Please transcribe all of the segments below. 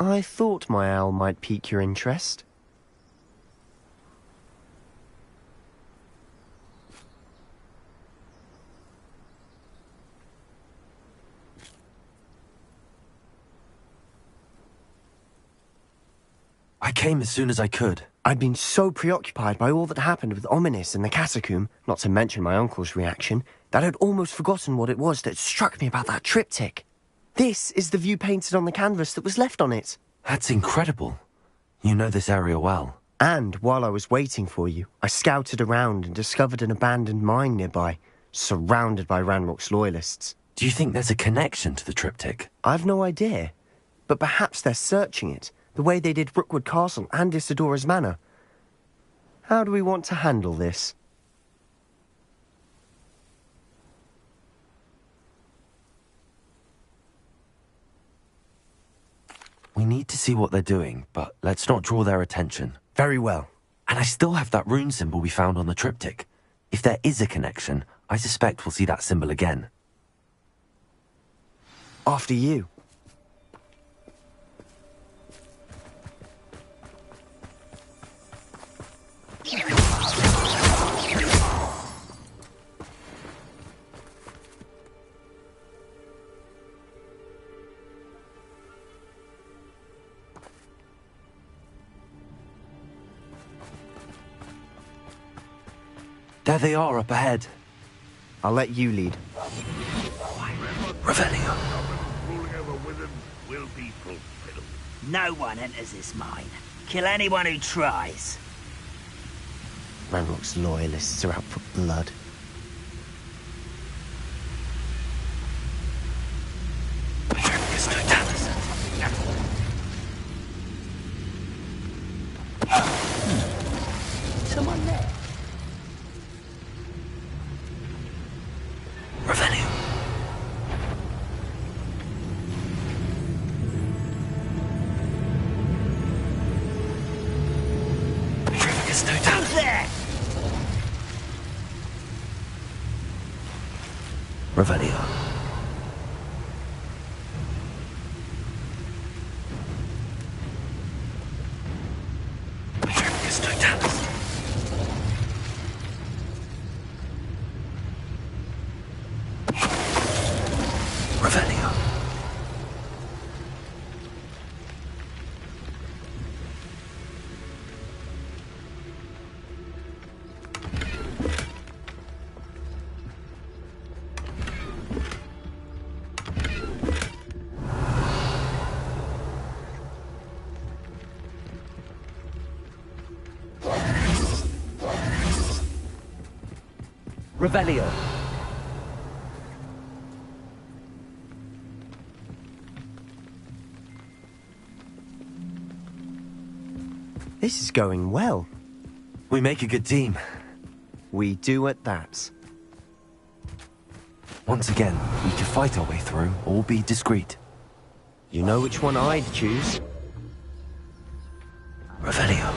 I thought my owl might pique your interest. I came as soon as I could. I'd been so preoccupied by all that happened with Ominis and the catacomb, not to mention my uncle's reaction, that I'd almost forgotten what it was that struck me about that triptych. This is the view painted on the canvas that was left on it. That's incredible. You know this area well. And while I was waiting for you, I scouted around and discovered an abandoned mine nearby, surrounded by Ranrock's loyalists. Do you think there's a connection to the triptych? I've no idea, but perhaps they're searching it, the way they did Rookwood Castle and Isidora's Manor. How do we want to handle this? We need to see what they're doing, but let's not draw their attention. Very well. And I still have that rune symbol we found on the triptych. If there is a connection, I suspect we'll see that symbol again. After you. There they are up ahead. I'll let you lead. Revelio. Ruling over Witham will be fulfilled. No one enters this mine. Kill anyone who tries. Ranrock's loyalists are out for blood. Someone there. Revelio. Who's there? Revelio. Revelio. Revelio. This is going well. We make a good team. We do at that. Once again, we can fight our way through or be discreet. You know which one I'd choose. Revelio.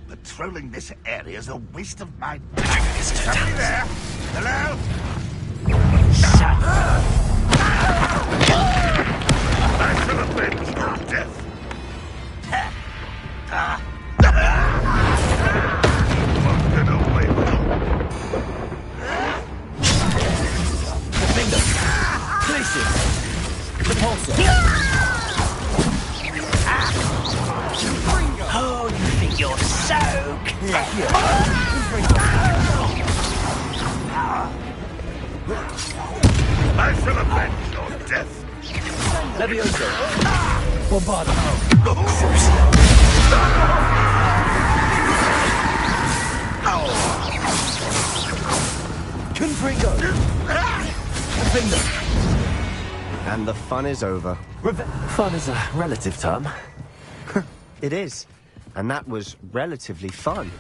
Patrolling this area is a waste of my time. Somebody there? Hello? I shall avenge your death. Won't get away with The finger. Places. The pulsar. Oh, you think you're so clever. death. Levioso! Bombardo! Confringo! Finger! And the fun is over. Fun is a relative term. It is. And that was relatively fun.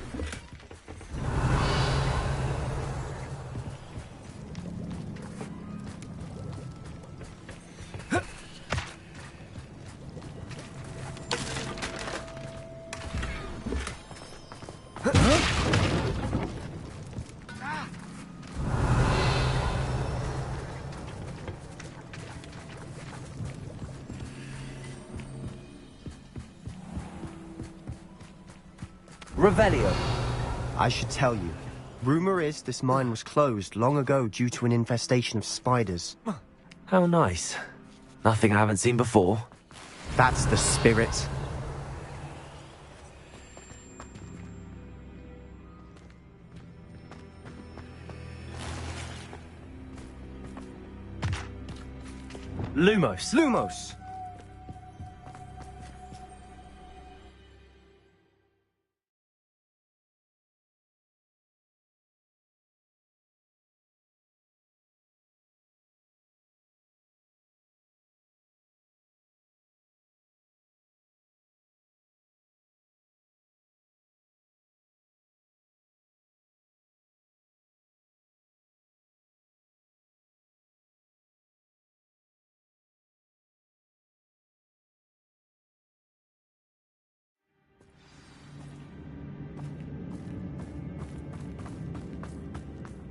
Revelio. I should tell you. Rumor is this mine was closed long ago due to an infestation of spiders. How nice. Nothing I haven't seen before. That's the spirit. Lumos. Lumos!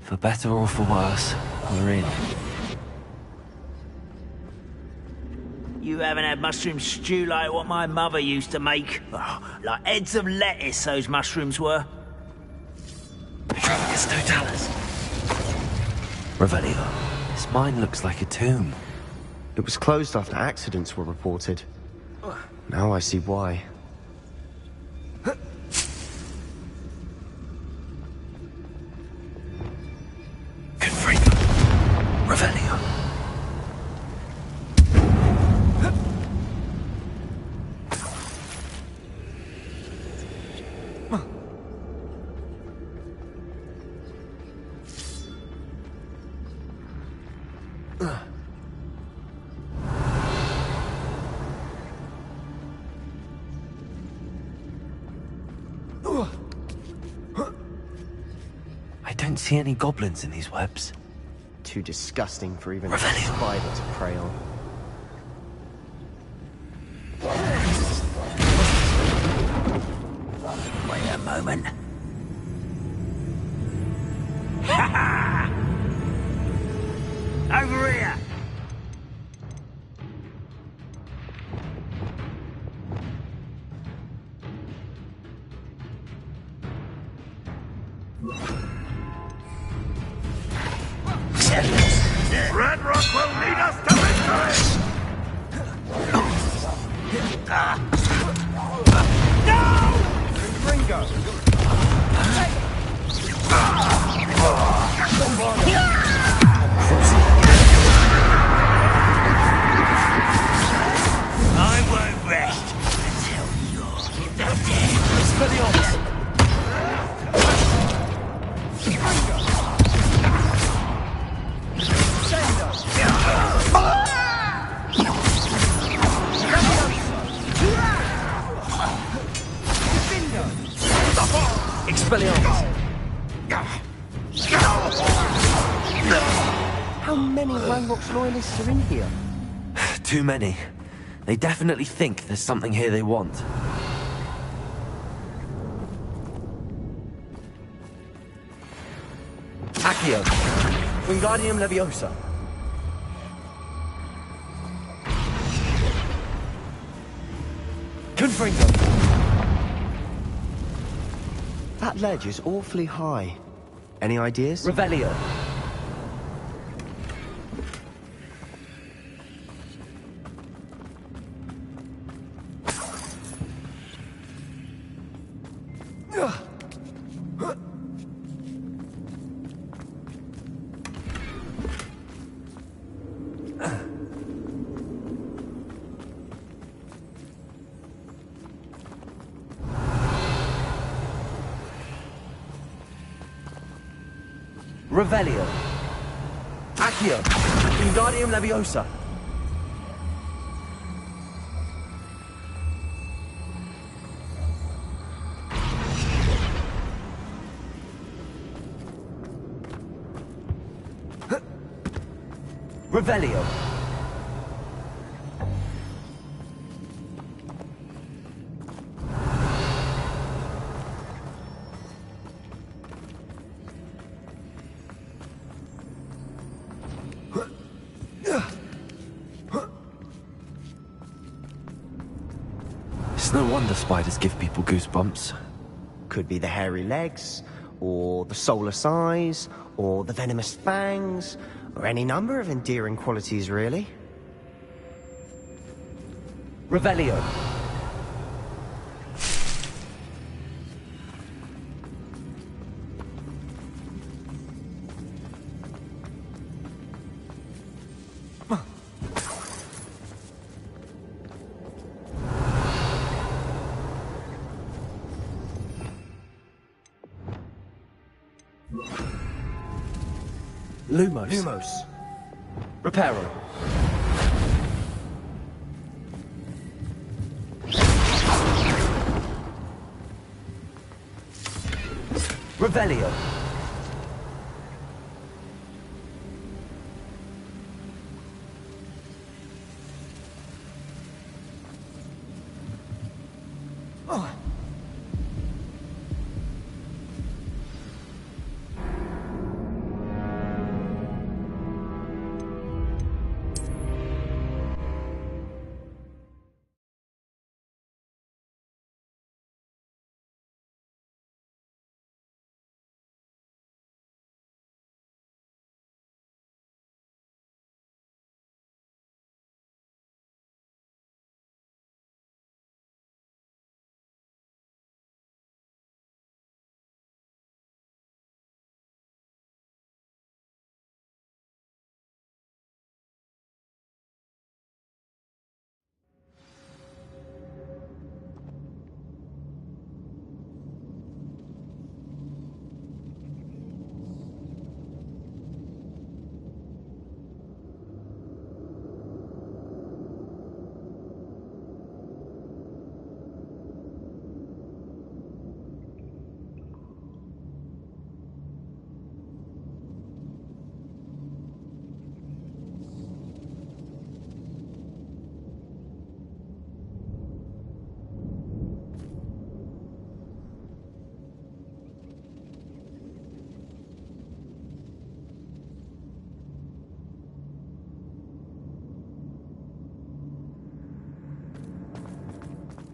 For better or for worse, we're in. You haven't had mushroom stew like what my mother used to make. Oh, like heads of lettuce, those mushrooms were. It's Totalis. Revelio. This mine looks like a tomb. It was closed after accidents were reported. Now I see why. Confringo. Revelio. I don't see any goblins in these webs. Too disgusting for even a Revelio. spider to prey on. Wait a moment. Over here! Red Rock will lead us to victory! I won't rest until you're dead. Expelliarmus! How many Ranrock's loyalists are in here? Too many. They definitely think there's something here they want. Accio. Wingardium Leviosa. Confringo. That ledge is awfully high. Any ideas? Revelio. Revelio. Accio. Wingardium Leviosa. Revelio. It's no wonder spiders give people goosebumps. Could be the hairy legs, or the solar size, or the venomous fangs, or any number of endearing qualities, really. Revelio. Lumos. Lumos. Reparo. Revelio.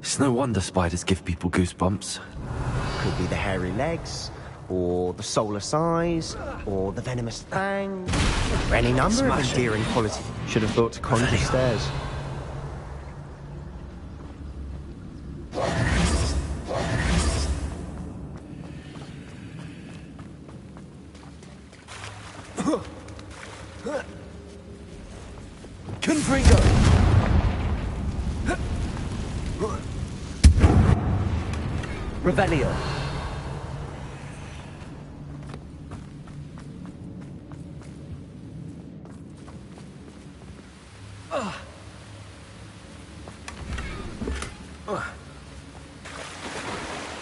It's no wonder spiders give people goosebumps. Could be the hairy legs, or the solar size, or the venomous fangs, or any number of endearing qualities. Should have thought to conjure stairs. Confringo! Revelio.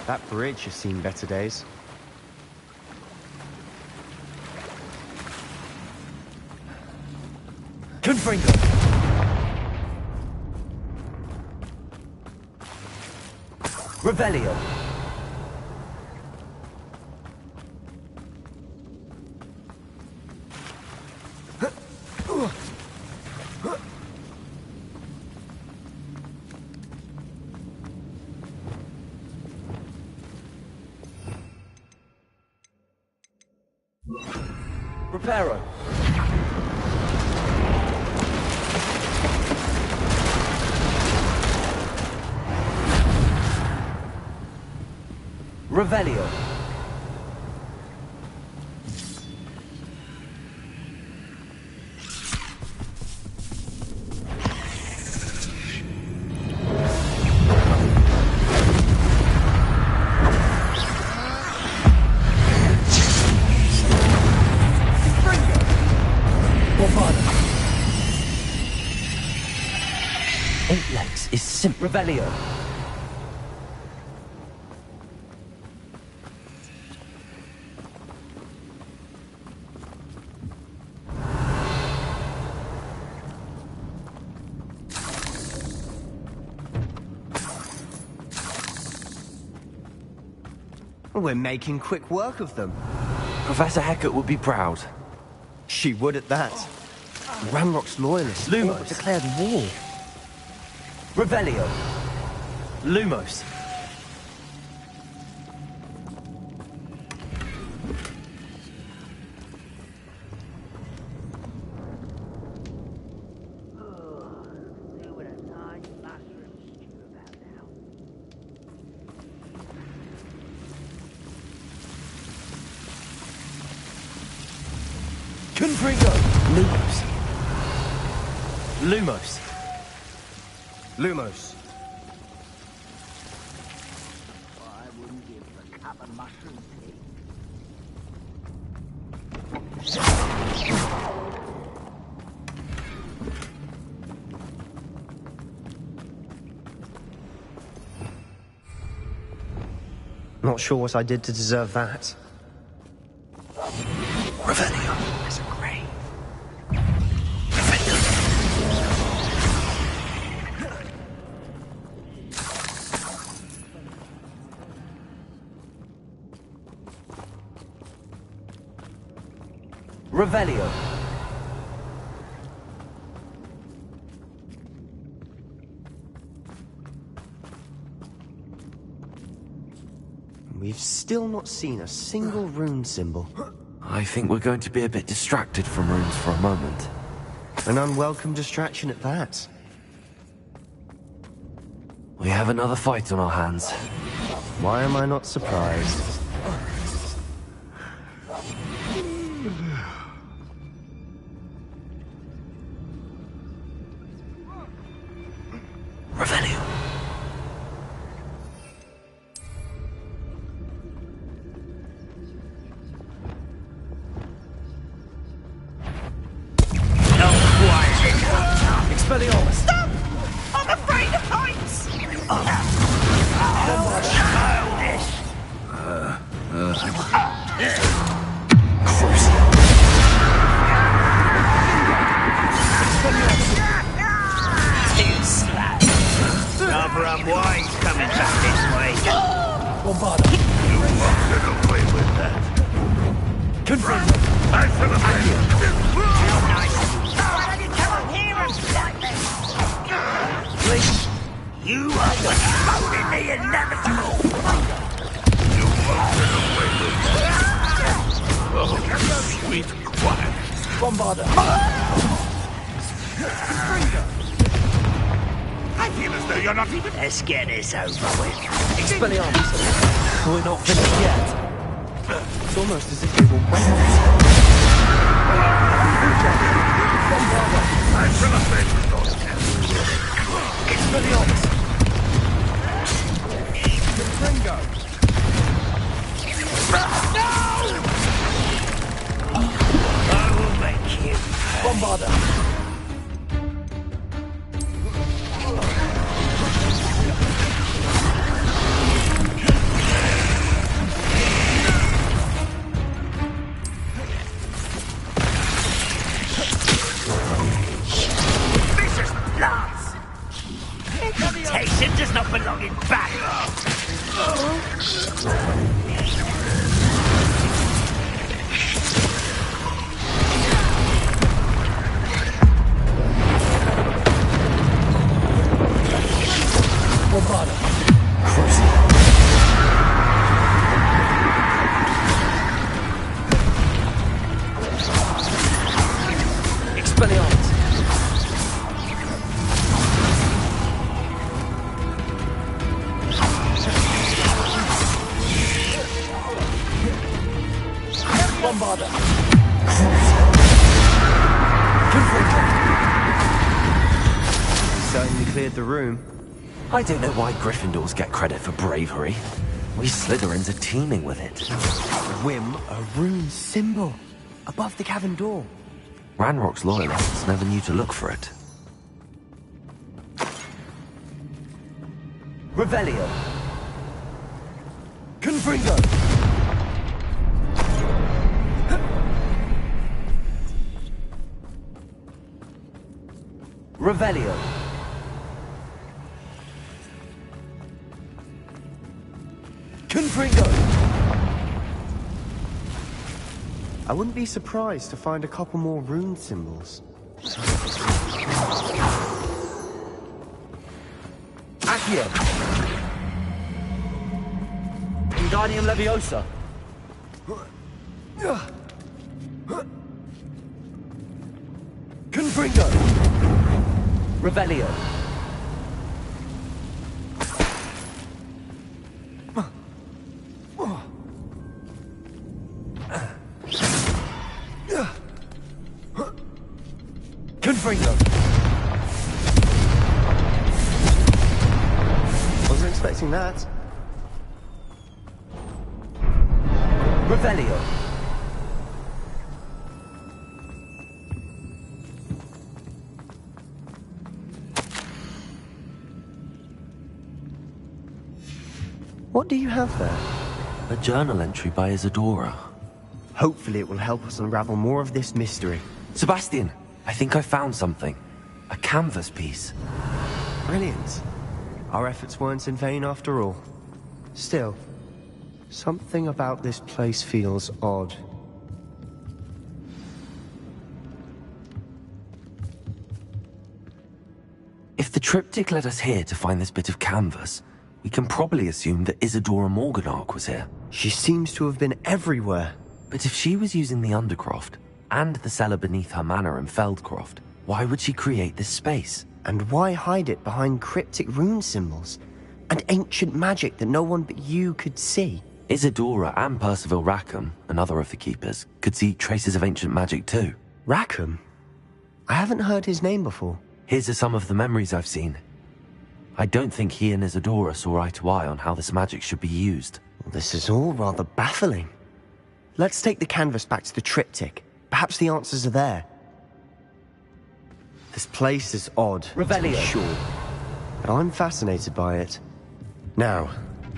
That bridge has seen better days. Confringo! Revelio. Reparo. Revelio. 8 legs is Revelio. We're making quick work of them. Professor Hecat would be proud. She would at that. Ranrock's loyalists Lumos declared war. Revelio. Lumos. Confringo. Lumos. Lumos. Lumos. I wouldn't give a cup of mushroom tea. Not sure what I did to deserve that. Revelio. There's a grave. Revelio. We've still not seen a single rune symbol. I think we're going to be a bit distracted from runes for a moment. An unwelcome distraction at that. We have another fight on our hands. Why am I not surprised? Revelio. Expelliarmus. Stop! I'm afraid of heights! Two slaps. Rather unwise coming back this way. Bombarda. You won't get away with that. Confringo. I celebrate you. Why don't you come up here and fight me? Please. You are what's holding the inevitable. You won't get away with that. Oh, sweet quiet. Bombarda. I feel as though you're not even... Let's get this over with. Expelliarmus. We're not finished yet. It's almost as if they were waiting. I celebrate with those Expelliarmus. Confringo! I will make you. Bombarda. Vicious blast! Reputation does not belong in battle. Bombarda. Expelliarmus. Bombarda. Confringo. Certainly cleared the room. I don't know why Gryffindors get credit for bravery. We Slytherins are teeming with it. Whim, a rune symbol. Above the cavern door. Ranrock's loyalists never knew to look for it. Revelio. Confringo. Revelio. Confringo. I wouldn't be surprised to find a couple more rune symbols. Accio. Wingardium Leviosa. Confringo. Revelio. Confringo. Wasn't expecting that. Revelio. What do you have there? A journal entry by Isadora. Hopefully it will help us unravel more of this mystery. Sebastian, I think I found something. A canvas piece. Brilliant. Our efforts weren't in vain after all. Still, something about this place feels odd. If the triptych led us here to find this bit of canvas, we can probably assume that Isadora Morganark was here. She seems to have been everywhere. But if she was using the Undercroft, and the cellar beneath her manor in Feldcroft, why would she create this space? And why hide it behind cryptic rune symbols? And ancient magic that no one but you could see? Isadora and Percival Rackham, another of the keepers, could see traces of ancient magic too. Rackham? I haven't heard his name before. His are some of the memories I've seen. I don't think he and Isadora saw eye to eye on how this magic should be used. Well, this is all rather baffling. Let's take the canvas back to the triptych. Perhaps the answers are there. This place is odd, to be Revelio. sure, but I'm fascinated by it. Now,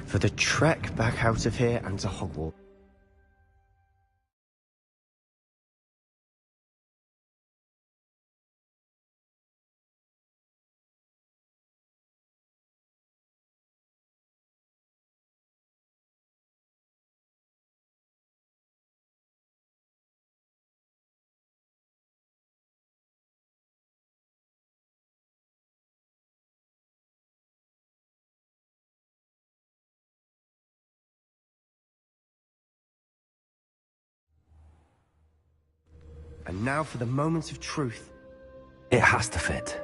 for the trek back out of here and to Hogwarts. And now for the moment of truth. It has to fit.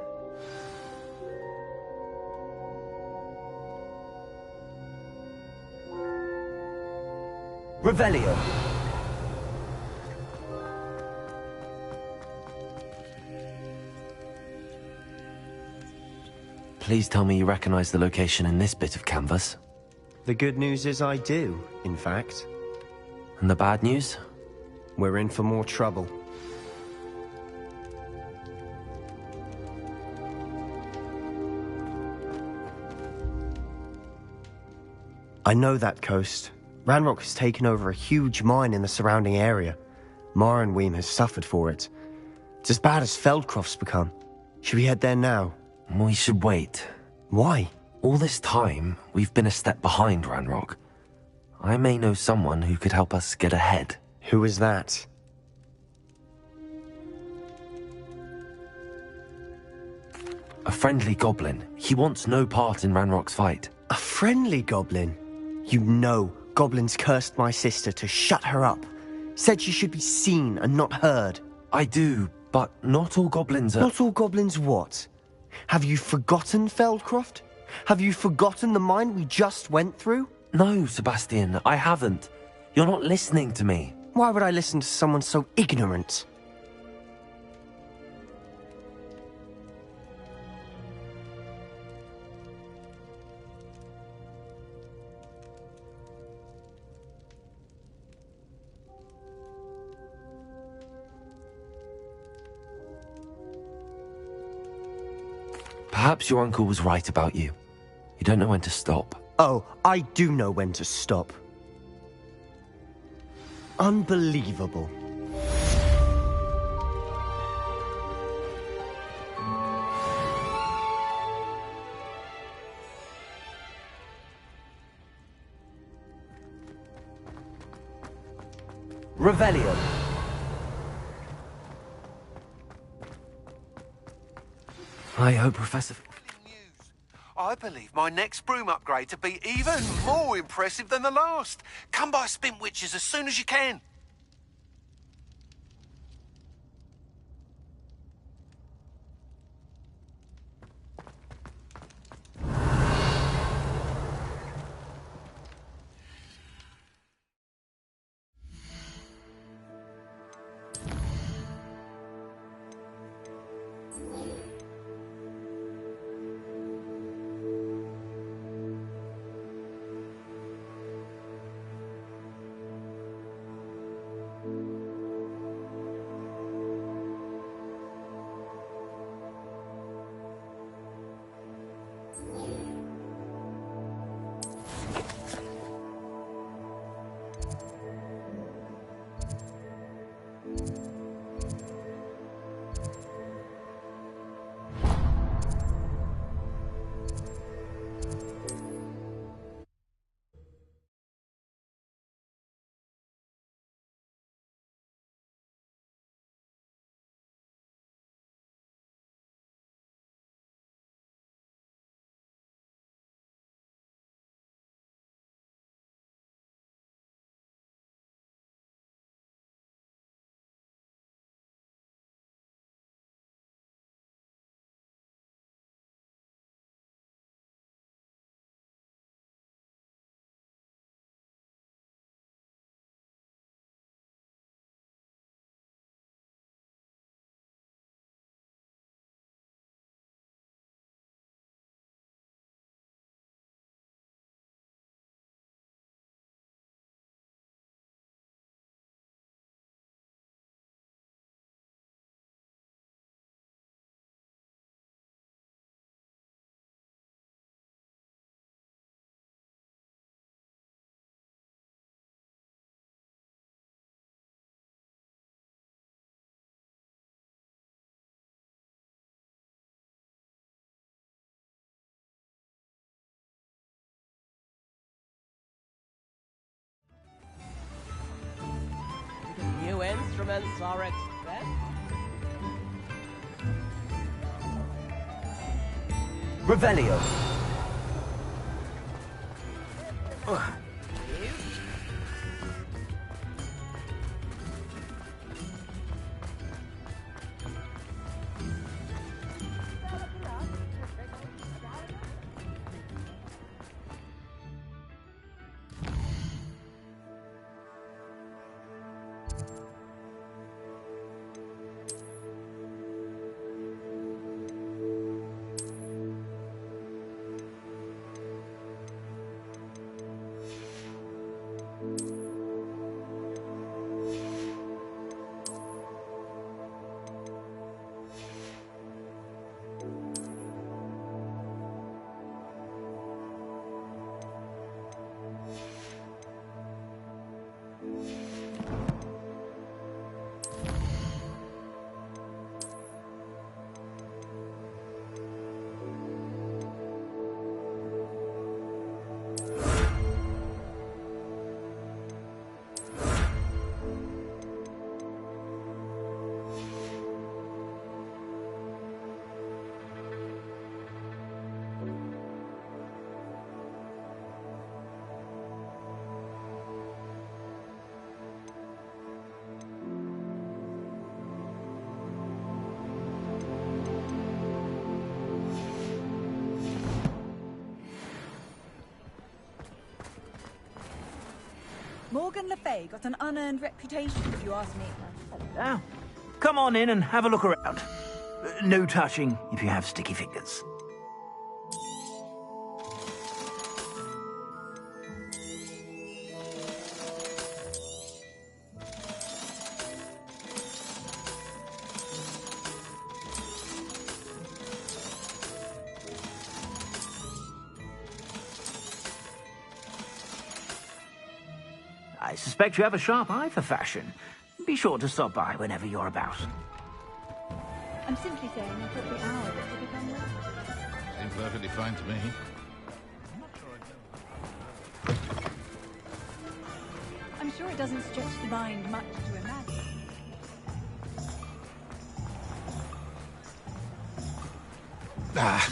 Revelio. Please tell me you recognize the location in this bit of canvas. The good news is I do, in fact. And the bad news? We're in for more trouble. I know that coast. Ranrock has taken over a huge mine in the surrounding area. Marrenweem has suffered for it. It's as bad as Feldcroft's become. Should we head there now? We should wait. Why? All this time, we've been a step behind Ranrock. I may know someone who could help us get ahead. Who is that? A friendly goblin. He wants no part in Ranrock's fight. A friendly goblin? You know goblins cursed my sister to shut her up. Said she should be seen and not heard. I do, but not all goblins are... Not all goblins what? Have you forgotten Feldcroft? Have you forgotten the mine we just went through? No, Sebastian, I haven't. You're not listening to me. Why would I listen to someone so ignorant? Perhaps your uncle was right about you. You don't know when to stop. Oh, I do know when to stop. Unbelievable. Revelio. I hope Professor... I believe my next broom upgrade to be even more impressive than the last. Come by Spin Witches as soon as you can. New instruments are expected. Revelio. Morgan Le Fay got an unearned reputation, if you ask me. Now, come on in and have a look around. No touching if you have sticky fingers. I suspect you have a sharp eye for fashion. Be sure to stop by whenever you're about. I'm simply saying I thought the hour was to become late. Seems perfectly fine to me. I'm sure it doesn't stretch the mind much to imagine. Ah.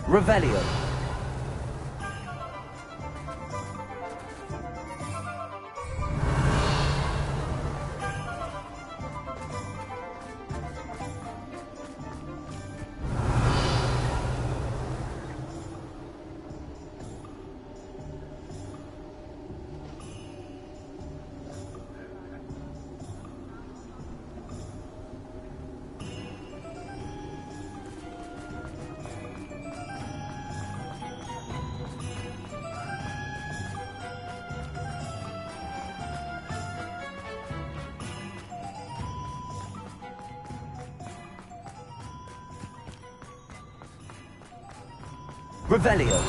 Revelio. Revelio.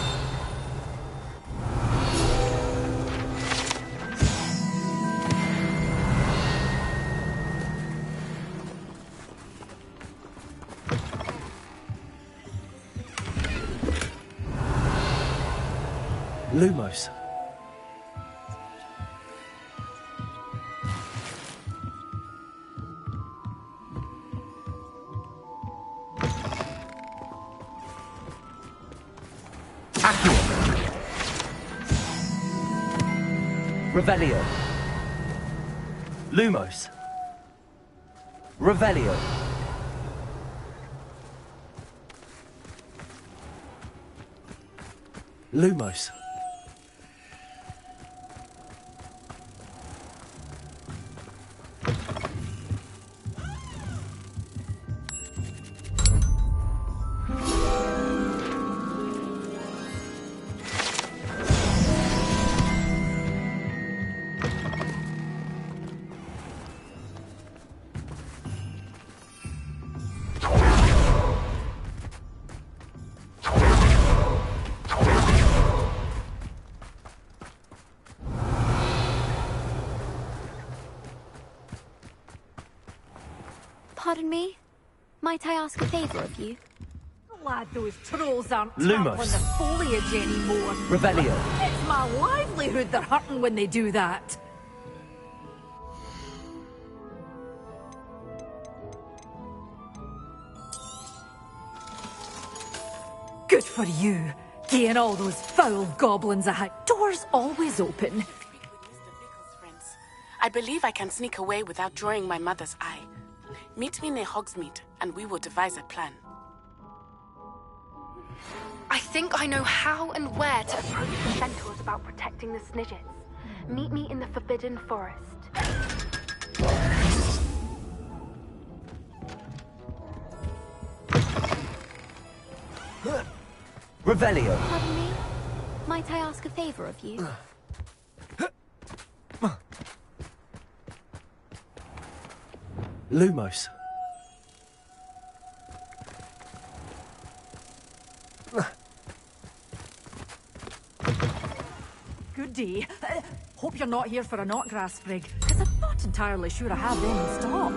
Lumos. Revelio. Lumos. Revelio. Lumos. Pardon me? Might I ask a favour of you? Lad, those trolls aren't Lumos. trampling the foliage anymore. Revelio. It's my livelihood they're hurting when they do that. Good for you. Getting all those foul goblins out. Doors always open. I believe I can sneak away without drawing my mother's eye. Meet me near Hogsmeade, and we will devise a plan. I think I know how and where to approach the centaurs about protecting the Snidgets. Meet me in the Forbidden Forest. Revelio. Pardon me? Might I ask a favour of you? Lumos. Good day. Hope you're not here for a knotgrass sprig, because I'm not entirely sure I have them in stock.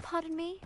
Pardon me?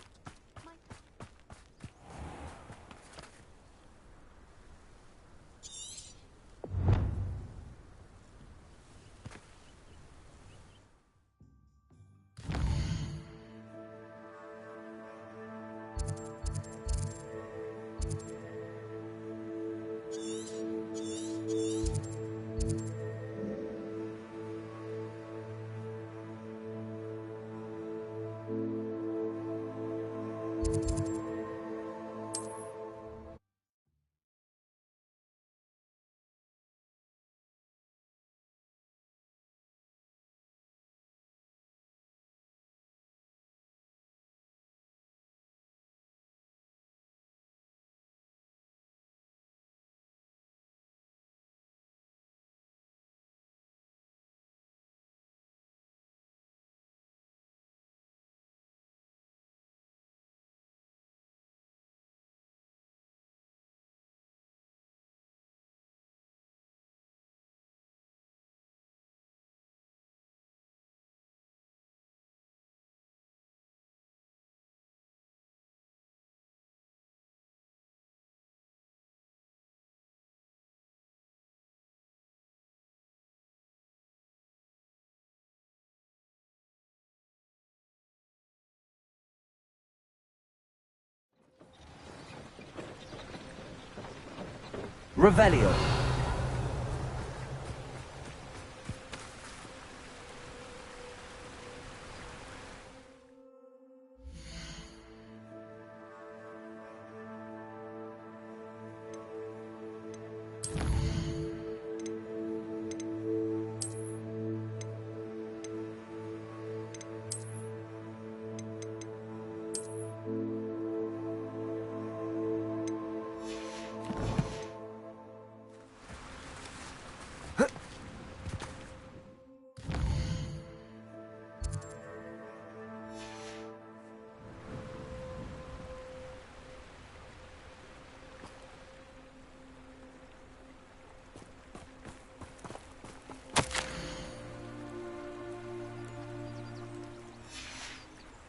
Revelio.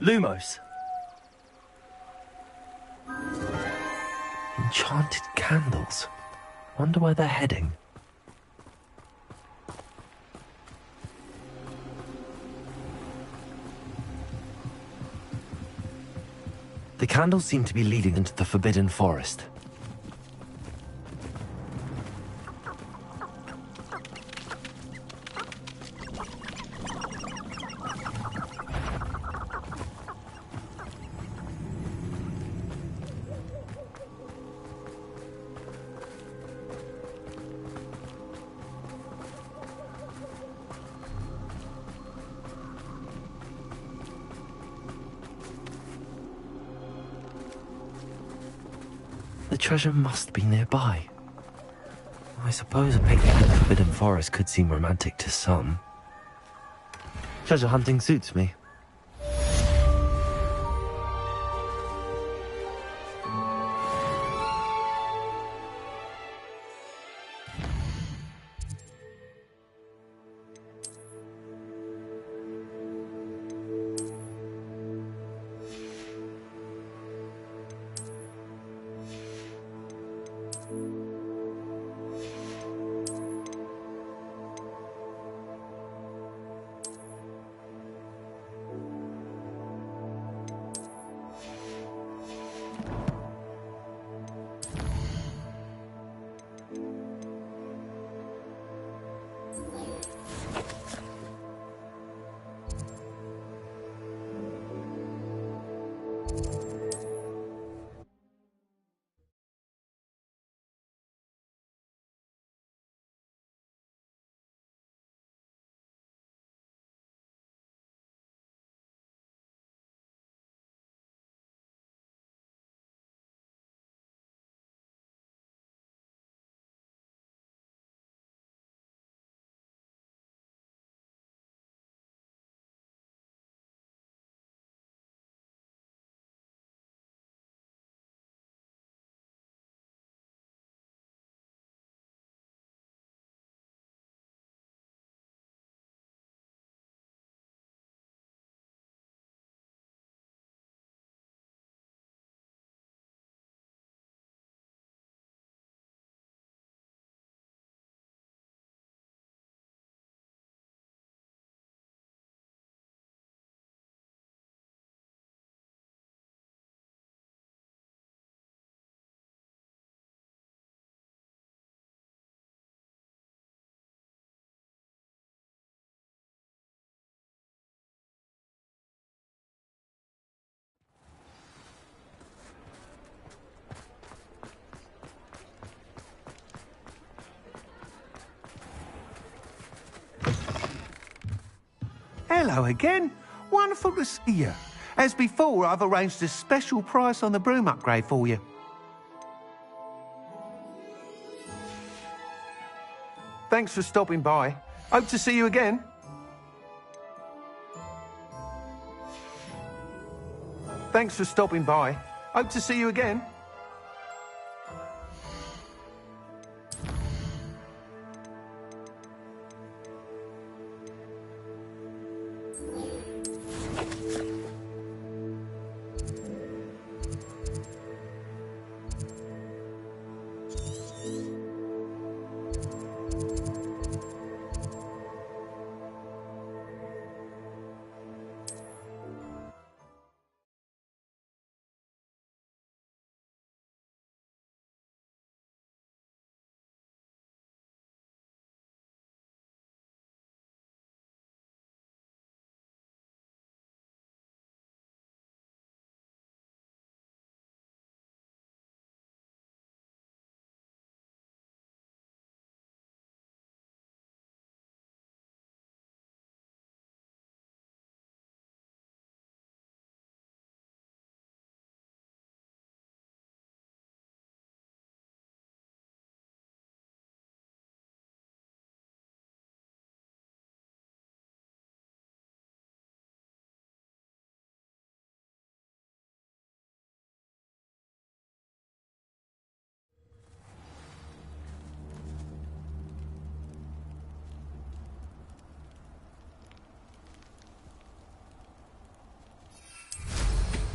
Lumos. Enchanted candles. Wonder where they're heading. The candles seem to be leading into the Forbidden Forest. The treasure must be nearby. I suppose a picnic in the Forbidden Forest could seem romantic to some. Treasure hunting suits me. Hello again. Wonderful to see you. As before, I've arranged a special price on the broom upgrade for you. Thanks for stopping by. Hope to see you again. Thanks for stopping by. Hope to see you again.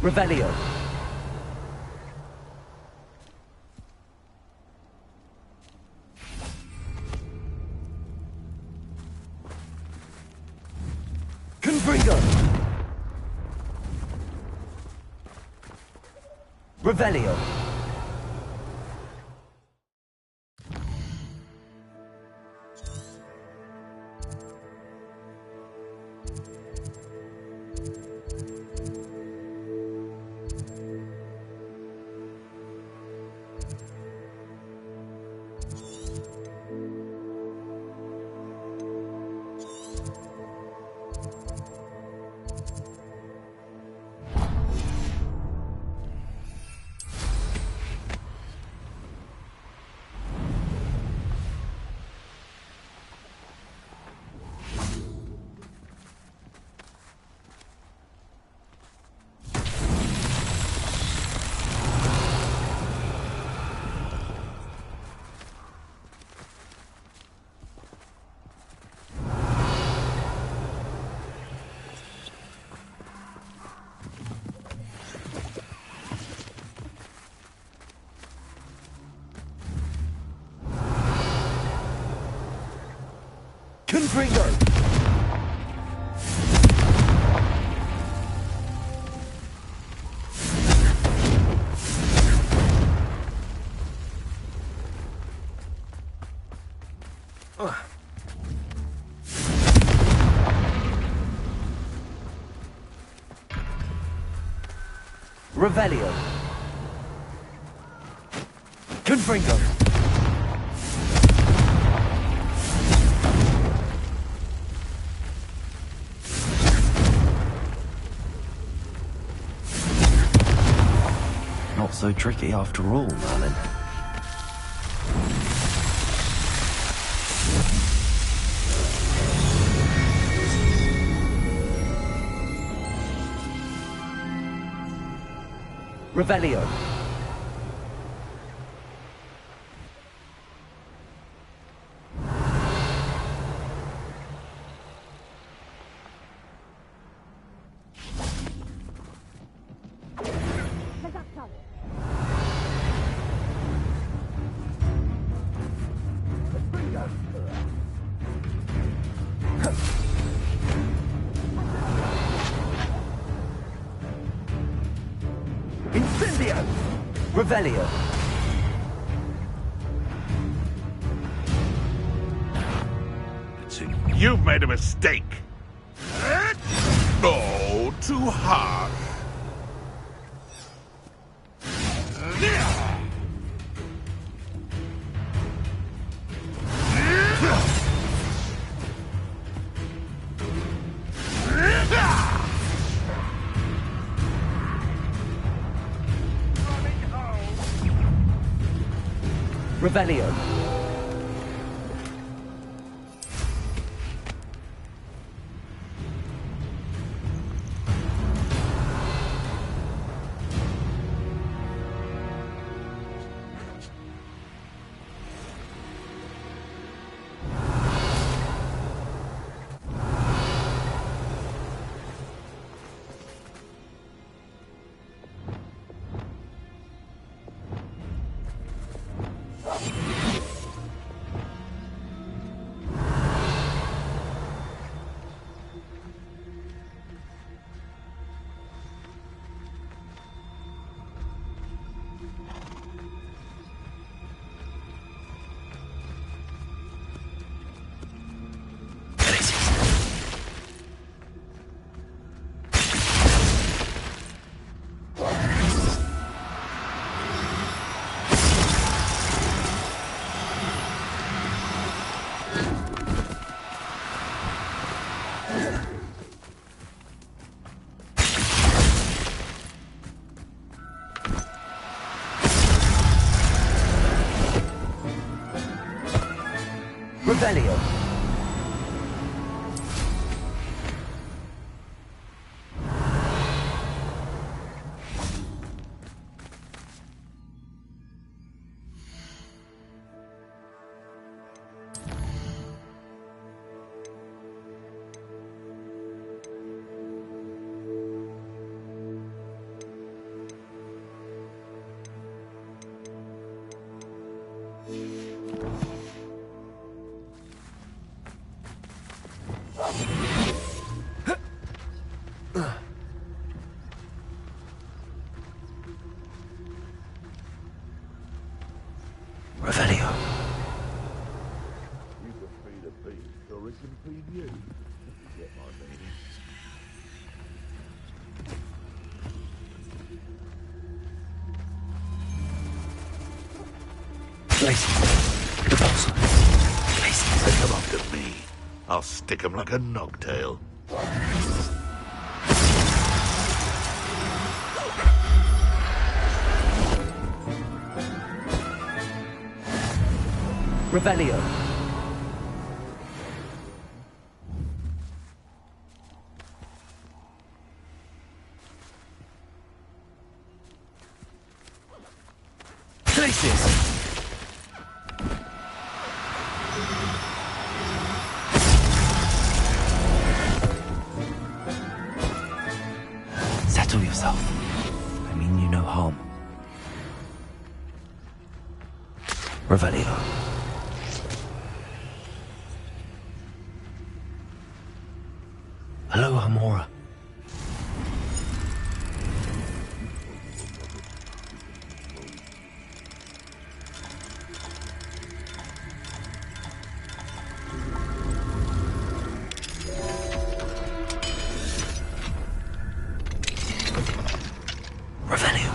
Revelio. Confringo. Revelio. Confringo. Revelio. Confringo. Not so tricky after all, Merlin. Revelio. Incendio! Revelio. You've made a mistake. Oh, too harsh. Revelio. Revelio. The boss. Places. They come after me. I'll stick 'em like a nogtail. Revelio. Places. Settle yourself. I mean you no harm. Revelio. Hello, Hamora. Revelio.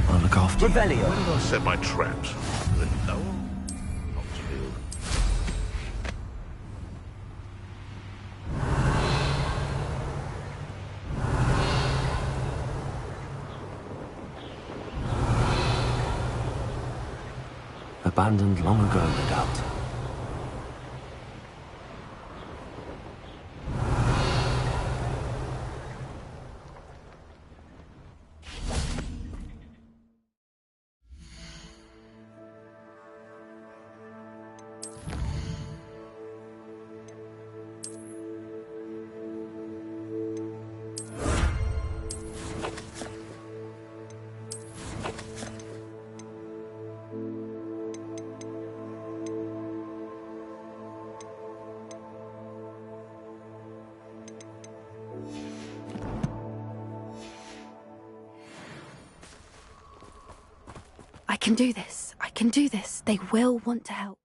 I'll look after you. Revelio. Where did I set my traps? The Knoll? Knoxfield. Abandoned long ago, no doubt. I can do this. I can do this. They will want to help.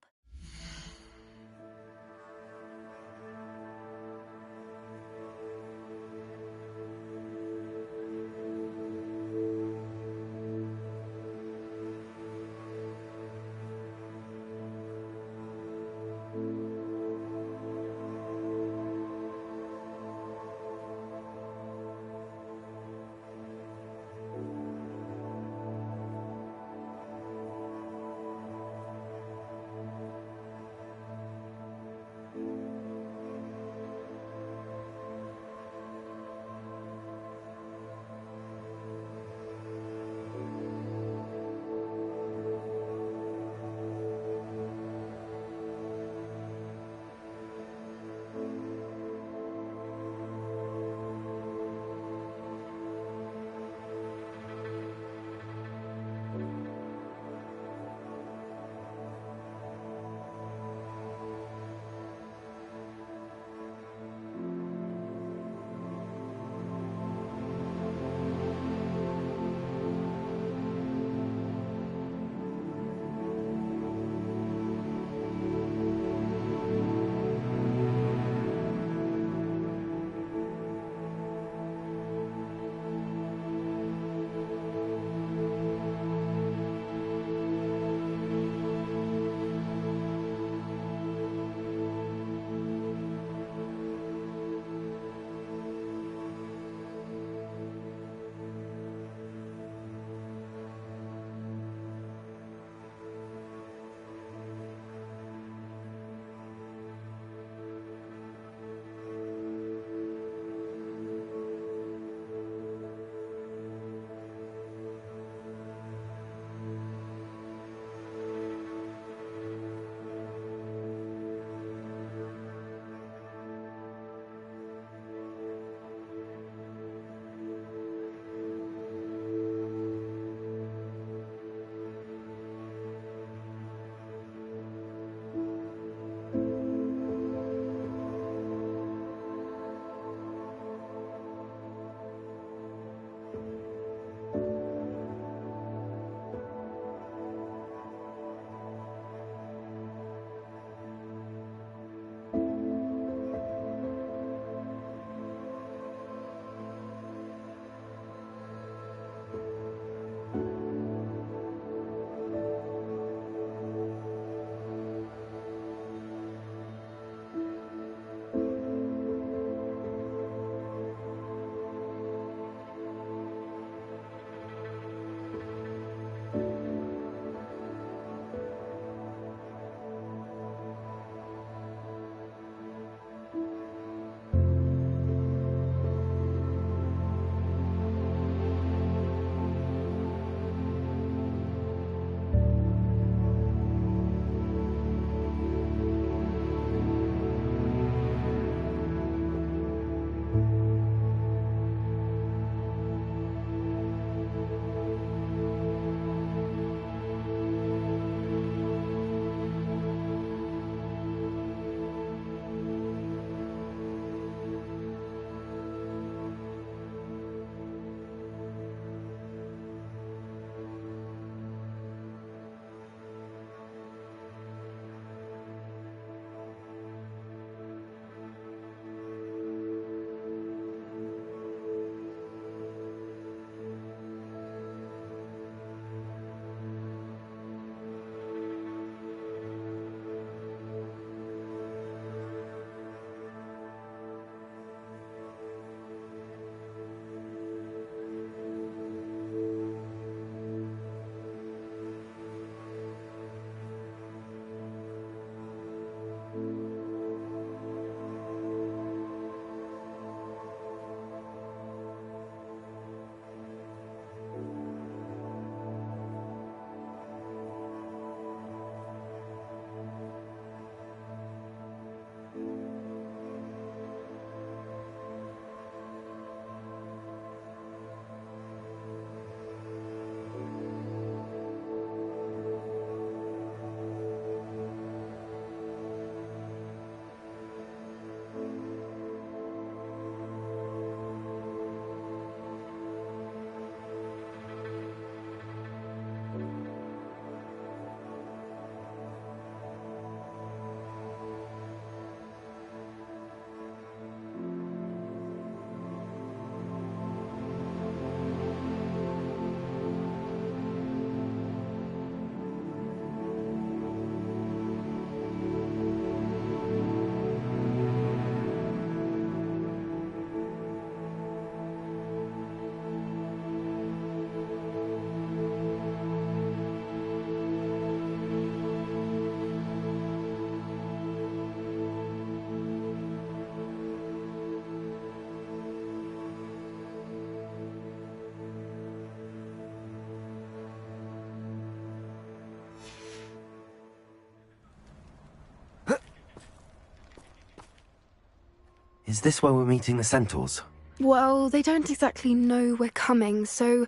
Is this where we're meeting the centaurs? Well, they don't exactly know we're coming, so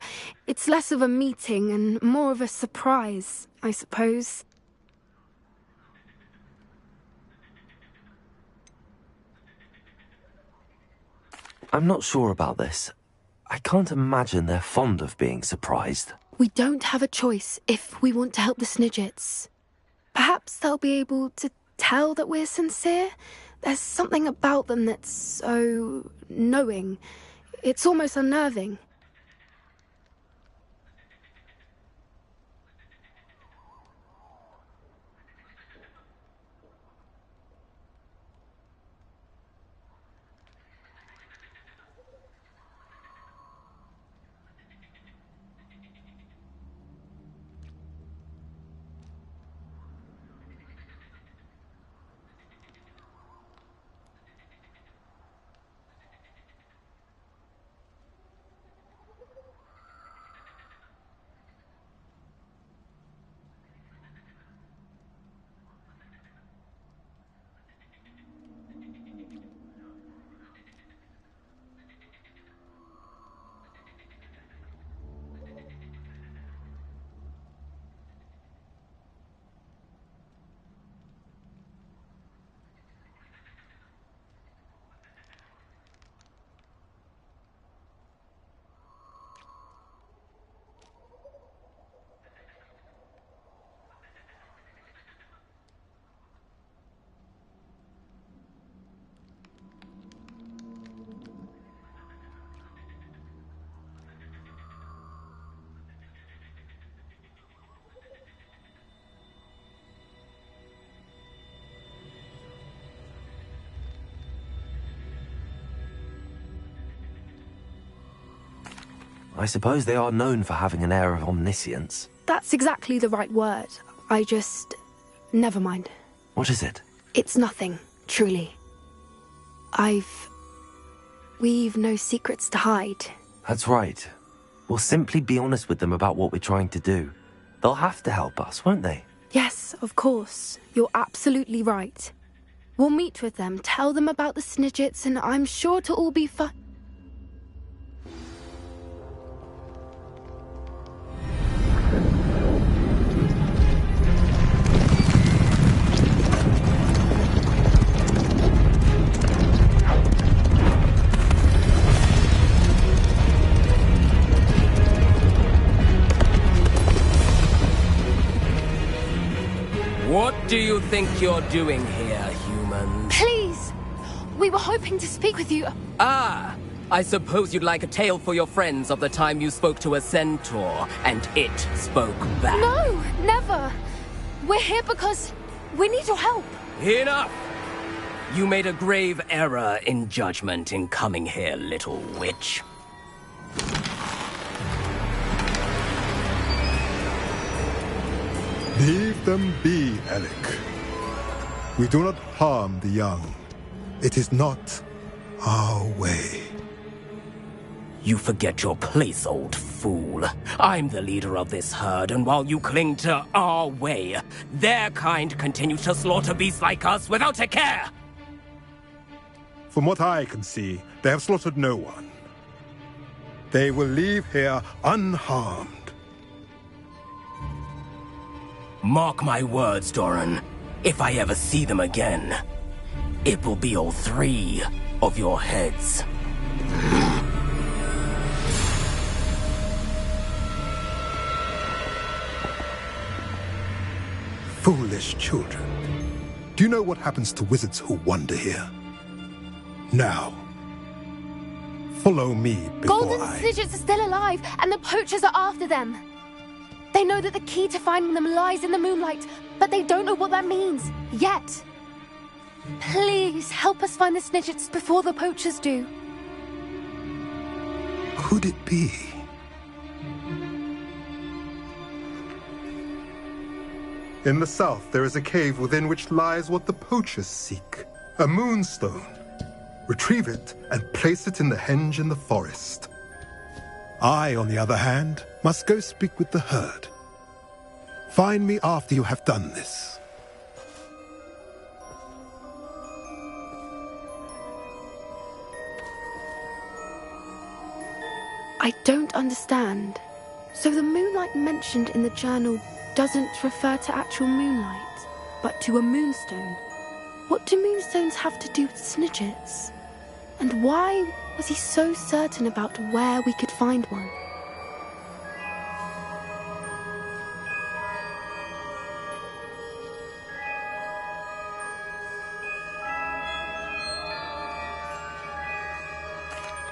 it's less of a meeting and more of a surprise, I suppose. I'm not sure about this. I can't imagine they're fond of being surprised. We don't have a choice if we want to help the Snidgets. Perhaps they'll be able to tell that we're sincere. There's something about them that's so knowing. It's almost unnerving. I suppose they are known for having an air of omniscience. That's exactly the right word. I just... Never mind. What is it? It's nothing, truly. We've no secrets to hide. That's right. We'll simply be honest with them about what we're trying to do. They'll have to help us, won't they? Yes, of course. You're absolutely right. We'll meet with them, tell them about the Snidgets, and I'm sure to all be fine. What do you think you're doing here, human? Please! We were hoping to speak with you. Ah! I suppose you'd like a tale for your friends of the time you spoke to a centaur, and it spoke back. No, never! We're here because we need your help. Enough! You made a grave error in judgment in coming here, little witch. Leave them be, Alec. We do not harm the young. It is not our way. You forget your place, old fool. I'm the leader of this herd, and while you cling to our way, their kind continue to slaughter beasts like us without a care! From what I can see, they have slaughtered no one. They will leave here unharmed. Mark my words, Doran. If I ever see them again, it will be all 3 of your heads. Foolish children. Do you know what happens to wizards who wander here? Now, follow me before Golden Snidgets are still alive, and the poachers are after them. They know that the key to finding them lies in the moonlight, but they don't know what that means, yet. Please, help us find the Snidgets before the poachers do. Could it be? In the south, there is a cave within which lies what the poachers seek. A moonstone. Retrieve it and place it in the henge in the forest. I, on the other hand, must go speak with the herd. Find me after you have done this. I don't understand. So the moonlight mentioned in the journal doesn't refer to actual moonlight, but to a moonstone. What do moonstones have to do with snidgets? And why was he so certain about where we could find one?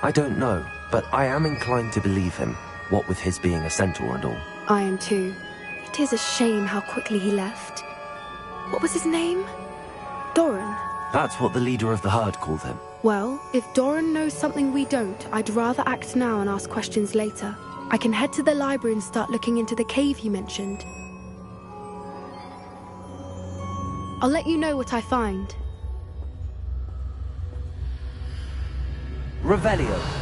I don't know, but I am inclined to believe him, what with his being a centaur and all. I am too. It is a shame how quickly he left. What was his name? Doran? That's what the leader of the herd called him. Well, if Doran knows something we don't, I'd rather act now and ask questions later. I can head to the library and start looking into the cave you mentioned. I'll let you know what I find. Revelio.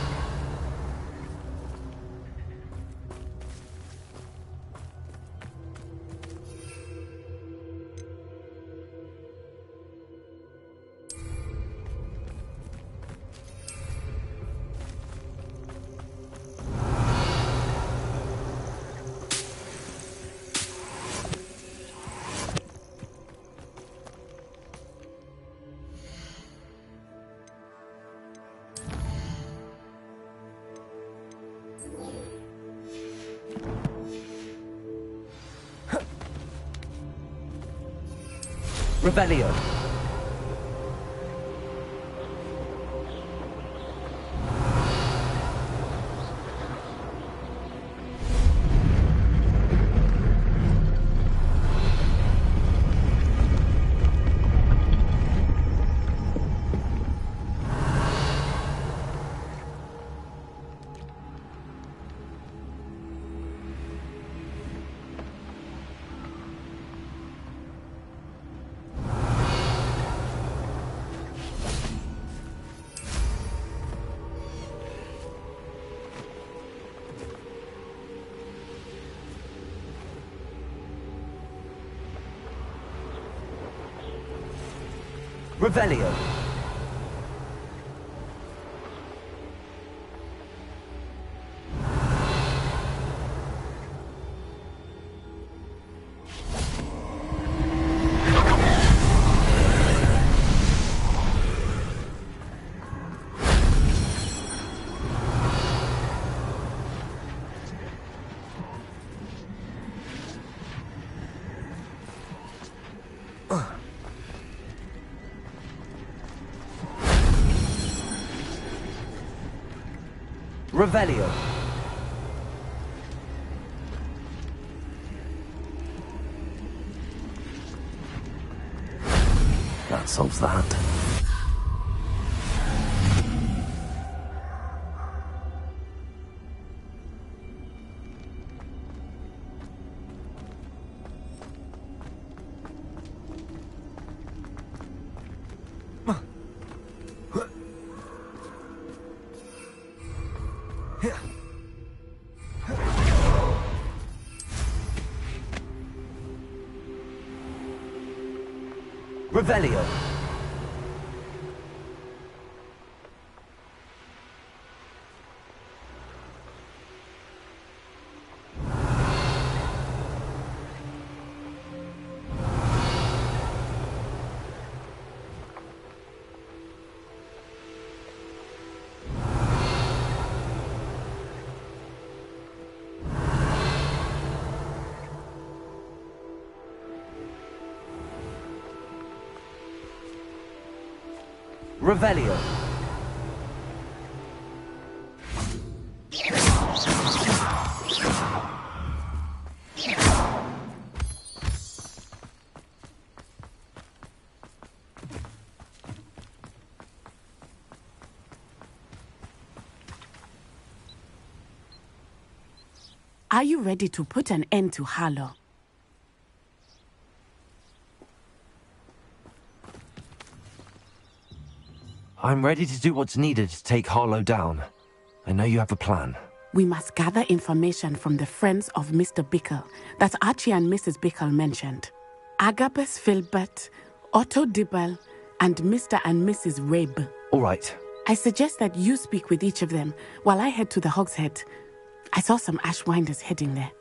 Revelio. Revelio. Revelio. That solves that. Revelio. Revelio. Are you ready to put an end to Harlow? I'm ready to do what's needed to take Harlow down. I know you have a plan. We must gather information from the friends of Mr. Bickle that Archie and Mrs. Bickle mentioned. Agabus Filbert, Otto Dibble, and Mr. and Mrs. Rabe. All right. I suggest that you speak with each of them while I head to the Hog's Head. I saw some Ashwinders heading there.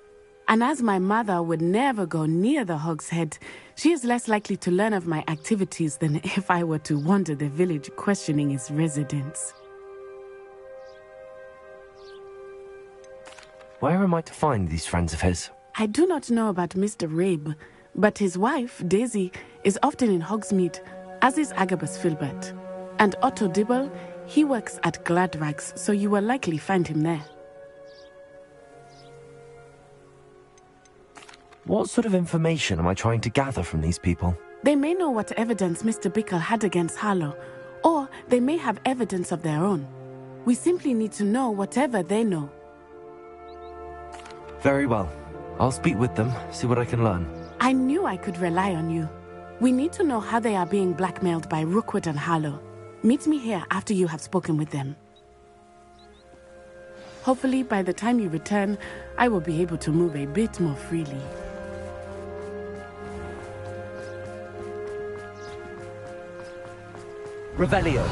And as my mother would never go near the Hog's Head, she is less likely to learn of my activities than if I were to wander the village questioning its residents. Where am I to find these friends of his? I do not know about Mr. Rabe, but his wife, Daisy, is often in Hogsmeade, as is Agabus Filbert. And Otto Dibble, he works at Gladrags, so you will likely find him there. What sort of information am I trying to gather from these people? They may know what evidence Mr. Bickle had against Harlow, or they may have evidence of their own. We simply need to know whatever they know. Very well. I'll speak with them, see what I can learn. I knew I could rely on you. We need to know how they are being blackmailed by Rookwood and Harlow. Meet me here after you have spoken with them. Hopefully, by the time you return, I will be able to move a bit more freely. Revelio.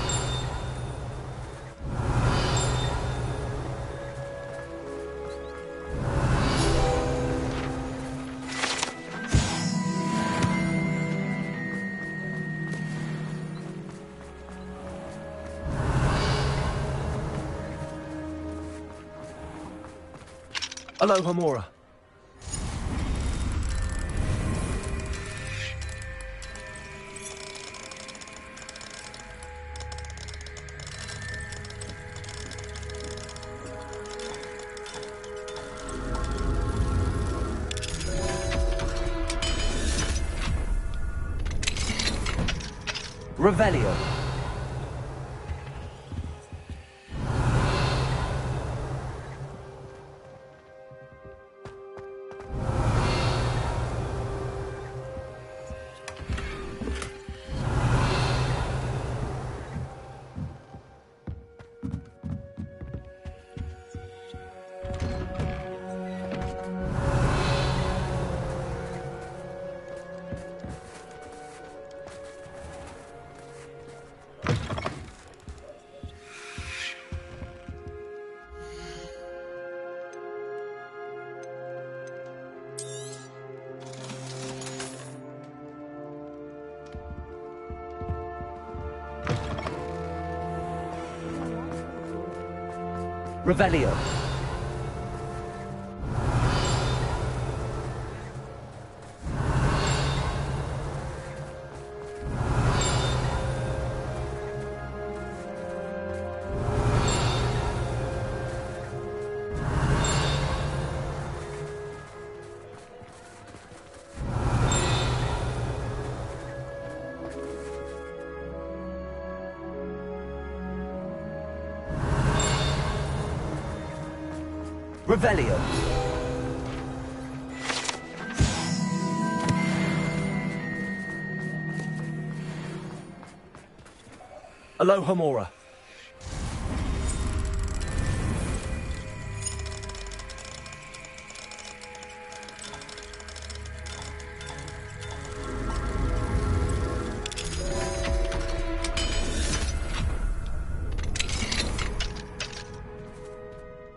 Aloha Mora. Revelio. Revelio. Revelio. Aloha Mora.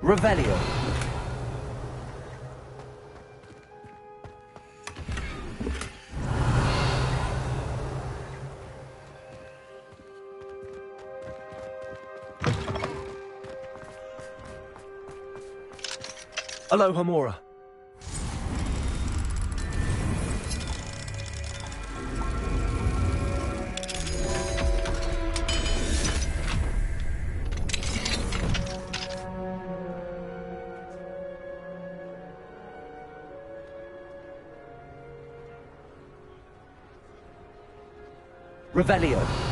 Revelio. Aloha Mora. Revelio.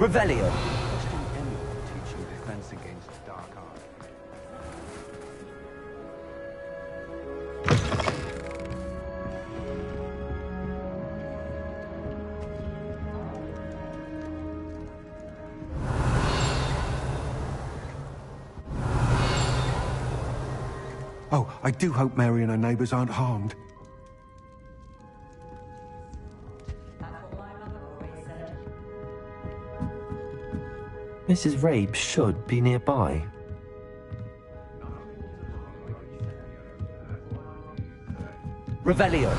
Revelio. Question anyone teaching defense against dark art. Oh, I do hope Mary and her neighbours aren't harmed. Mrs. Rabe should be nearby. Revelio.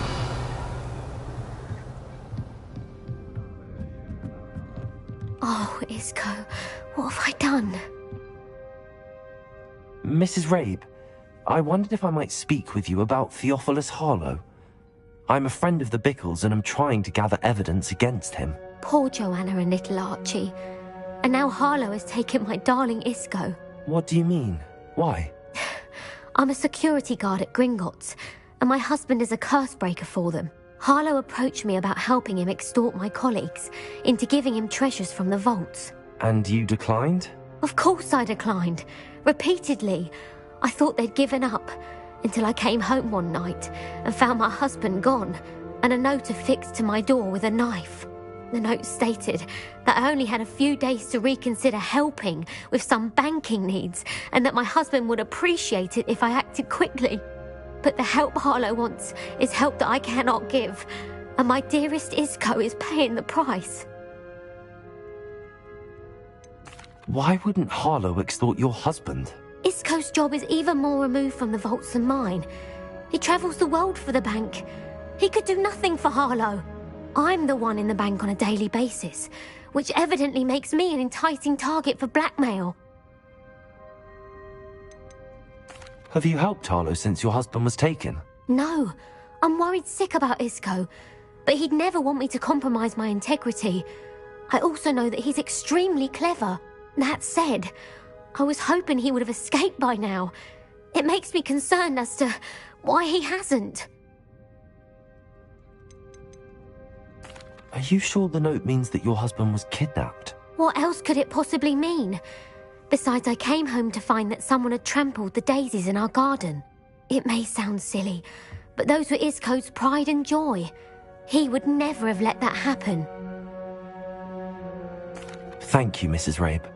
Oh, Isco, what have I done? Mrs. Rabe, I wondered if I might speak with you about Theophilus Harlow. I'm a friend of the Bickles and I'm trying to gather evidence against him. Poor Joanna and little Archie. And now Harlow has taken my darling Isco. What do you mean? Why? I'm a security guard at Gringotts, and my husband is a curse breaker for them. Harlow approached me about helping him extort my colleagues into giving him treasures from the vaults. And you declined? Of course I declined. Repeatedly. I thought they'd given up, until I came home one night and found my husband gone, and a note affixed to my door with a knife. The note stated that I only had a few days to reconsider helping with some banking needs, and that my husband would appreciate it if I acted quickly. But the help Harlow wants is help that I cannot give, and my dearest Isco is paying the price. Why wouldn't Harlow extort your husband? Isco's job is even more removed from the vaults than mine. He travels the world for the bank. He could do nothing for Harlow. I'm the one in the bank on a daily basis, which evidently makes me an enticing target for blackmail. Have you helped Harlow since your husband was taken? No, I'm worried sick about Isco, but he'd never want me to compromise my integrity. I also know that he's extremely clever. That said, I was hoping he would have escaped by now. It makes me concerned as to why he hasn't. Are you sure the note means that your husband was kidnapped? What else could it possibly mean? Besides, I came home to find that someone had trampled the daisies in our garden. It may sound silly, but those were Isco's pride and joy. He would never have let that happen. Thank you, Mrs. Rabe.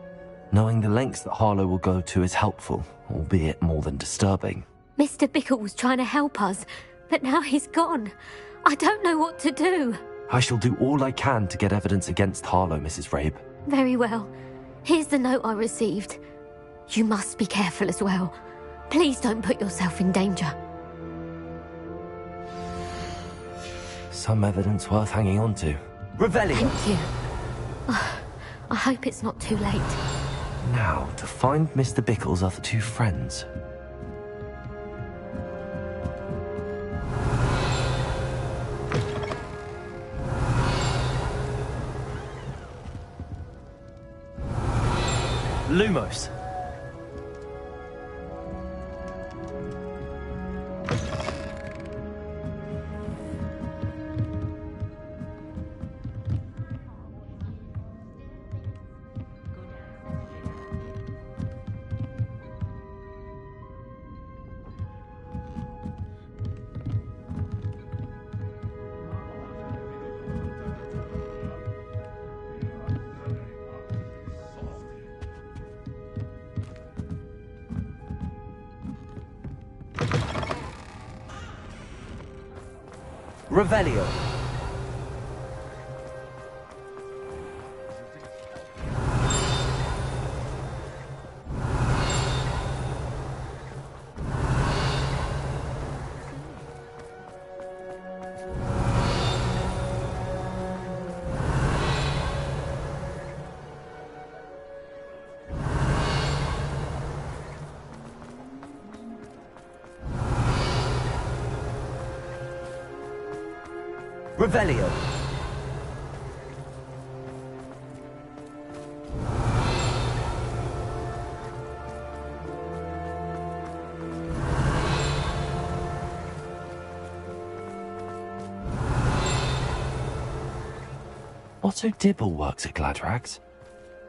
Knowing the lengths that Harlow will go to is helpful, albeit more than disturbing. Mr. Bickle was trying to help us, but now he's gone. I don't know what to do. I shall do all I can to get evidence against Harlow, Mrs. Rabe. Very well. Here's the note I received. You must be careful as well. Please don't put yourself in danger. Some evidence worth hanging on to. Revelio. Thank you. I hope it's not too late. Now, to find Mr. Bickle's other two friends. Lumos. Revelio. Revelio. Otto Dibble works at Gladrags.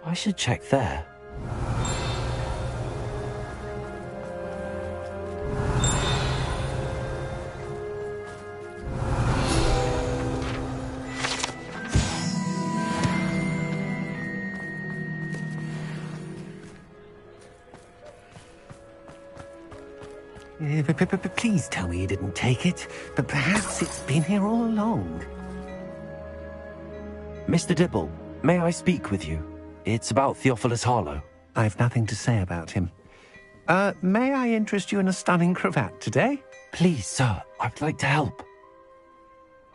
I should check there. Please tell me you didn't take it, but perhaps it's been here all along. Mr. Dibble, may I speak with you? It's about Theophilus Harlow. I've nothing to say about him. May I interest you in a stunning cravat today? Please, sir, I'd like to help.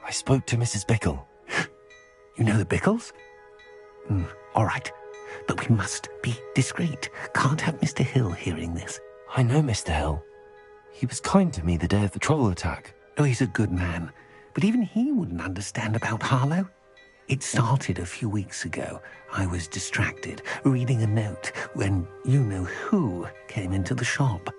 I spoke to Mrs. Bickle. You know the Bickles? All right, but we must be discreet. Can't have Mr. Hill hearing this. I know Mr. Hill. He was kind to me the day of the troll attack. Oh, he's a good man, but even he wouldn't understand about Harlow. It started a few weeks ago. I was distracted, reading a note, when you-know-who came into the shop.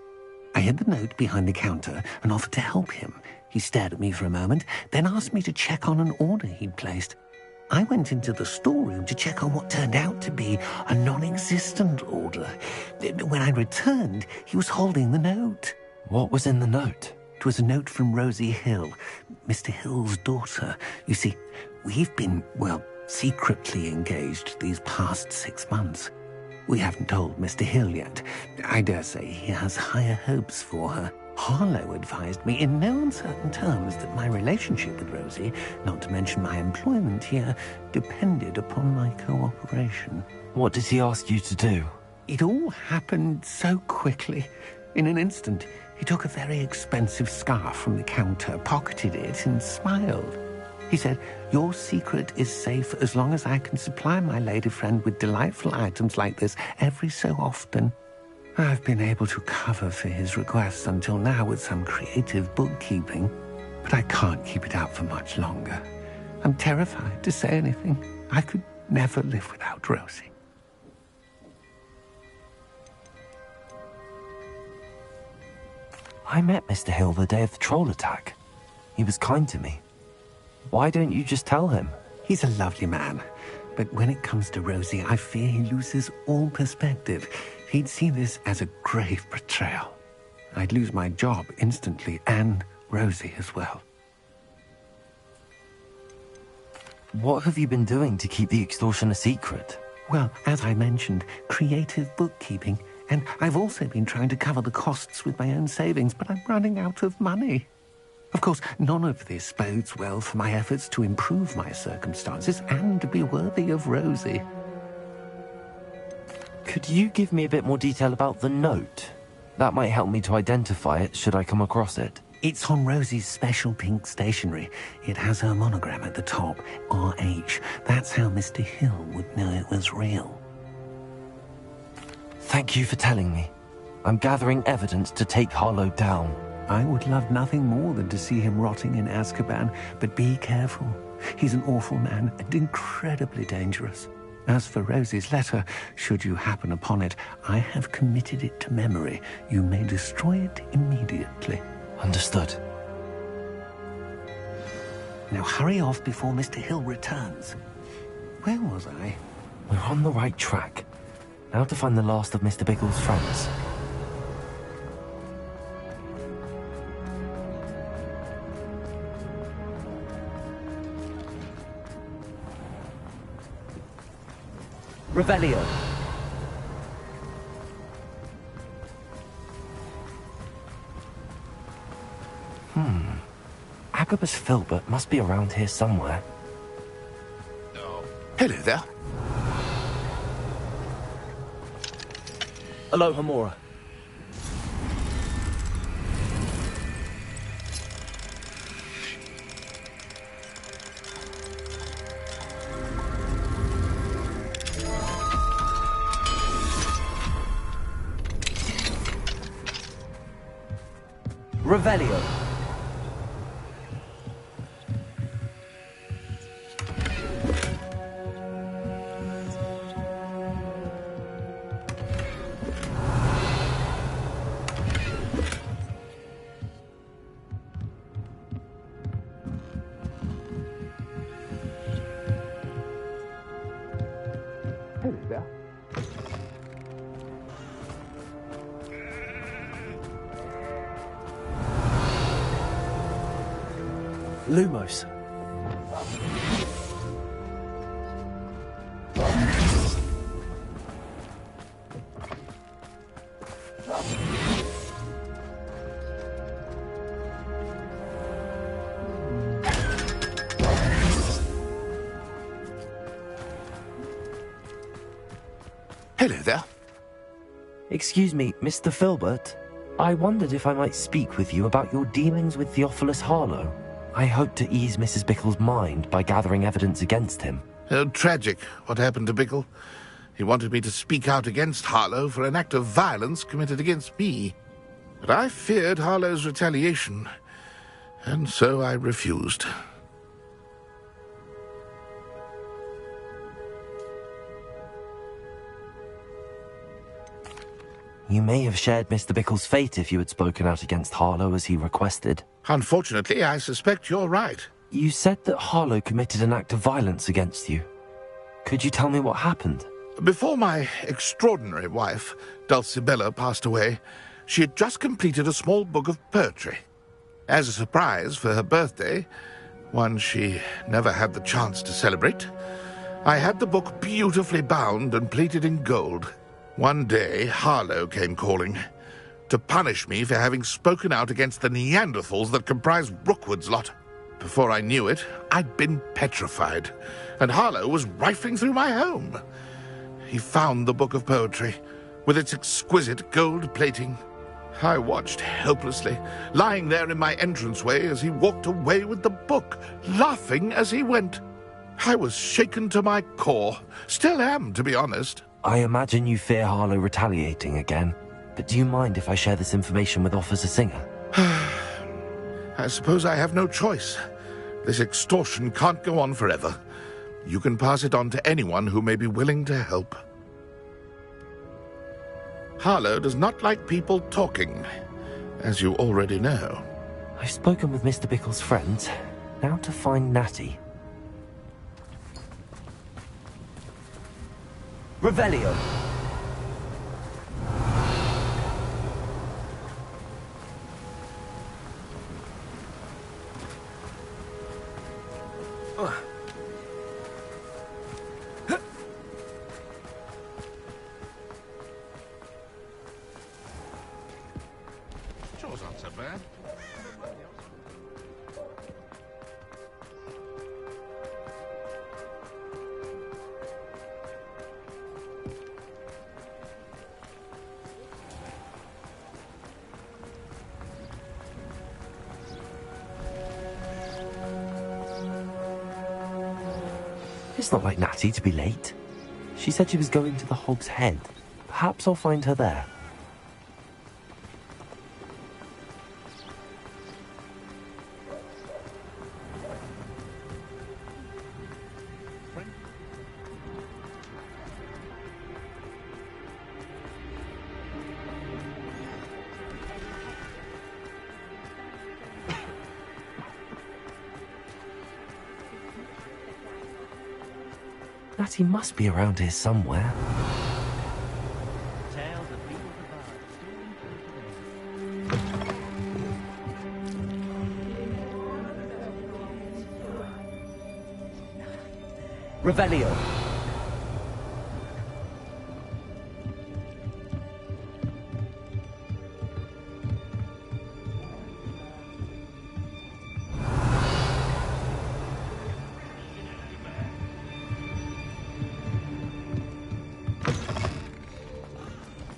I hid the note behind the counter and offered to help him. He stared at me for a moment, then asked me to check on an order he'd placed. I went into the storeroom to check on what turned out to be a non-existent order. When I returned, he was holding the note. What was in the note? It was a note from Rosie Hill, Mr. Hill's daughter. You see, we've been, secretly engaged these past 6 months. We haven't told Mr. Hill yet. I dare say he has higher hopes for her. Harlow advised me in no uncertain terms that my relationship with Rosie, not to mention my employment here, depended upon my cooperation. What did he ask you to do? It all happened so quickly. In an instant, he took a very expensive scarf from the counter, pocketed it, and smiled. He said, "Your secret is safe as long as I can supply my lady friend with delightful items like this every so often." I've been able to cover for his requests until now with some creative bookkeeping, but I can't keep it up for much longer. I'm terrified to say anything. I could never live without Rosie. I met Mr. Hill the day of the troll attack. He was kind to me. Why don't you just tell him? He's a lovely man, but when it comes to Rosie, I fear he loses all perspective. He'd see this as a grave betrayal. I'd lose my job instantly, and Rosie as well. What have you been doing to keep the extortion a secret? Well, as I mentioned, creative bookkeeping. And I've also been trying to cover the costs with my own savings, but I'm running out of money. Of course, none of this bodes well for my efforts to improve my circumstances and to be worthy of Rosie. Could you give me a bit more detail about the note? That might help me to identify it should I come across it. It's on Rosie's special pink stationery. It has her monogram at the top, RH. That's how Mr. Hill would know it was real. Thank you for telling me. I'm gathering evidence to take Harlow down. I would love nothing more than to see him rotting in Azkaban, but be careful. He's an awful man and incredibly dangerous. As for Rosie's letter, should you happen upon it, I have committed it to memory. You may destroy it immediately. Understood. Now hurry off before Mr. Hill returns. Where was I? We're on the right track. Now to find the last of Mr. Biggle's friends. Revelio. Agabus Filbert must be around here somewhere. Hello there. Aloha Mora. Revelio. Hello there. Lumos. Hello there. Excuse me, Mr. Filbert. I wondered if I might speak with you about your dealings with Theophilus Harlow. I hope to ease Mrs. Bickle's mind by gathering evidence against him. Oh, tragic what happened to Bickle. He wanted me to speak out against Harlow for an act of violence committed against me. But I feared Harlow's retaliation, and so I refused. You may have shared Mr. Bickle's fate if you had spoken out against Harlow as he requested. Unfortunately, I suspect you're right. You said that Harlow committed an act of violence against you. Could you tell me what happened? Before my extraordinary wife, Dulcibella, passed away, she had just completed a small book of poetry. As a surprise for her birthday, one she never had the chance to celebrate, I had the book beautifully bound and plated in gold. One day, Harlow came calling to punish me for having spoken out against the Neanderthals that comprise Rookwood's lot. Before I knew it, I'd been petrified, and Harlow was rifling through my home. He found the book of poetry, with its exquisite gold plating. I watched helplessly, lying there in my entranceway as he walked away with the book, laughing as he went. I was shaken to my core. Still am, to be honest. I imagine you fear Harlow retaliating again, but do you mind if I share this information with Officer Singer? I suppose I have no choice. This extortion can't go on forever. You can pass it on to anyone who may be willing to help. Harlow does not like people talking, as you already know. I've spoken with Mr. Bickle's friends. Now to find Natty. Revelio. Chore's not so bad. It's not like Natty to be late. She said she was going to the Hog's Head. Perhaps I'll find her there. Natty must be around here somewhere. Revelio.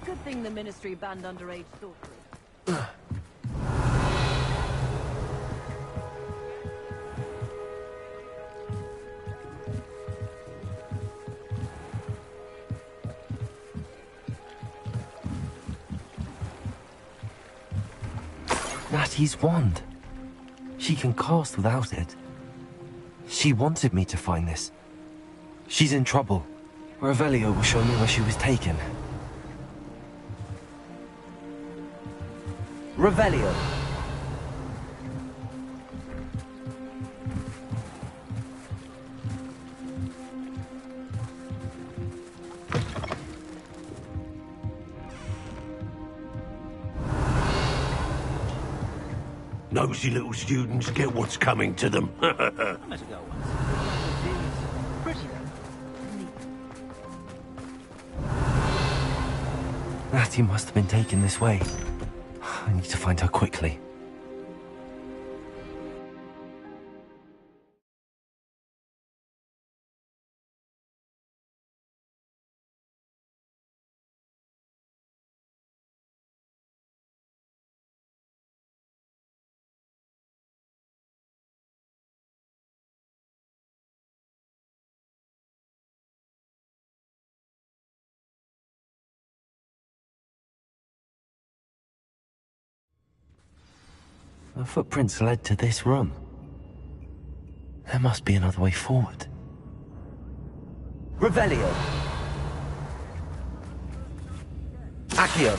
Good thing the Ministry banned underage stalkers. Natty's wand. She can cast without it. She wanted me to find this. She's in trouble. Revelio will show me where she was taken. Revelio. Nosy little students get what's coming to them. Natty must have been taken this way. I need to find her quickly. The footprints led to this room. There must be another way forward. Revelio. Accio.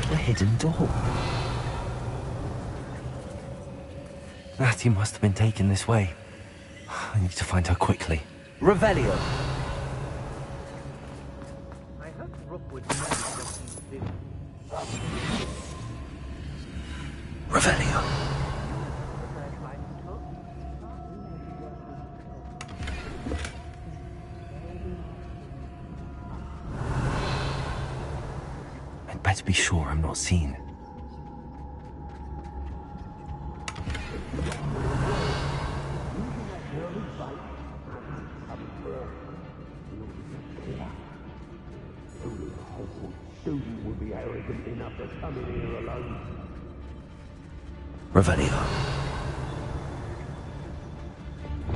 The hidden door. Natty must have been taken this way. I need to find her quickly. Revelio. I hope Rook would know what he's doing. Revelio. I'd better be sure I'm not seen. Revelio.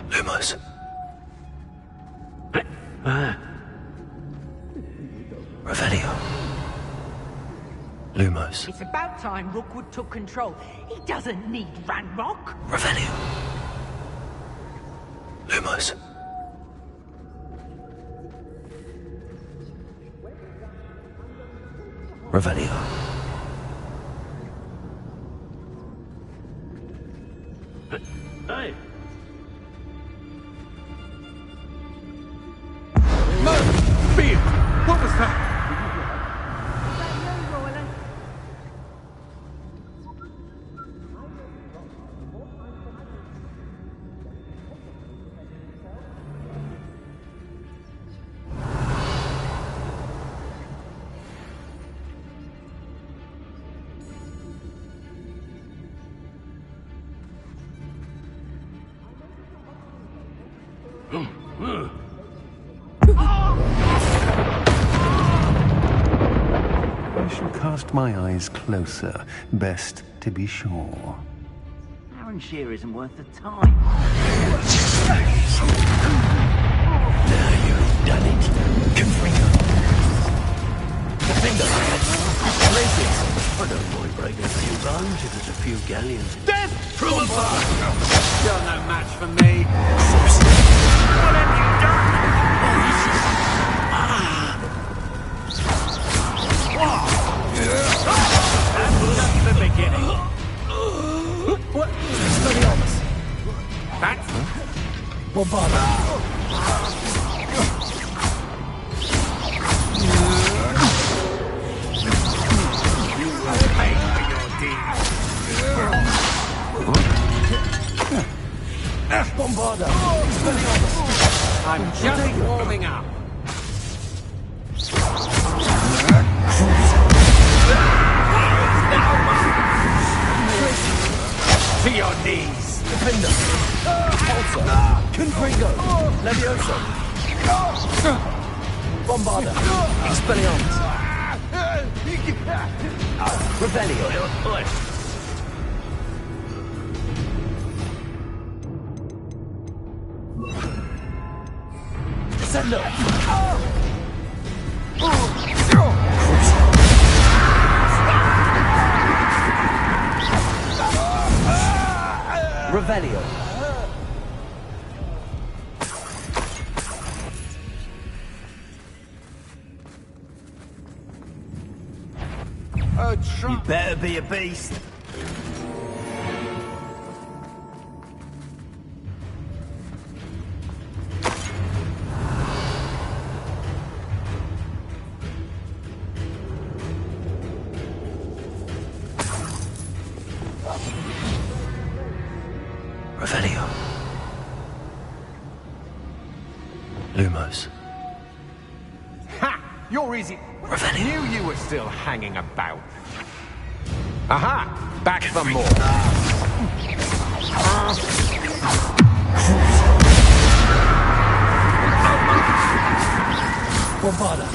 Lumos. Revelio. Lumos. It's about time Rookwood took control. He doesn't need Ranrock. Revelio. Lumos. Revelio. Hey! Beard! What was that? I shall cast my eyes closer, best to be sure. Aaron Shear isn't worth the time. Now you've done it. Confringo. Defender. I don't mind breaking a few bones if there's a few galleons. Death! From above! You're no match for me. What have you done? That's just the beginning. What? Expelliarmus. That's... Bombarda. You will pay for your deeds. Bombarda. Expelliarmus. I'm just warming up. To your knees. Defender. Pulsar. Confringo. Levioso. Bombarda. Expelliarmus. Revelio. Descendo. Revelio. You better be a beast. Revelio. Lumos. Ha! You're easy. Revelio. Knew you were still hanging about. Aha! Back for more. Bombarda.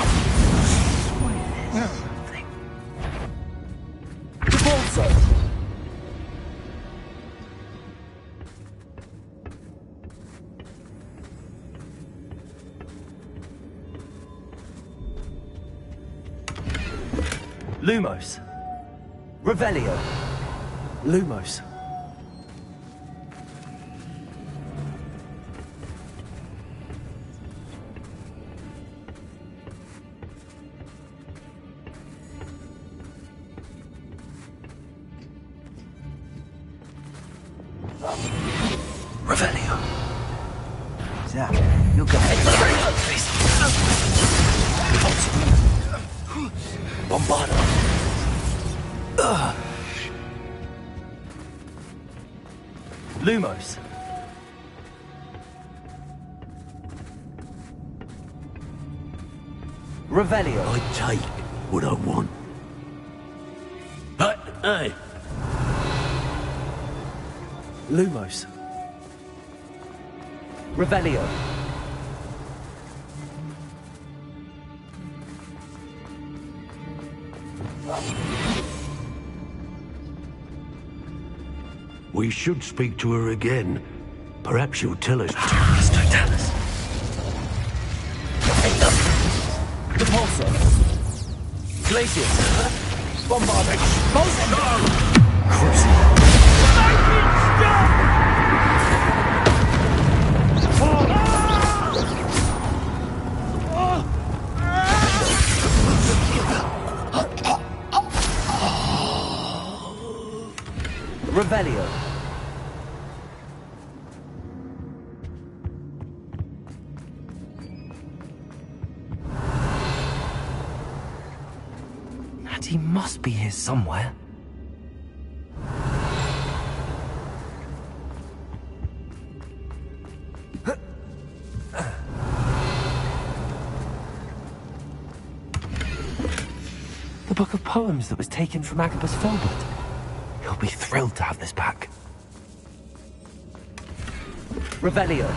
Lumos. Revelio. Lumos. Revelio. So, you'll go ahead. Bombarda. Lumos. Revelio. I take what I want. Hey. Lumos. Revelio. We should speak to her again. Perhaps she'll tell us. Totalis. Repulsor. Glacius. Bombarding. Cruising. Revelio. And he must be here somewhere. The book of poems that was taken from Agabus Filbert. He'll be thrilled to have this back. Revelio.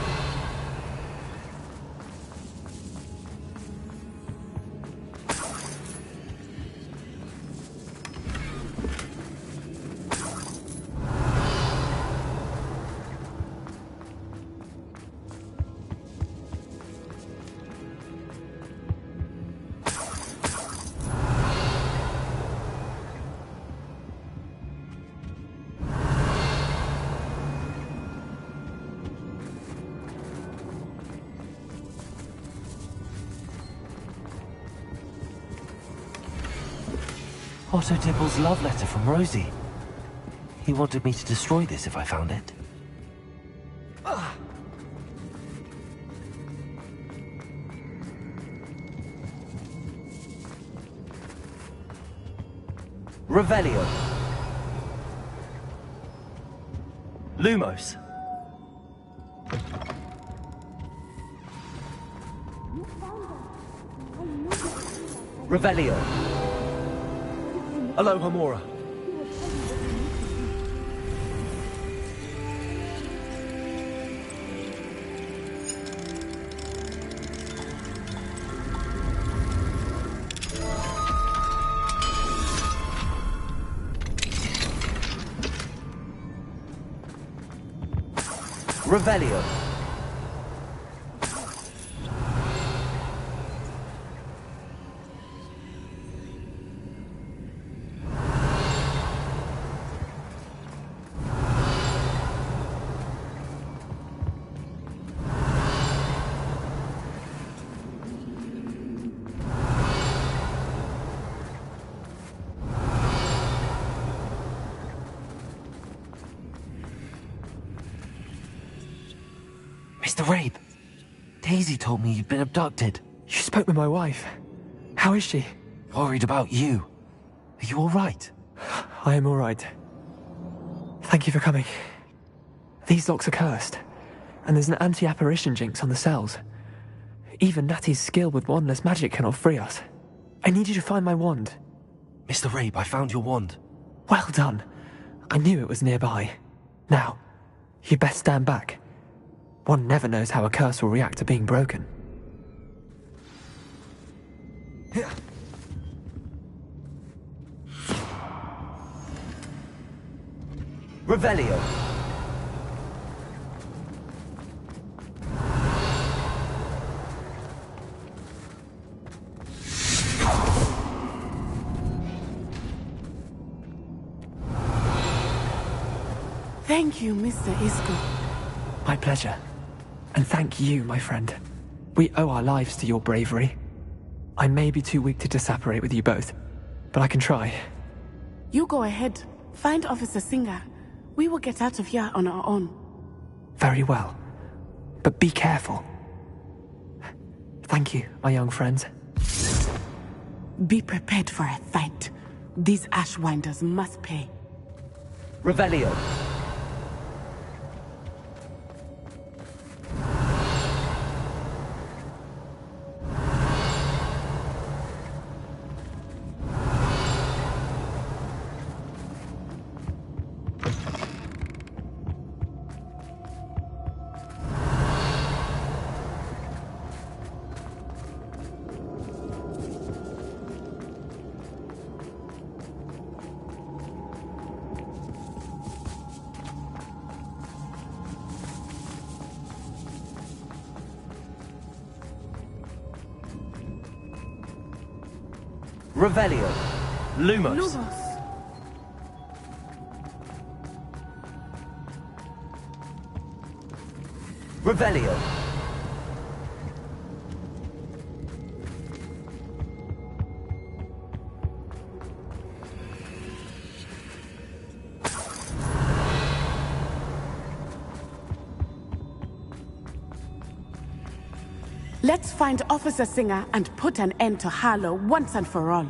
Otto Dibble's love letter from Rosie. He wanted me to destroy this if I found it. Revelio. Lumos. Revelio. Aloha Mora. Revelio. Mr. Rabe, Daisy told me you'd been abducted. You spoke with my wife. How is she? Worried about you. Are you all right? I am all right. Thank you for coming. These locks are cursed, and there's an anti-apparition jinx on the cells. Even Natty's skill with wandless magic cannot free us. I need you to find my wand. Mr. Rabe, I found your wand. Well done. I knew it was nearby. Now, you best stand back. One never knows how a curse will react to being broken. Revelio. Thank you, Mr. Isco. My pleasure. And thank you, my friend. We owe our lives to your bravery. I may be too weak to disapparate with you both, but I can try. You go ahead. Find Officer Singer. We will get out of here on our own. Very well. But be careful. Thank you, my young friends. Be prepared for a fight. These Ashwinders must pay. Revelio. Revelio. Lumos. Revelio. Let's find Officer Singer and put an end to Harlow once and for all.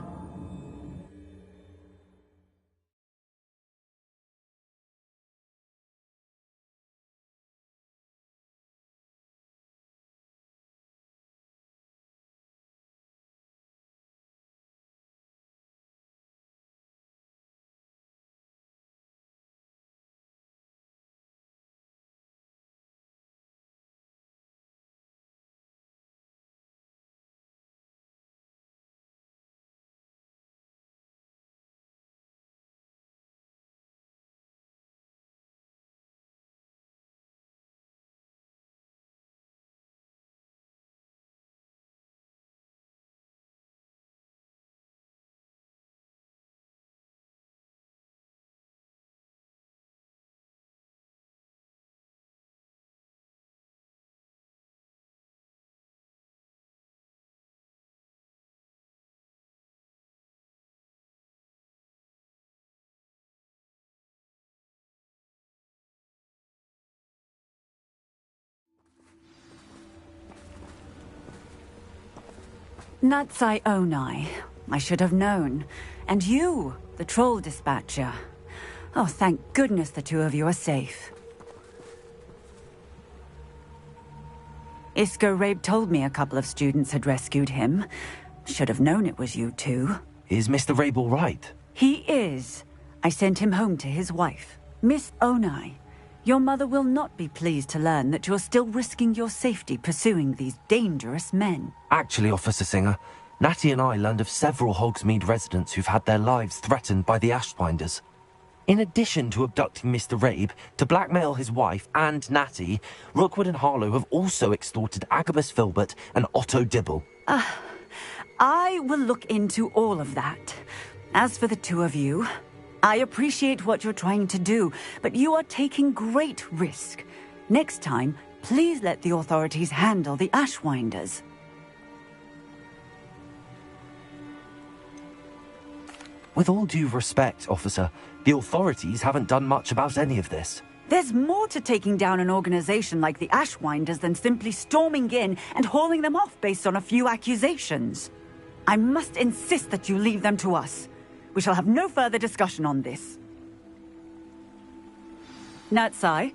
Natsai Onai. I should have known. And you, the troll dispatcher. Oh, thank goodness the two of you are safe. Isco Rabe told me a couple of students had rescued him. Should have known it was you two. Is Mr. Rabe all right? He is. I sent him home to his wife. Miss Onai, your mother will not be pleased to learn that you're still risking your safety pursuing these dangerous men. Actually, Officer Singer, Natty and I learned of several Hogsmeade residents who've had their lives threatened by the Ashwinders. In addition to abducting Mr. Rabe to blackmail his wife and Natty, Rookwood and Harlow have also extorted Agabus Filbert and Otto Dibble. I will look into all of that. As for the two of you, I appreciate what you're trying to do, but you are taking great risk. Next time, please let the authorities handle the Ashwinders. With all due respect, officer, the authorities haven't done much about any of this. There's more to taking down an organization like the Ashwinders than simply storming in and hauling them off based on a few accusations. I must insist that you leave them to us. We shall have no further discussion on this. Natsai,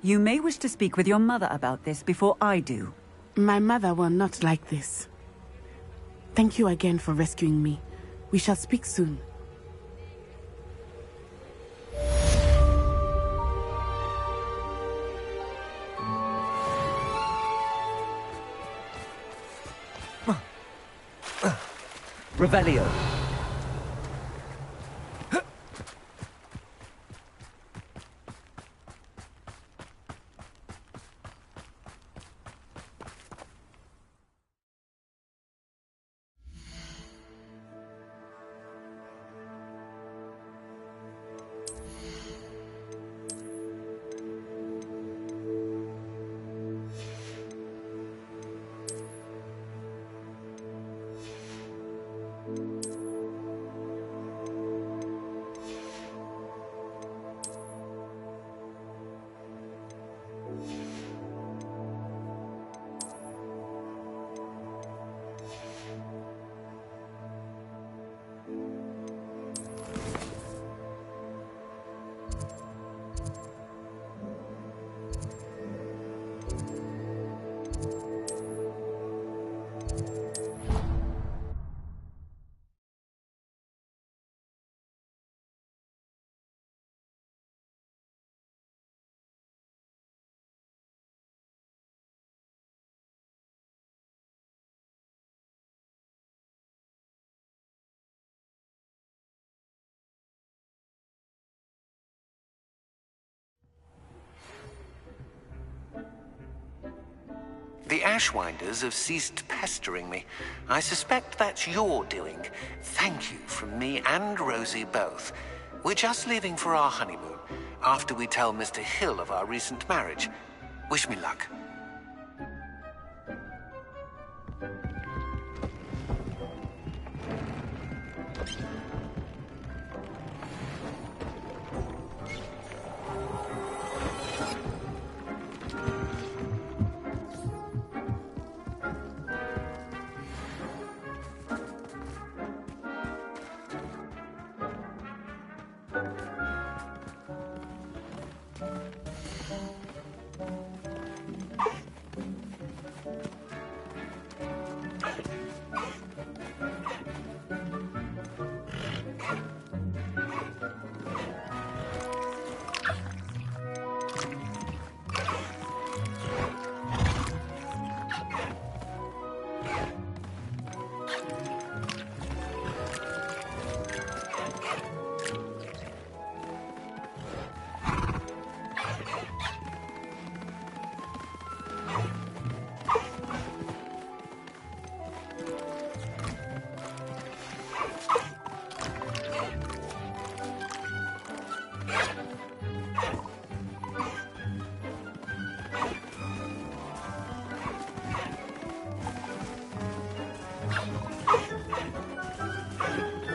You may wish to speak with your mother about this before I do. My mother will not like this. Thank you again for rescuing me. We shall speak soon. Revelio. The Ashwinders have ceased pestering me. I suspect that's your doing. Thank you from me and Rosie both. We're just leaving for our honeymoon, after we tell Mr. Hill of our recent marriage. Wish me luck.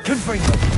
Confringo.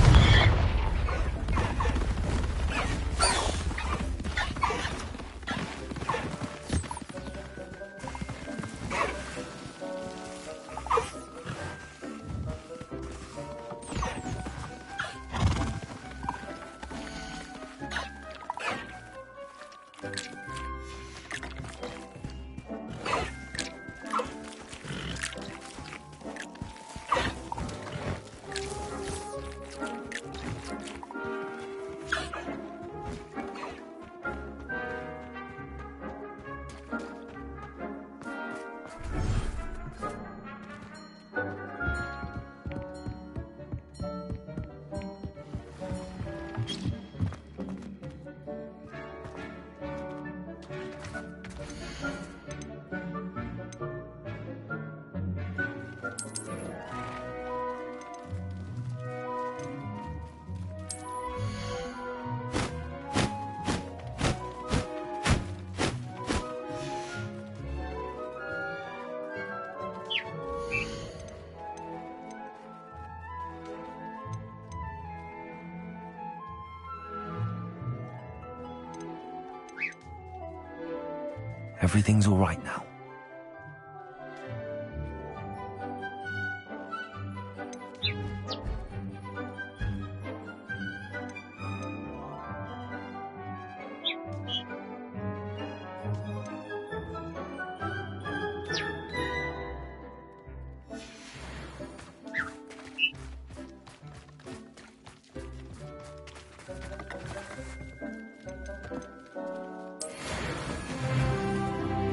Everything's all right now.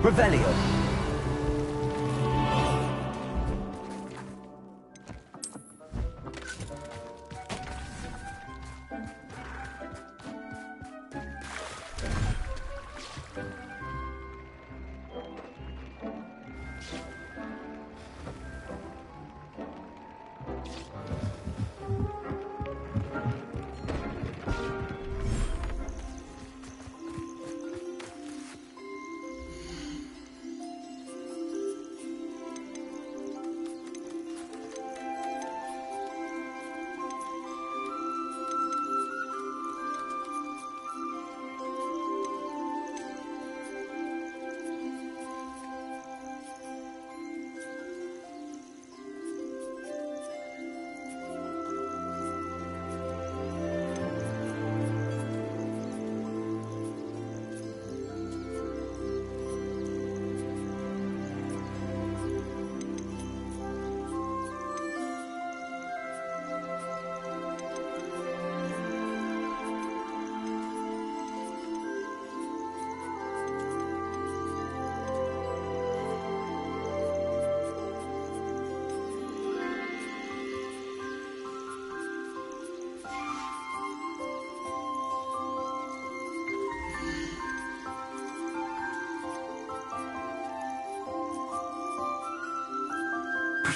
Revelio.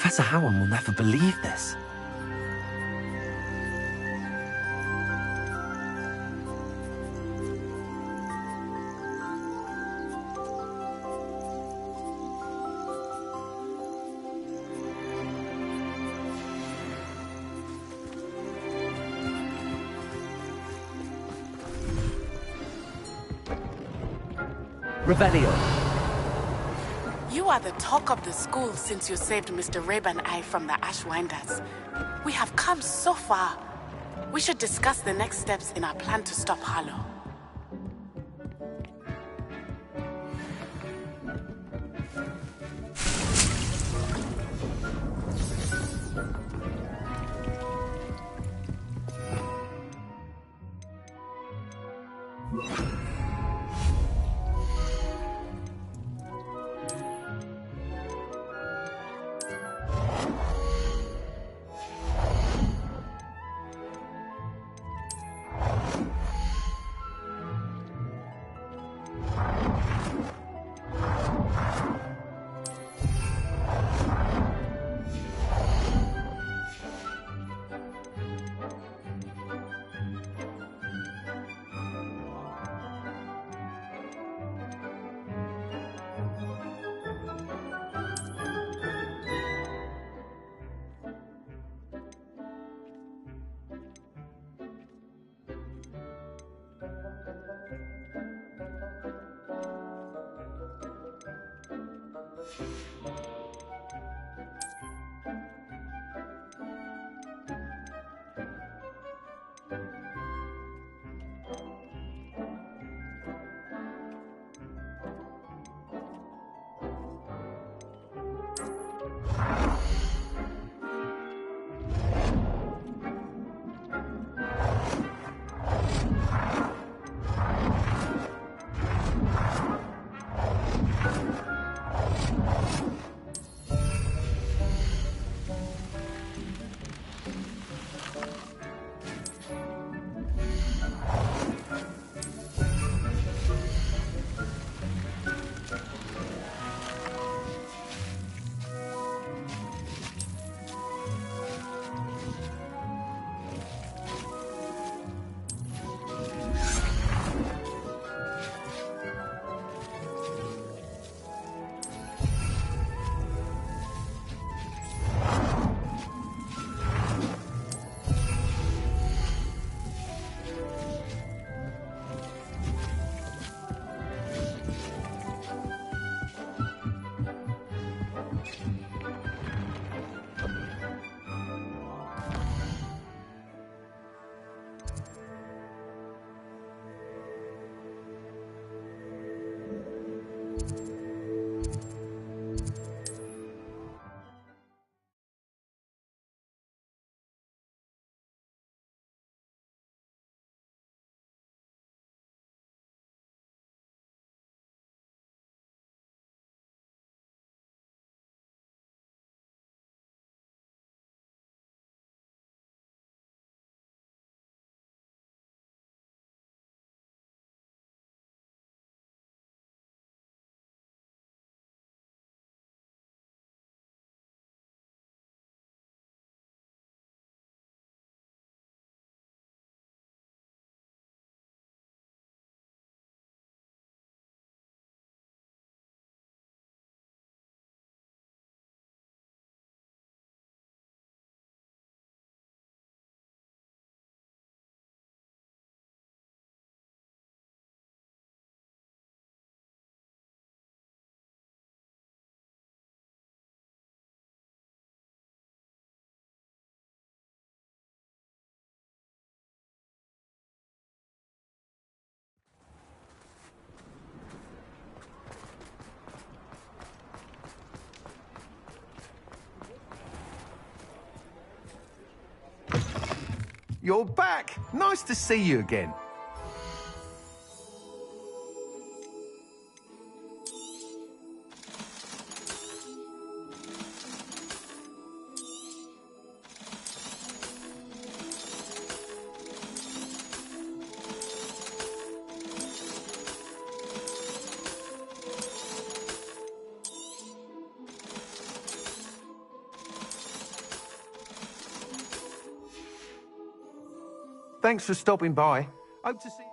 Professor Howard will never believe this. Revelio. You are the talk of the school since you saved Mr. Rabe and I from the Ashwinders. We have come so far. We should discuss the next steps in our plan to stop Harlow. You're back. Nice to see you again. Thanks for stopping by. Hope to see you.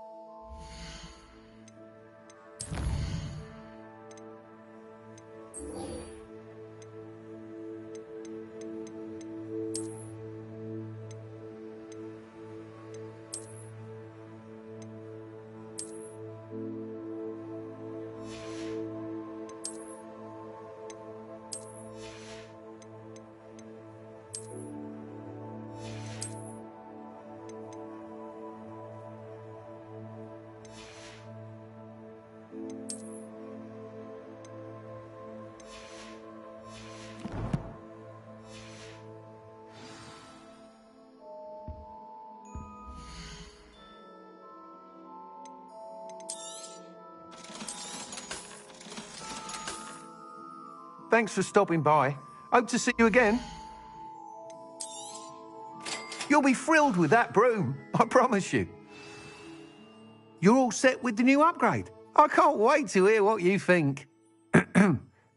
Thanks for stopping by. Hope to see you again. You'll be thrilled with that broom, I promise you. You're all set with the new upgrade. I can't wait to hear what you think.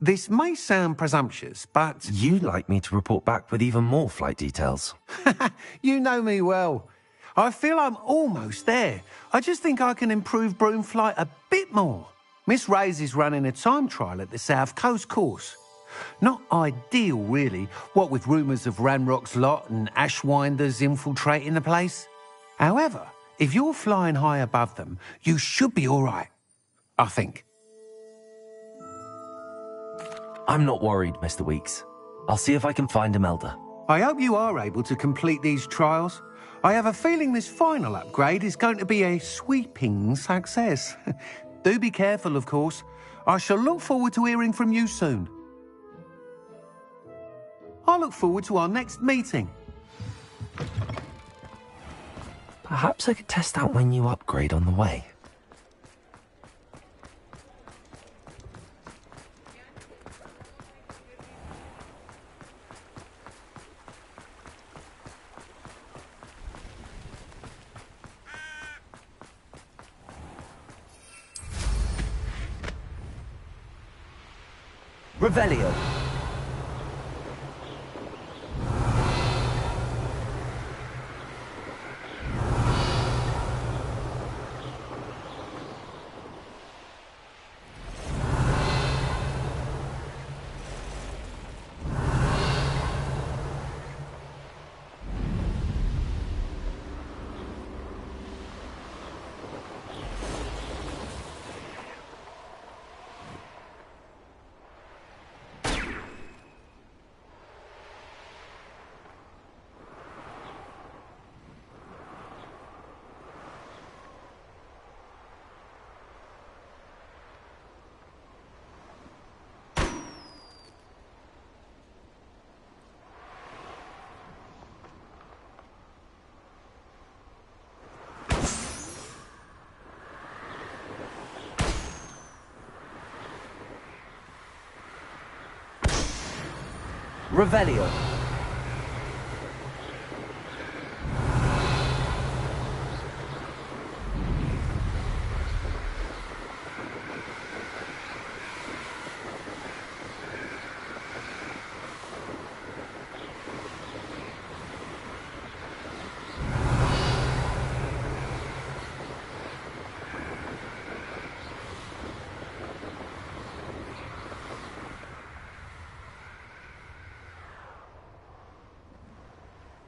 This may sound presumptuous, but... You'd like me to report back with even more flight details. You know me well. I feel I'm almost there. I just think I can improve broom flight a bit more. Miss Ray's is running a time trial at the South Coast course. Not ideal, really, what with rumours of Ranrock's lot and Ashwinders infiltrating the place. However, if you're flying high above them, you should be all right, I think. I'm not worried, Mr. Weeks. I'll see if I can find Imelda. I hope you are able to complete these trials. I have a feeling this final upgrade is going to be a sweeping success. Do be careful, of course. I shall look forward to hearing from you soon. I look forward to our next meeting. Perhaps I could test out my new upgrade on the way. Revelio. Revelio.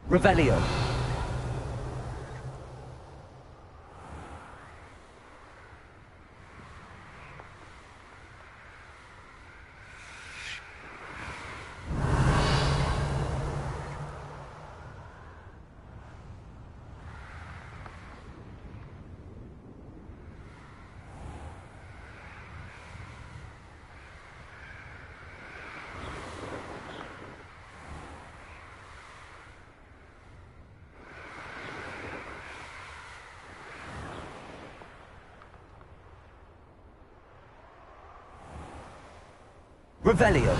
Revelio. Revelio.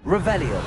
Revelio.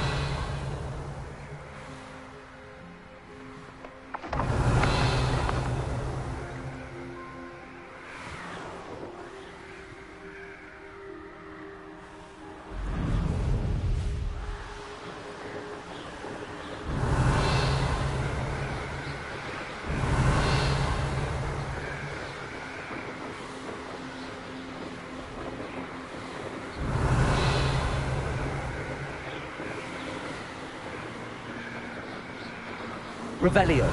Revelio.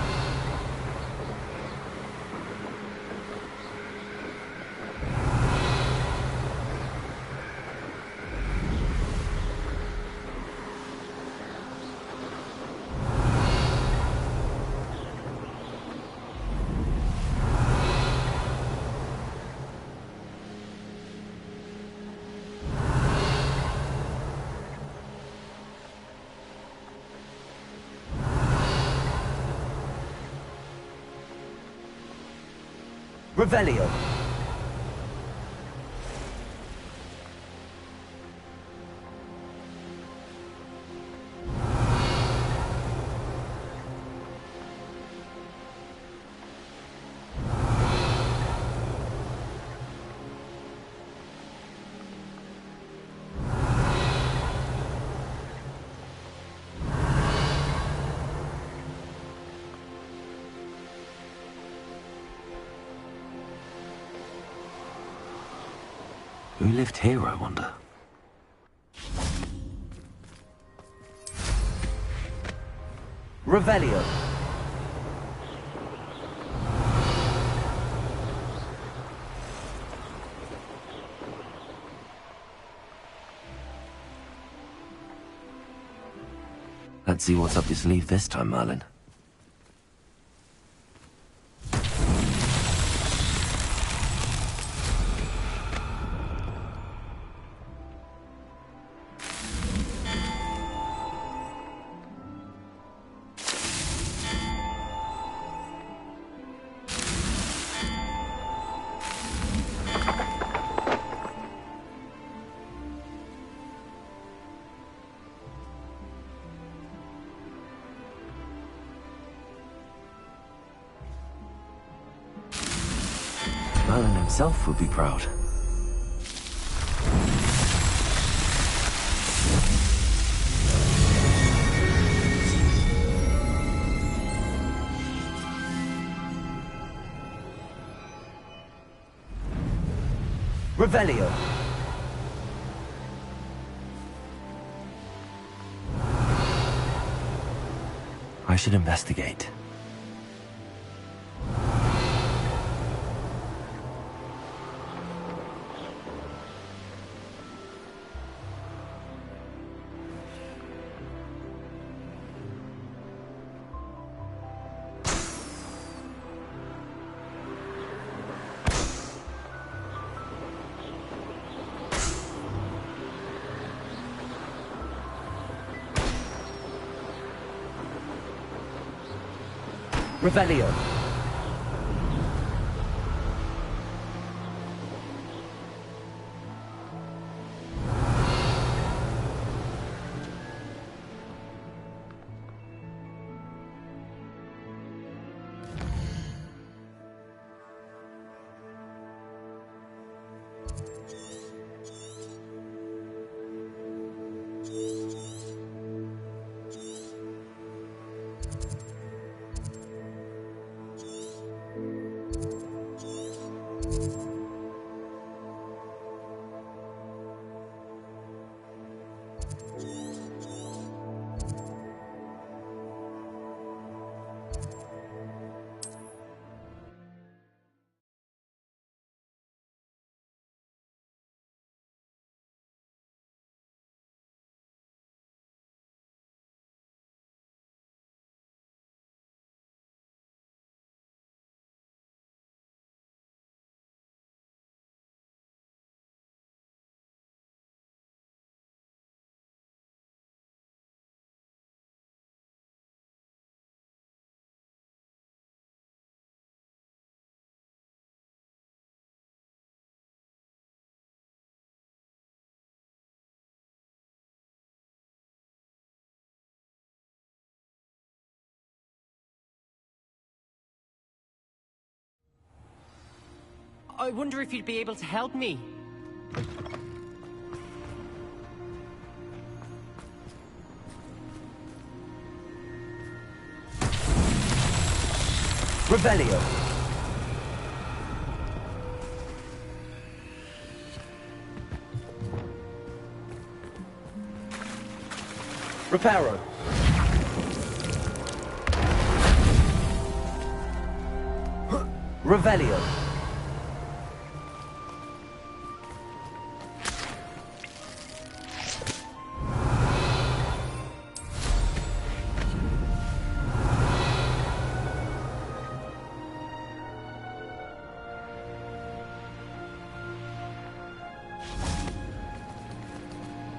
Revelio. Who lived here, I wonder? Revelio. Let's see what's up your sleeve this time, Merlin. Merlin himself would be proud. Revelio. I should investigate. Revelio. I wonder if you'd be able to help me. Revelio. Reparo. Revelio.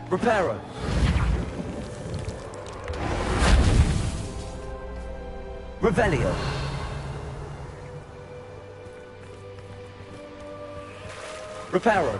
Reparo. Revelio. Reparo.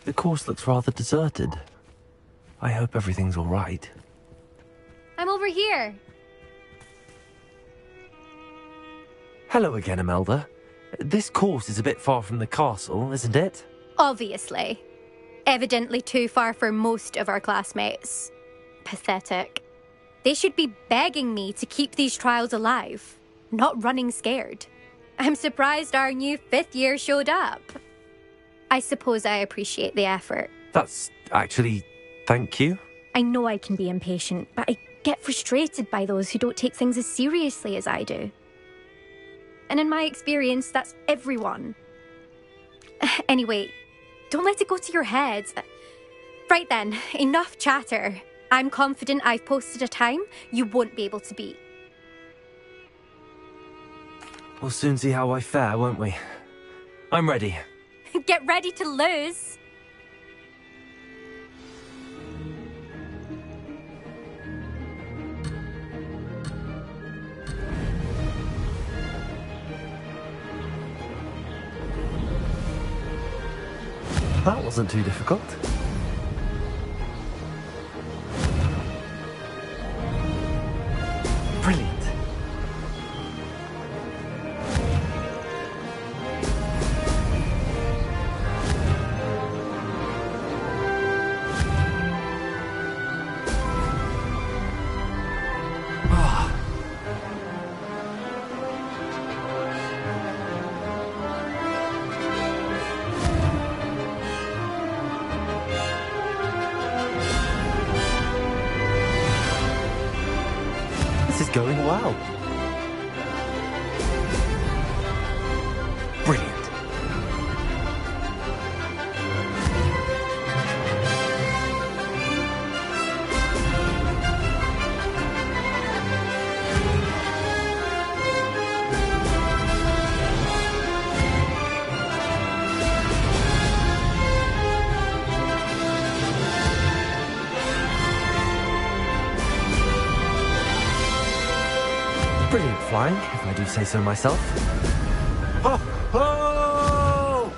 The course looks rather deserted. I hope everything's all right. I'm over here. Hello again, Imelda. This course is a bit far from the castle, isn't it? Obviously. Evidently too far for most of our classmates. Pathetic. They should be begging me to keep these trials alive, not running scared. I'm surprised our new 5th year showed up. I suppose I appreciate the effort. That's actually... thank you. I know I can be impatient, but I get frustrated by those who don't take things as seriously as I do. And in my experience, that's everyone. Anyway, don't let it go to your head. Right then, enough chatter. I'm confident I've posted a time you won't be able to beat. We'll soon see how I fare, won't we? I'm ready. Get ready to lose. That wasn't too difficult. Brilliant. This is going well. Brilliant. Brilliant flying, if I do say so myself. Ho, ho!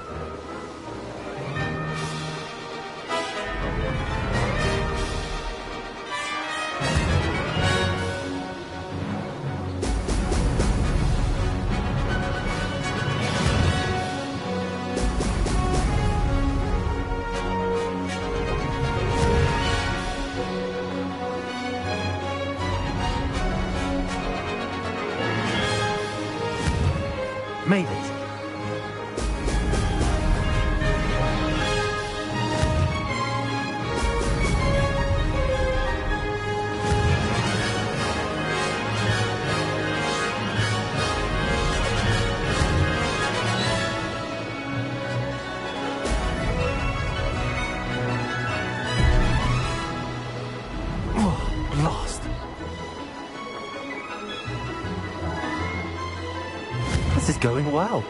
going well.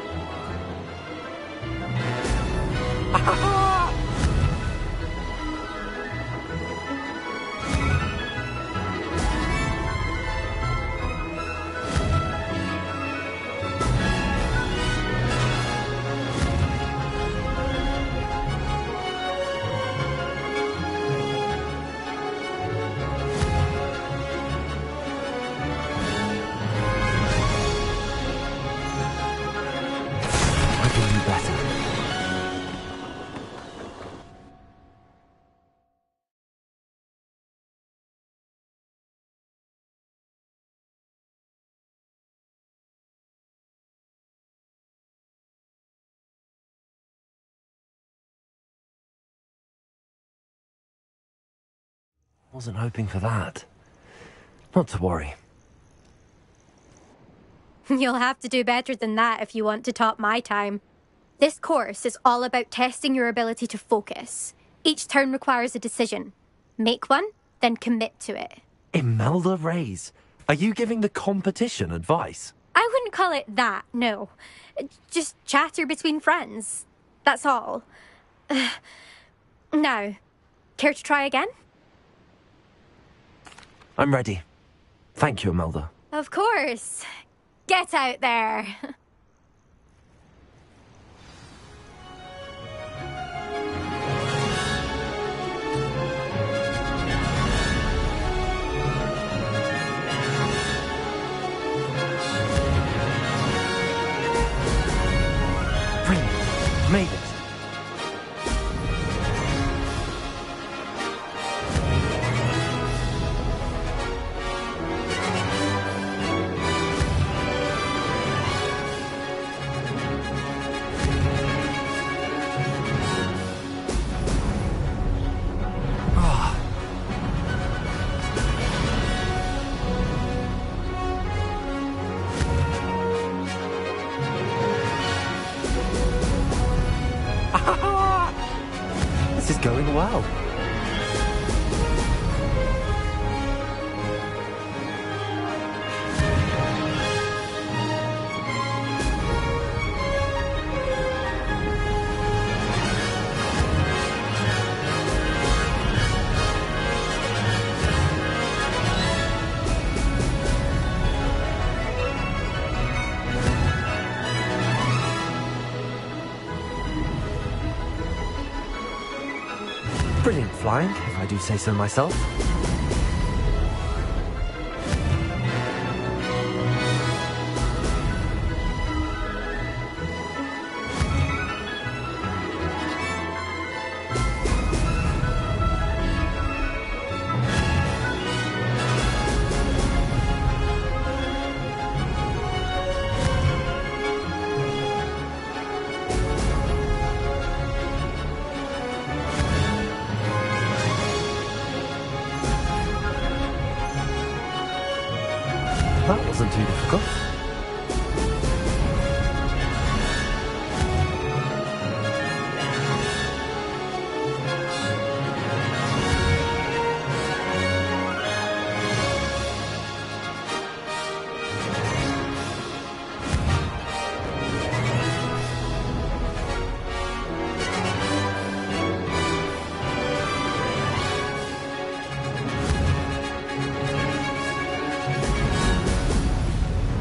I can do better. Wasn't hoping for that. Not to worry. You'll have to do better than that if you want to top my time. This course is all about testing your ability to focus. Each turn requires a decision. Make one, then commit to it. Imelda Reyes, are you giving the competition advice? I wouldn't call it that, no. Just chatter between friends. That's all. Now, care to try again? I'm ready. Thank you, Imelda. Of course. Get out there. Brilliant. Made it. This is going well. Brilliant flying, if I do say so myself. That wasn't too difficult.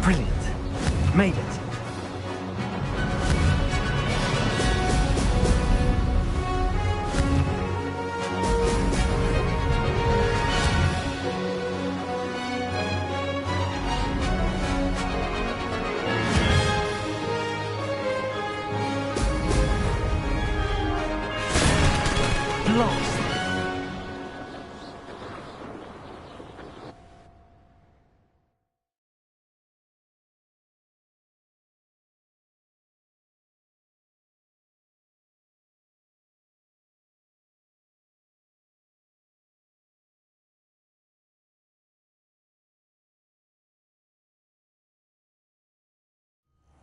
Brilliant. Made it. Blast.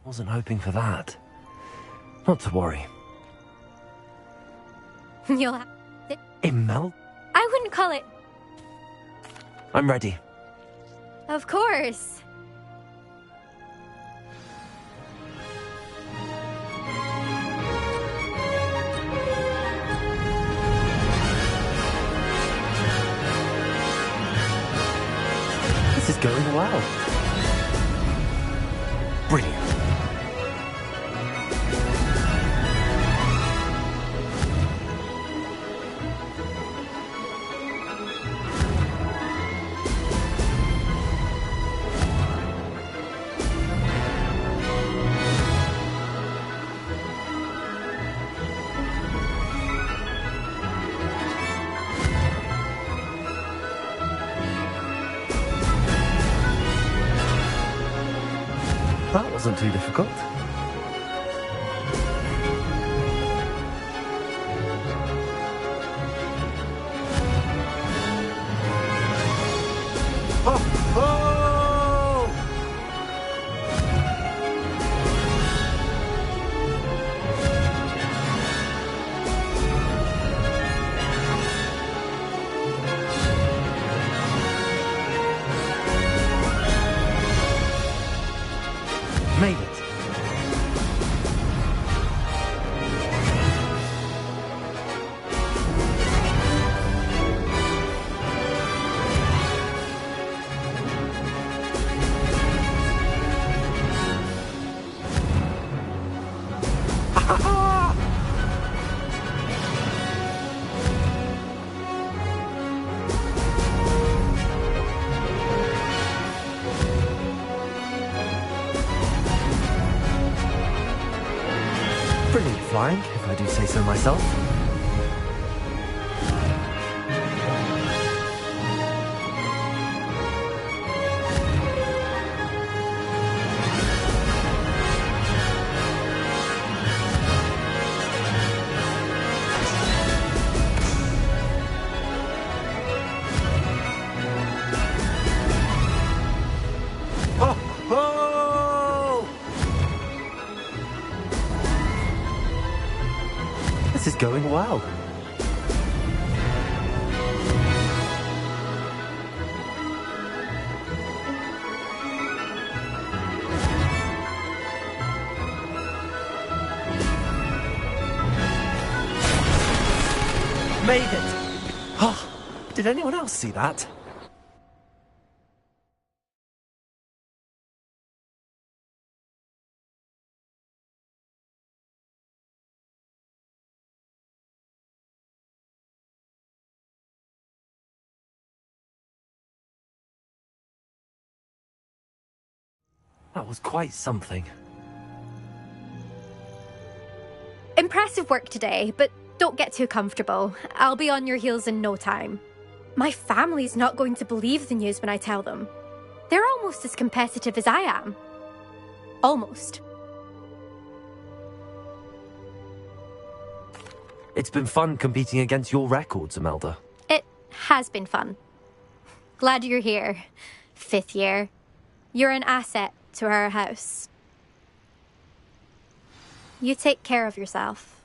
Wasn't hoping for that. Not to worry. You'll have to... Imel? I wouldn't call it... I'm ready. Of course. going well. Brilliant. That wasn't too difficult. Made it. Brilliant flying, if I do say so myself. This is going well. Made it! Oh, did anyone else see that? That was quite something. Impressive work today, but don't get too comfortable. I'll be on your heels in no time. My family's not going to believe the news when I tell them. They're almost as competitive as I am. Almost. It's been fun competing against your records, Imelda. It has been fun. Glad you're here. 5th year. You're an asset to our house. You take care of yourself.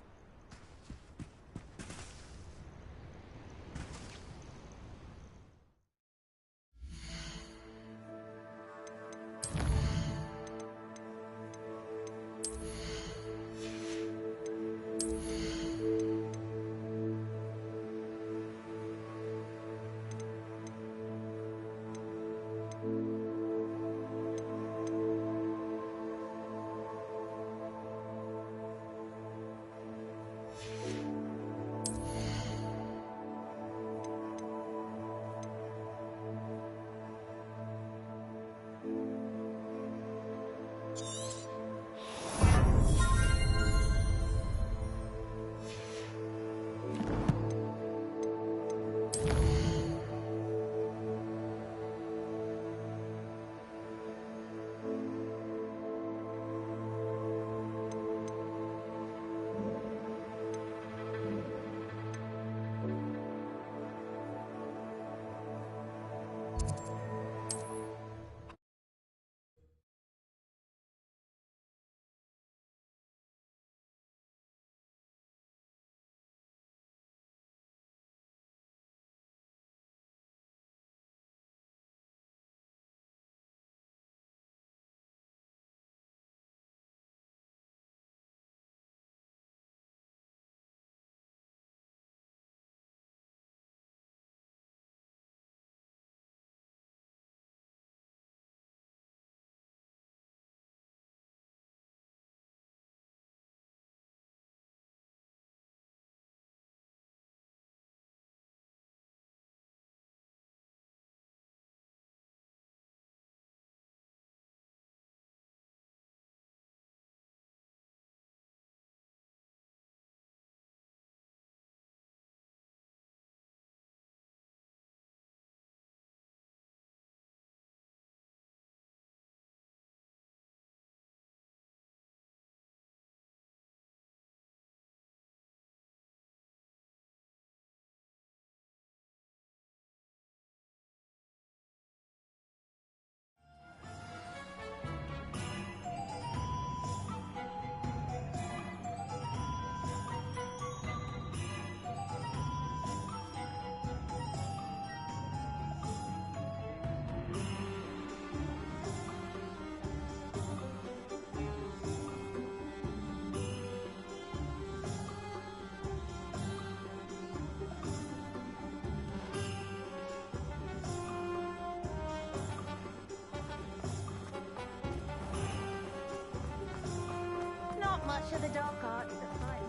to the dark art is a fine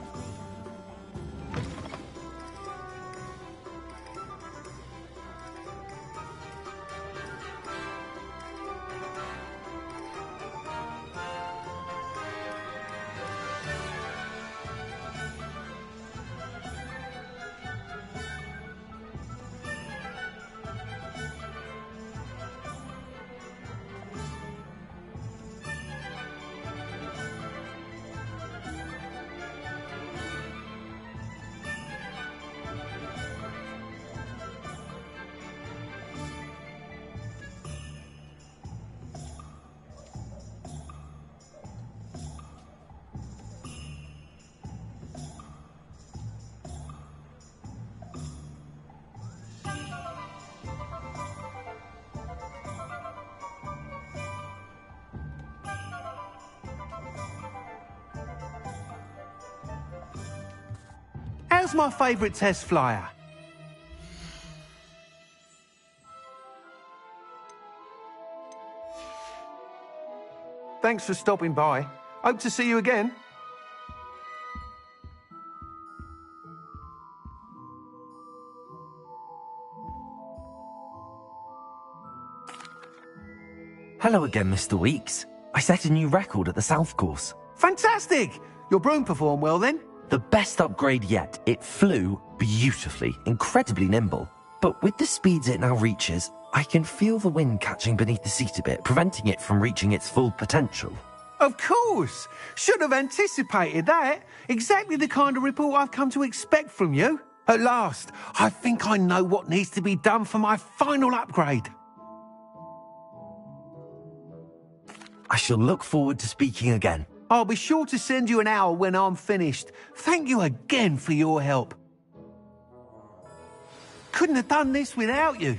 How's my favourite test flyer? Thanks for stopping by. Hope to see you again. Hello again, Mr. Weeks. I set a new record at the South Course. Fantastic! Your broom performed well then? The best upgrade yet. It flew beautifully, incredibly nimble. But with the speeds it now reaches, I can feel the wind catching beneath the seat a bit, preventing it from reaching its full potential. Of course! Should have anticipated that. Exactly the kind of report I've come to expect from you. At last, I think I know what needs to be done for my final upgrade. I shall look forward to speaking again. I'll be sure to send you an hour when I'm finished. Thank you again for your help. Couldn't have done this without you.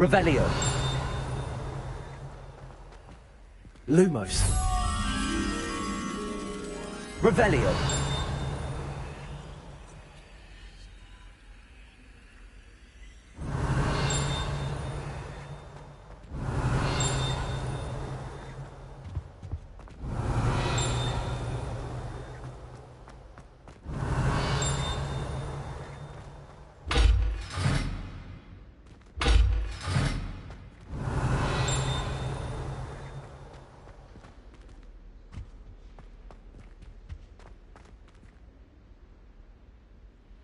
Revelio. Lumos. Revelio.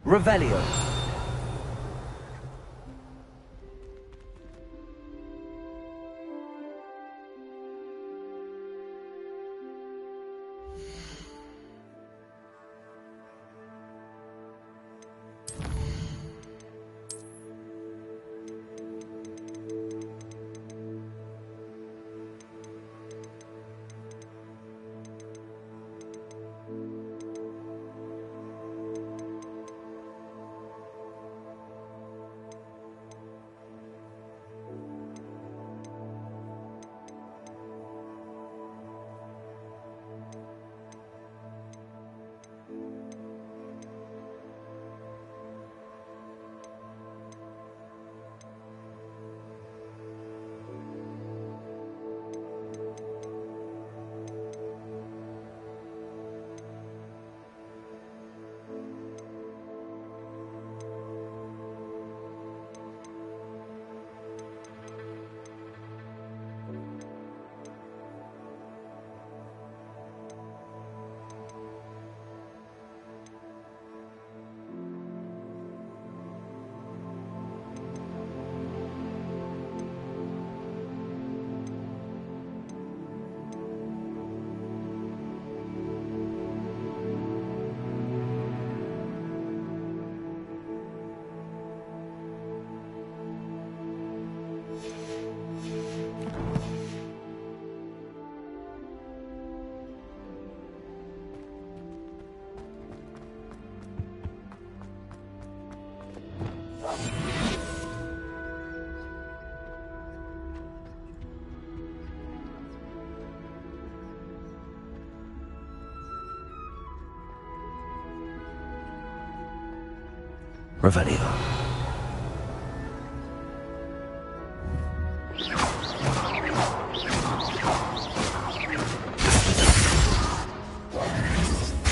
Revelio. Revelio.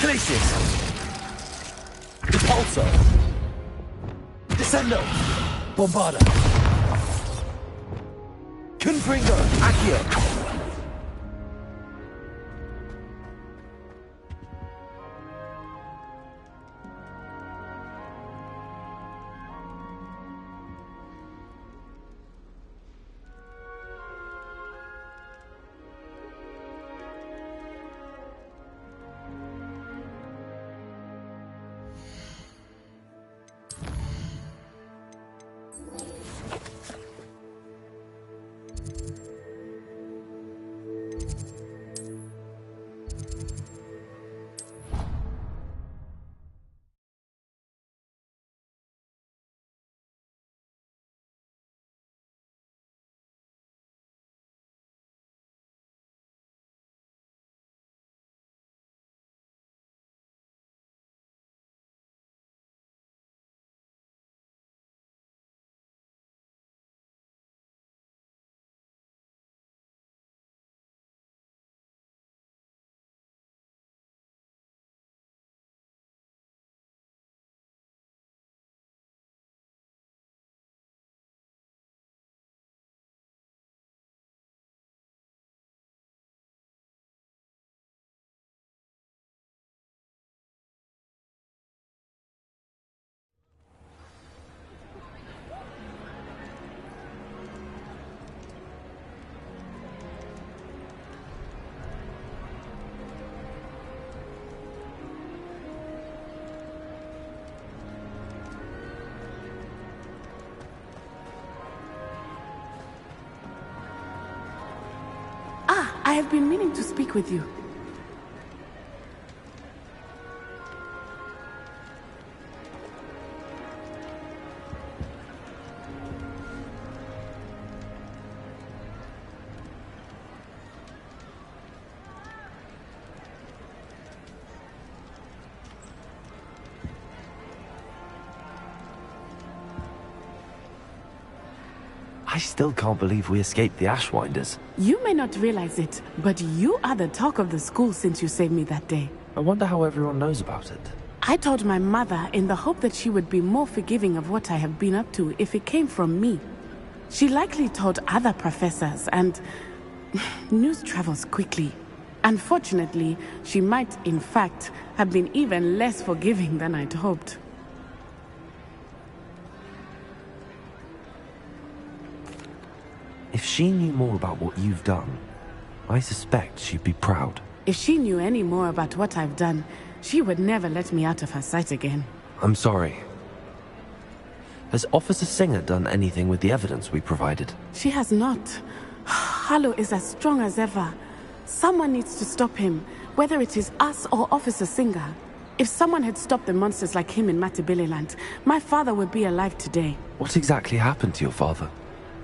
Glacius. Repulsor. Descendo. Bombarda. Confringo. Accio. I have been meaning to speak with you. I still can't believe we escaped the Ashwinders. You may not realize it, but you are the talk of the school since you saved me that day. I wonder how everyone knows about it. I told my mother in the hope that she would be more forgiving of what I have been up to if it came from me. She likely told other professors, and news travels quickly. Unfortunately, she might, in fact, have been even less forgiving than I'd hoped. If she knew more about what you've done, I suspect she'd be proud. If she knew any more about what I've done, she would never let me out of her sight again. I'm sorry. Has Officer Singer done anything with the evidence we provided? She has not. Harlow is as strong as ever. Someone needs to stop him, whether it is us or Officer Singer. If someone had stopped the monsters like him in Matabeleland, my father would be alive today. What exactly happened to your father?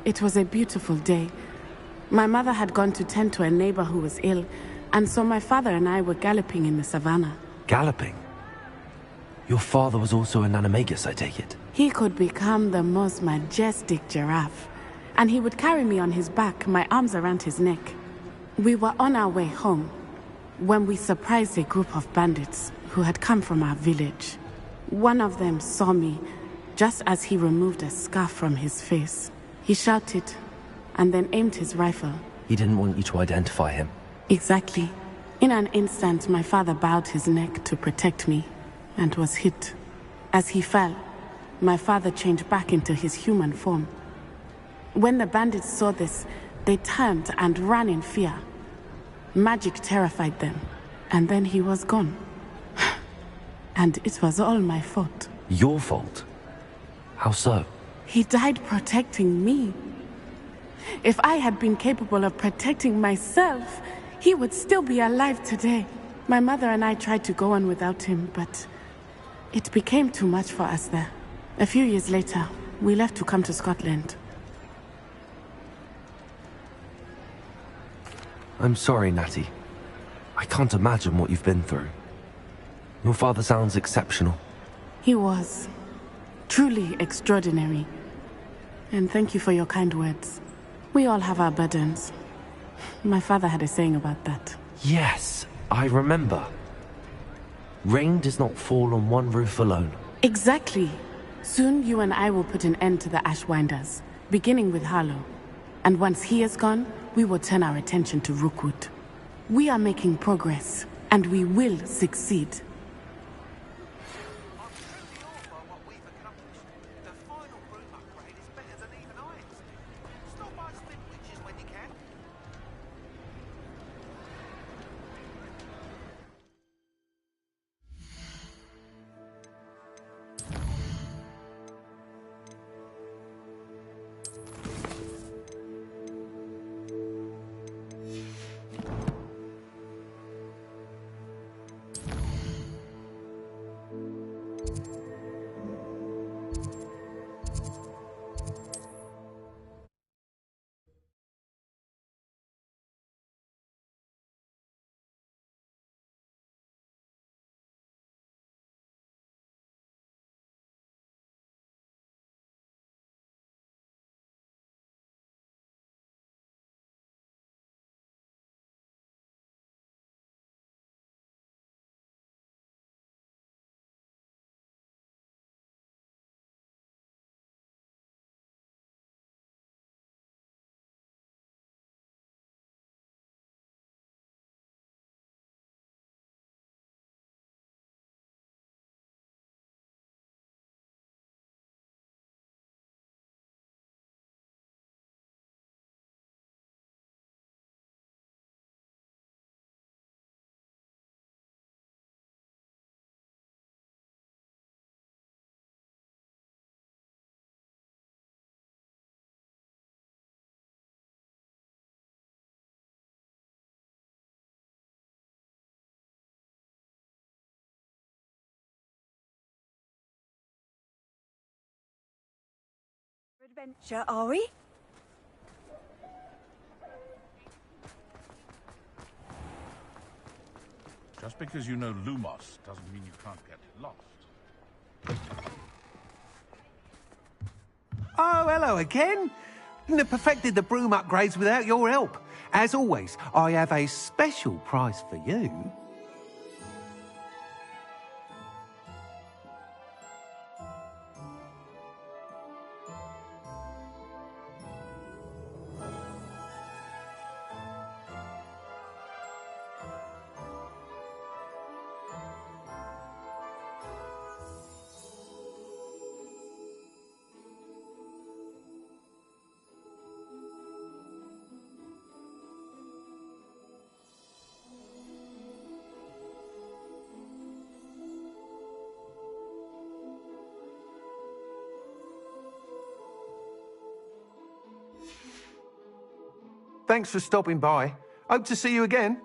It was a beautiful day. My mother had gone to tend to a neighbor who was ill, and so my father and I were galloping in the savannah. Galloping? Your father was also an animagus, I take it? He could become the most majestic giraffe, and he would carry me on his back, my arms around his neck. We were on our way home when we surprised a group of bandits who had come from our village. One of them saw me just as he removed a scarf from his face. He shouted and then aimed his rifle. He didn't want you to identify him. Exactly. In an instant, my father bowed his neck to protect me and was hit. As he fell, my father changed back into his human form. When the bandits saw this, they turned and ran in fear. Magic terrified them, and then he was gone. And it was all my fault. Your fault? How so? He died protecting me. If I had been capable of protecting myself, he would still be alive today. My mother and I tried to go on without him, but it became too much for us there. A few years later, we left to come to Scotland. I'm sorry, Natty. I can't imagine what you've been through. Your father sounds exceptional. He was. Truly extraordinary. And thank you for your kind words. We all have our burdens. My father had a saying about that. Yes, I remember. Rain does not fall on one roof alone. Exactly. Soon you and I will put an end to the Ashwinders, beginning with Harlow. And once he is gone, we will turn our attention to Rookwood. We are making progress, and we will succeed. Adventure, are we? Just because you know Lumos doesn't mean you can't get lost. Oh, hello again. Couldn't have perfected the broom upgrades without your help. As always, I have a special prize for you. Thanks for stopping by. Hope to see you again.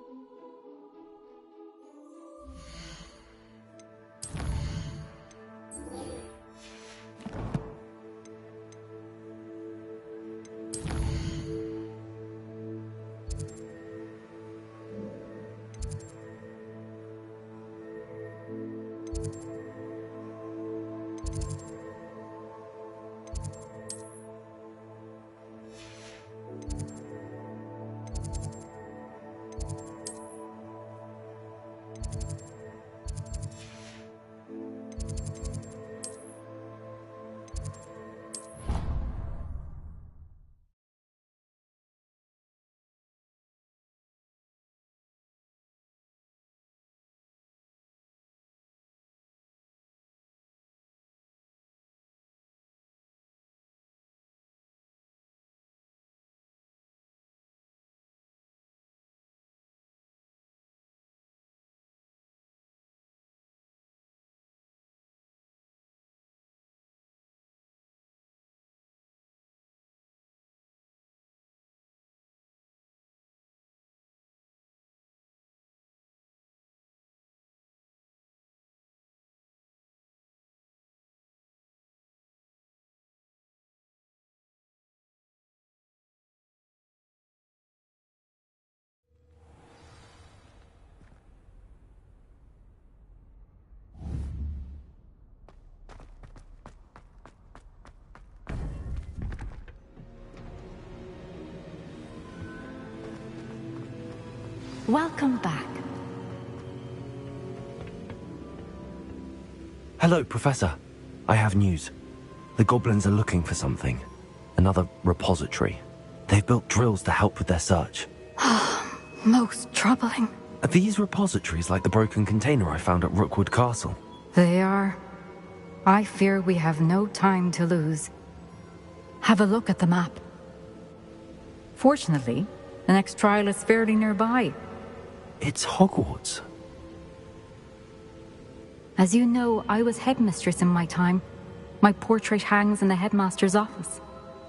Welcome back. Hello, Professor. I have news. The goblins are looking for something. Another repository. They've built drills to help with their search. Most troubling. Are these repositories like the broken container I found at Rookwood Castle? They are. I fear we have no time to lose. Have a look at the map. Fortunately, the next trial is fairly nearby. It's Hogwarts. As you know, I was headmistress in my time. My portrait hangs in the headmaster's office.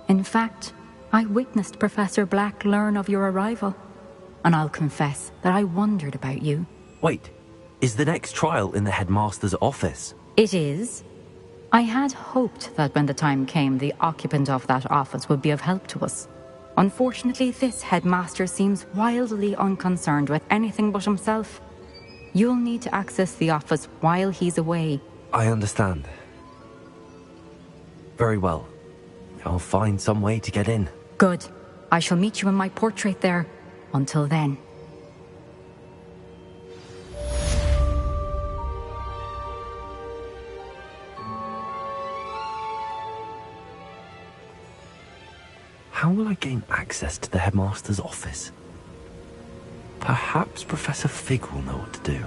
In fact, I witnessed Professor Black learn of your arrival. And I'll confess that I wondered about you. Wait, is the next trial in the headmaster's office? It is. I had hoped that when the time came, the occupant of that office would be of help to us. Unfortunately, this headmaster seems wildly unconcerned with anything but himself. You'll need to access the office while he's away. I understand. Very well. I'll find some way to get in. Good. I shall meet you in my portrait there. Until then. How will I gain access to the headmaster's office? Perhaps Professor Fig will know what to do.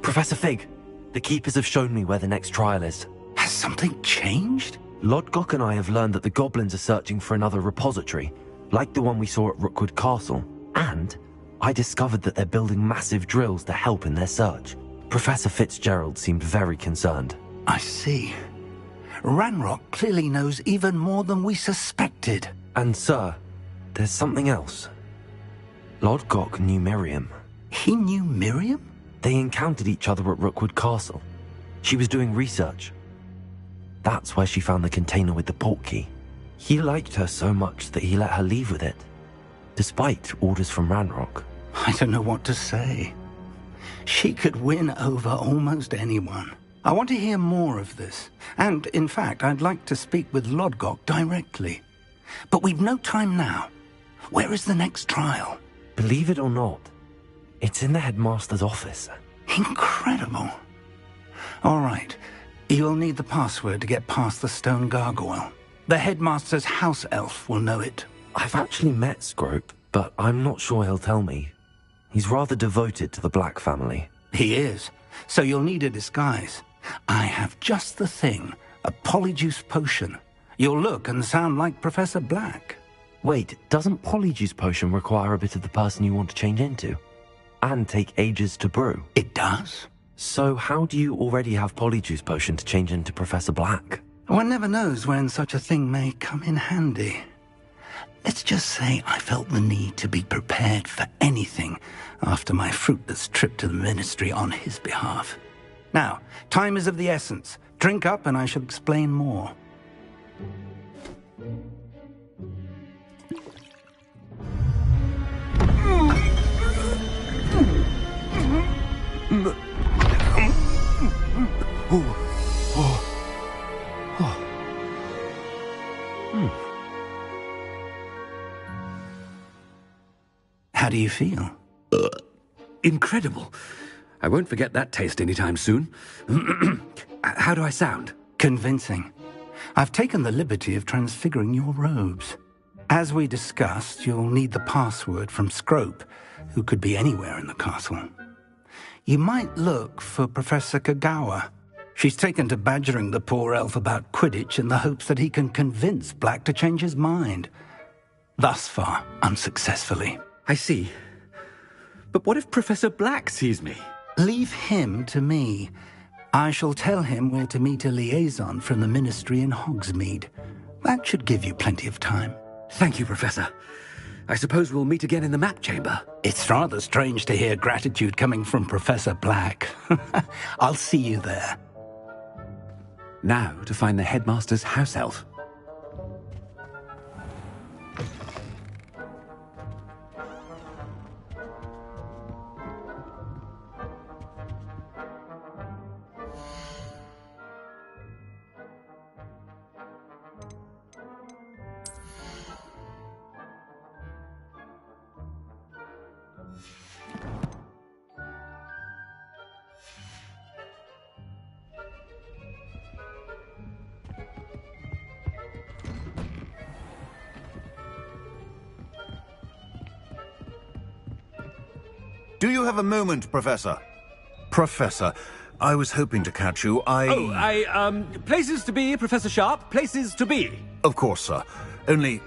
Professor Fig, the Keepers have shown me where the next trial is. Has something changed? Lodgok and I have learned that the goblins are searching for another repository, like the one we saw at Rookwood Castle. And I discovered that they're building massive drills to help in their search. Professor Fitzgerald seemed very concerned. I see. Ranrock clearly knows even more than we suspected. And sir, there's something else. Lodgok knew Miriam. He knew Miriam? They encountered each other at Rookwood Castle. She was doing research. That's where she found the container with the portkey. He liked her so much that he let her leave with it, despite orders from Ranrock. I don't know what to say. She could win over almost anyone. I want to hear more of this. And, in fact, I'd like to speak with Lodgok directly. But we've no time now. Where is the next trial? Believe it or not, it's in the headmaster's office. Incredible. All right. You'll need the password to get past the stone gargoyle. The headmaster's house elf will know it. I've actually met Scrope, but I'm not sure he'll tell me. He's rather devoted to the Black family. He is. So you'll need a disguise. I have just the thing. A polyjuice potion. You'll look and sound like Professor Black. Wait, doesn't polyjuice potion require a bit of the person you want to change into? And take ages to brew? It does. So how do you already have polyjuice potion to change into Professor Black? One never knows when such a thing may come in handy. Let's just say I felt the need to be prepared for anything after my fruitless trip to the ministry on his behalf. Now, time is of the essence. Drink up and I shall explain more. How do you feel? Incredible. I won't forget that taste anytime soon. How do I sound? Convincing. I've taken the liberty of transfiguring your robes. As we discussed, you'll need the password from Scrope, who could be anywhere in the castle. You might look for Professor Kagawa. She's taken to badgering the poor elf about Quidditch in the hopes that he can convince Black to change his mind. Thus far, unsuccessfully. I see. But what if Professor Black sees me? Leave him to me. I shall tell him where to meet a liaison from the ministry in Hogsmeade. That should give you plenty of time. Thank you, Professor. I suppose we'll meet again in the map chamber. It's rather strange to hear gratitude coming from Professor Black. I'll see you there. Now to find the headmaster's house elf. Do you have a moment, Professor? Professor, I was hoping to catch you. Places to be, Professor Sharp. Places to be. Of course, sir. Only...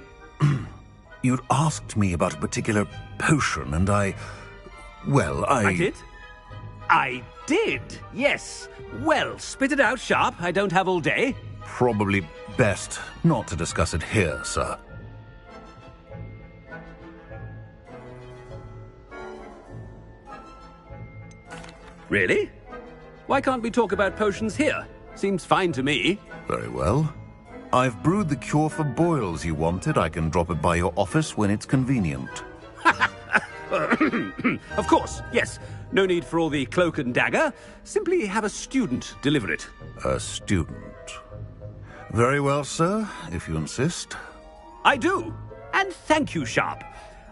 you'd asked me about a particular potion, and I did? I did, yes. Well, spit it out, Sharp. I don't have all day. Probably best not to discuss it here, sir. Really? Why can't we talk about potions here? Seems fine to me. Very well. I've brewed the cure for boils you wanted. I can drop it by your office when it's convenient. Of course, yes. No need for all the cloak and dagger. Simply have a student deliver it. A student. Very well, sir, if you insist. I do. And thank you, Sharp.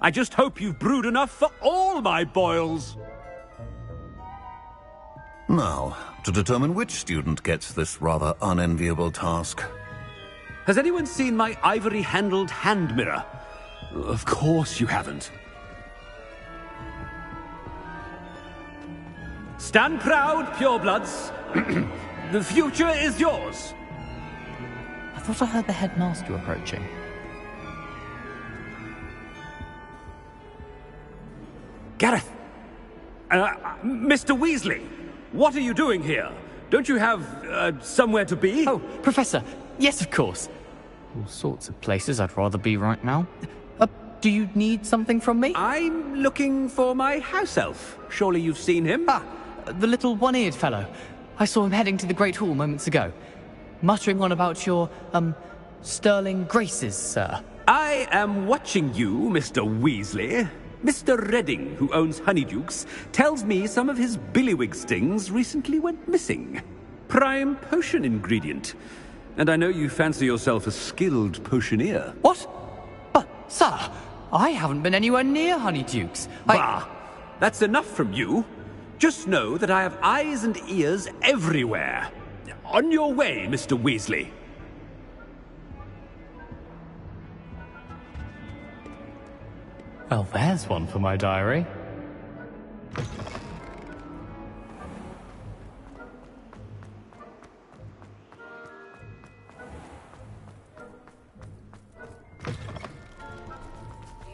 I just hope you've brewed enough for all my boils. Now, to determine which student gets this rather unenviable task. Has anyone seen my ivory-handled hand mirror? Of course you haven't. Stand proud, purebloods. The future is yours. I thought I heard the headmaster approaching. Gareth! Mr. Weasley, what are you doing here? Don't you have, somewhere to be? Oh, Professor, yes, of course. All sorts of places I'd rather be right now. Do you need something from me? I'm looking for my house elf. Surely you've seen him? Ah, the little one-eared fellow. I saw him heading to the Great Hall moments ago. Muttering on about your, sterling graces, sir. I am watching you, Mr. Weasley. Mr. Redding, who owns Honeydukes, tells me some of his billywig stings recently went missing. Prime potion ingredient. And I know you fancy yourself a skilled potioneer. What? But, sir, I haven't been anywhere near Honeydukes. Bah! That's enough from you. Just know that I have eyes and ears everywhere. On your way, Mr. Weasley. Well, there's one for my diary.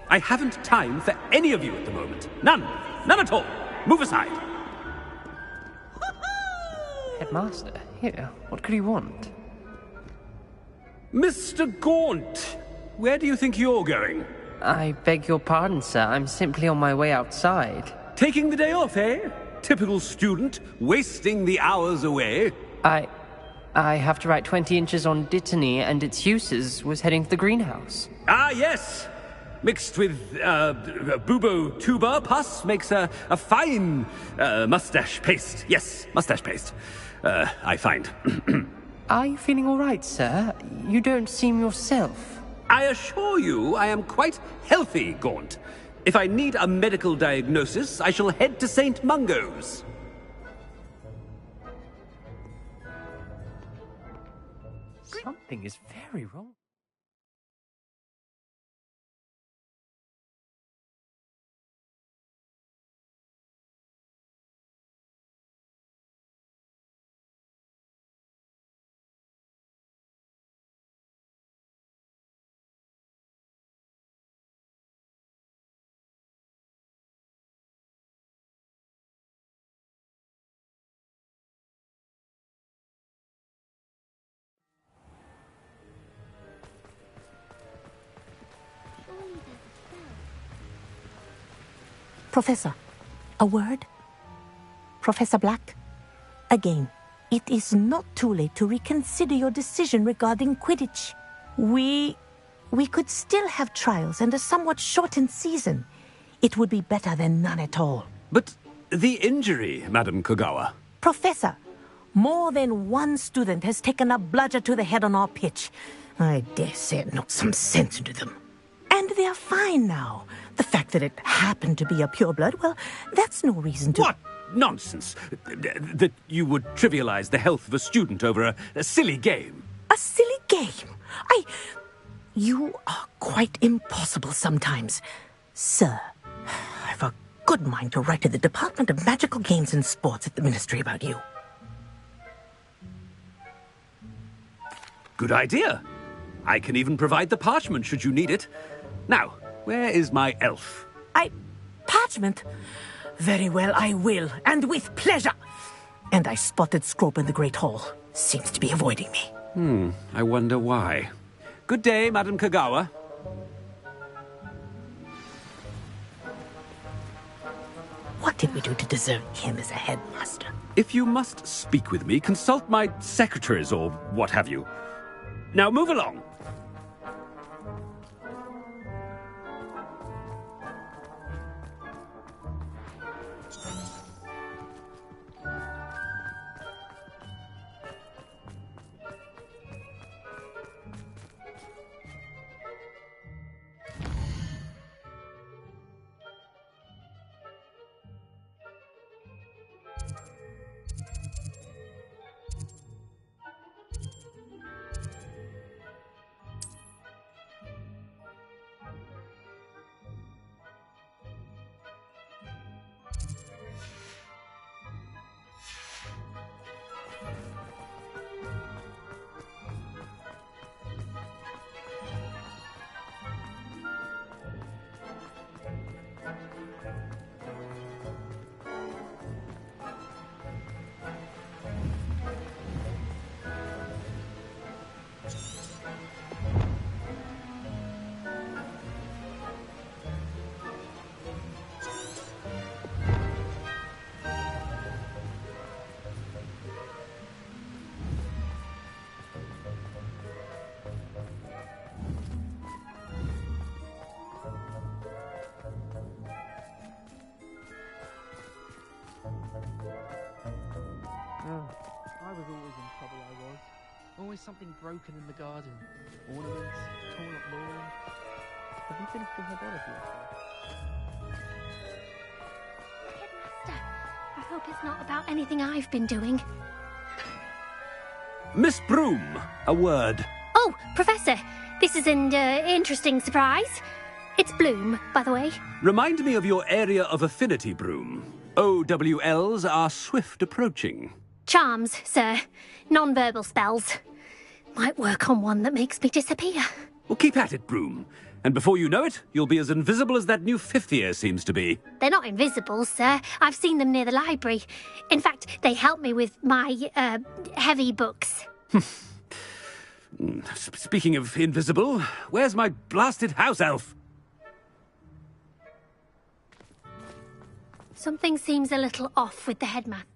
I haven't time for any of you at the moment. None. None at all. Move aside. Headmaster, here. What could he want? Mr. Gaunt, where do you think you're going? I beg your pardon, sir. I'm simply on my way outside. Taking the day off, eh? Typical student, wasting the hours away. I have to write 20 inches on Dittany and its uses. Was heading to the greenhouse. Ah, yes. Mixed with bubo tuber pus makes a fine mustache paste. Yes, mustache paste. I find. Are you feeling all right, sir? You don't seem yourself. I assure you I am quite healthy, Gaunt. If I need a medical diagnosis, I shall head to St. Mungo's. Something is very wrong. Professor, a word? Professor Black? Again, it is not too late to reconsider your decision regarding Quidditch. We could still have trials and a somewhat shortened season. It would be better than none at all. But the injury, Madam Kogawa. Professor, more than one student has taken a bludger to the head on our pitch. I dare say it knocked some sense into them. And they're fine now. The fact that it happened to be a pureblood, well, that's no reason to... What nonsense! That you would trivialize the health of a student over a silly game. A silly game? You are quite impossible sometimes. Sir, I've a good mind to write to the Department of Magical Games and Sports at the Ministry about you. Good idea. I can even provide the parchment should you need it. Now, where is my elf? Parchment? Very well, I will, and with pleasure. And I spotted Scrope in the Great Hall. Seems to be avoiding me. I wonder why. Good day, Madam Kogawa. What did we do to deserve him as a headmaster? If you must speak with me, consult my secretaries or what have you. Now move along. something broken in the garden. Ornaments, torn up lawn. Have you finished your herbology essay? Headmaster, I hope it's not about anything I've been doing. Miss Broom, a word. Oh, Professor, this is an interesting surprise. It's Bloom, by the way. Remind me of your area of affinity, Broom. OWLs are swift approaching. Charms, sir. Non-verbal spells. Might work on one that makes me disappear. Well, keep at it, Broom. And before you know it, you'll be as invisible as that new fifth year seems to be. They're not invisible, sir. I've seen them near the library. In fact, they help me with my, heavy books. Speaking of invisible, where's my blasted house elf? Something seems a little off with the headmaster.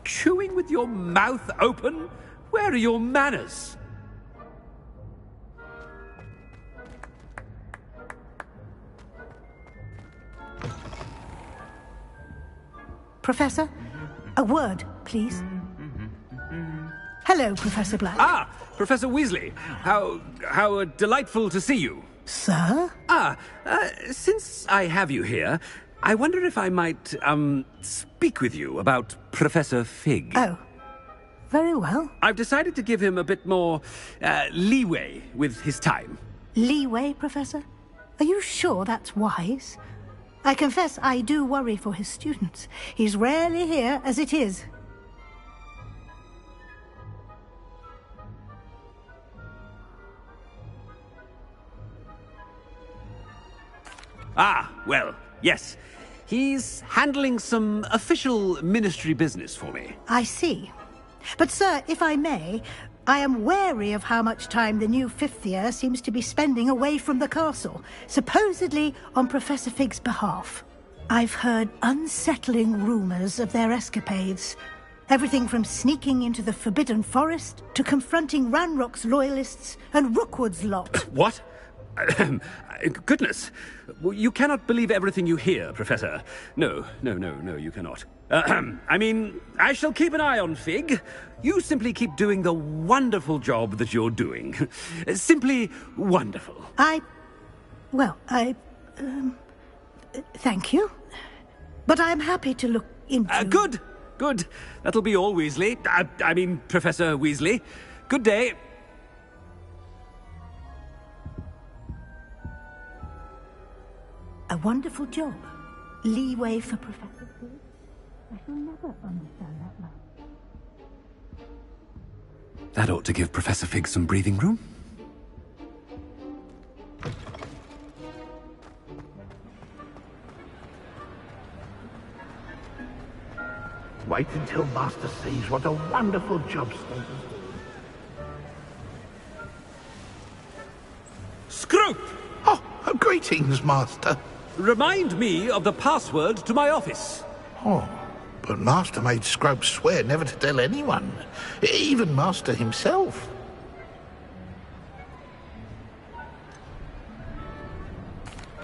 Chewing with your mouth open? Where are your manners? Professor, a word, please. Hello, Professor Black. Ah, Professor Weasley. How delightful to see you. Sir? Since I have you here, I wonder if I might, speak with you about Professor Fig. Oh, very well. I've decided to give him a bit more, leeway with his time. Leeway, Professor? Are you sure that's wise? I confess I do worry for his students. He's rarely here as it is. Ah, well, yes. He's handling some official ministry business for me. I see. But, sir, if I may, I am wary of how much time the new fifth year seems to be spending away from the castle, supposedly on Professor Fig's behalf. I've heard unsettling rumours of their escapades. Everything from sneaking into the Forbidden Forest to confronting Ranrock's loyalists and Rookwood's lot. What? Goodness. You cannot believe everything you hear, Professor. No, you cannot. I mean, I shall keep an eye on Fig. You simply keep doing the wonderful job that you're doing. Simply wonderful. Thank you. But I'm happy to look into... Good. That'll be all, Weasley. I mean, Professor Weasley. Good day. A wonderful job. Leeway for Professor Fig. I shall never understand that much. That ought to give Professor Fig some breathing room. Wait until Master sees what a wonderful job Snape is doing. Scrope! Oh, greetings, Master. Remind me of the password to my office. Oh, but Master made Scrope swear never to tell anyone, even Master himself.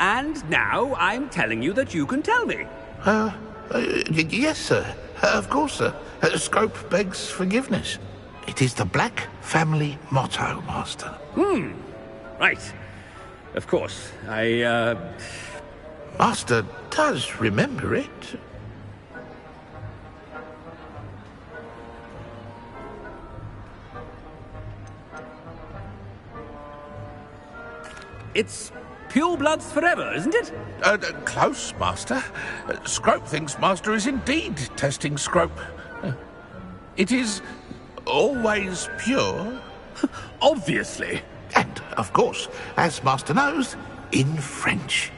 And now I'm telling you that you can tell me. Yes, sir. Of course, sir. Scrope begs forgiveness. It is the Black family motto, Master. Right. Of course. Master does remember it. It's pure bloods forever, isn't it? Close, Master. Scrope thinks Master is indeed testing Scrope. It is always pure. Obviously. And, of course, as Master knows, in French.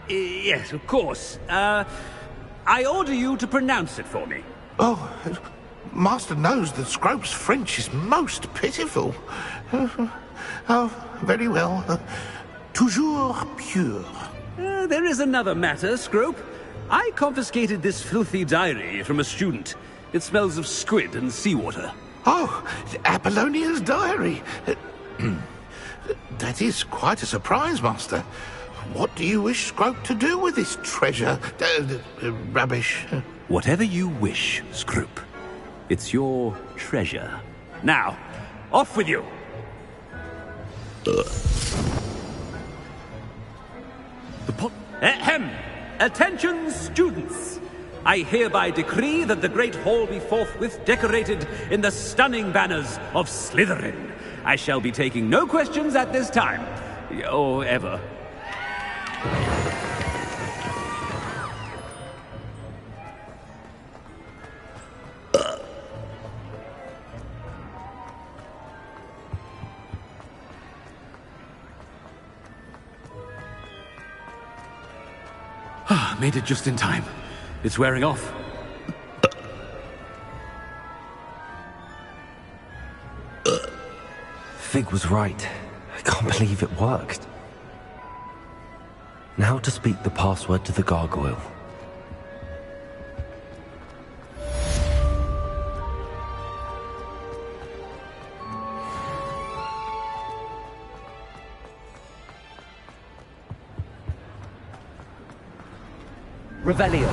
Yes, of course. I order you to pronounce it for me. Oh, Master knows that Scrope's French is most pitiful. Oh, very well. Toujours pure. There is another matter, Scrope. I confiscated this filthy diary from a student. It smells of squid and seawater. Oh, Apollonia's diary. That is quite a surprise, Master. What do you wish Scrope to do with this treasure? Rubbish. Whatever you wish, Scrope. It's your treasure. Now, off with you! Ahem! Attention, students! I hereby decree that the Great Hall be forthwith decorated in the stunning banners of Slytherin. I shall be taking no questions at this time. Or ever. Made it just in time. It's wearing off. Fig was right. I can't believe it worked. Now to speak the password to the gargoyle. Revelio.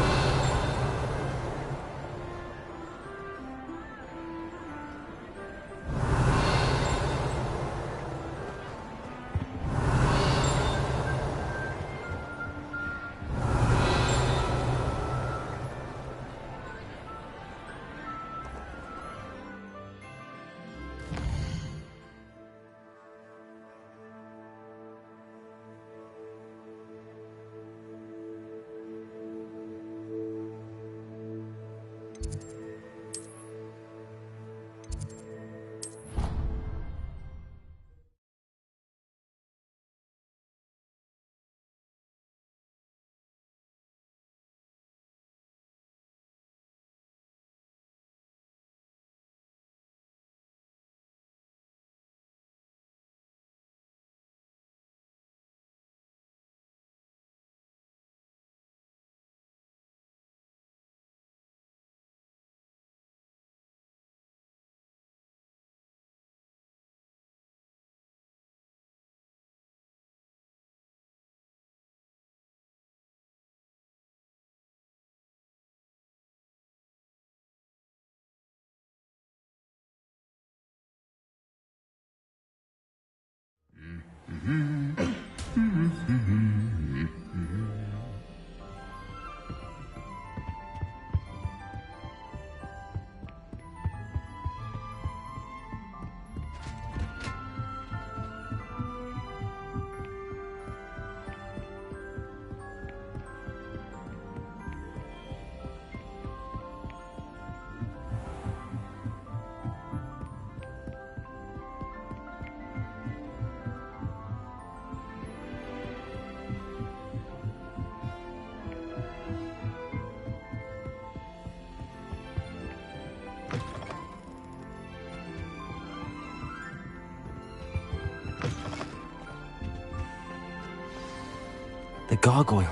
The gargoyle.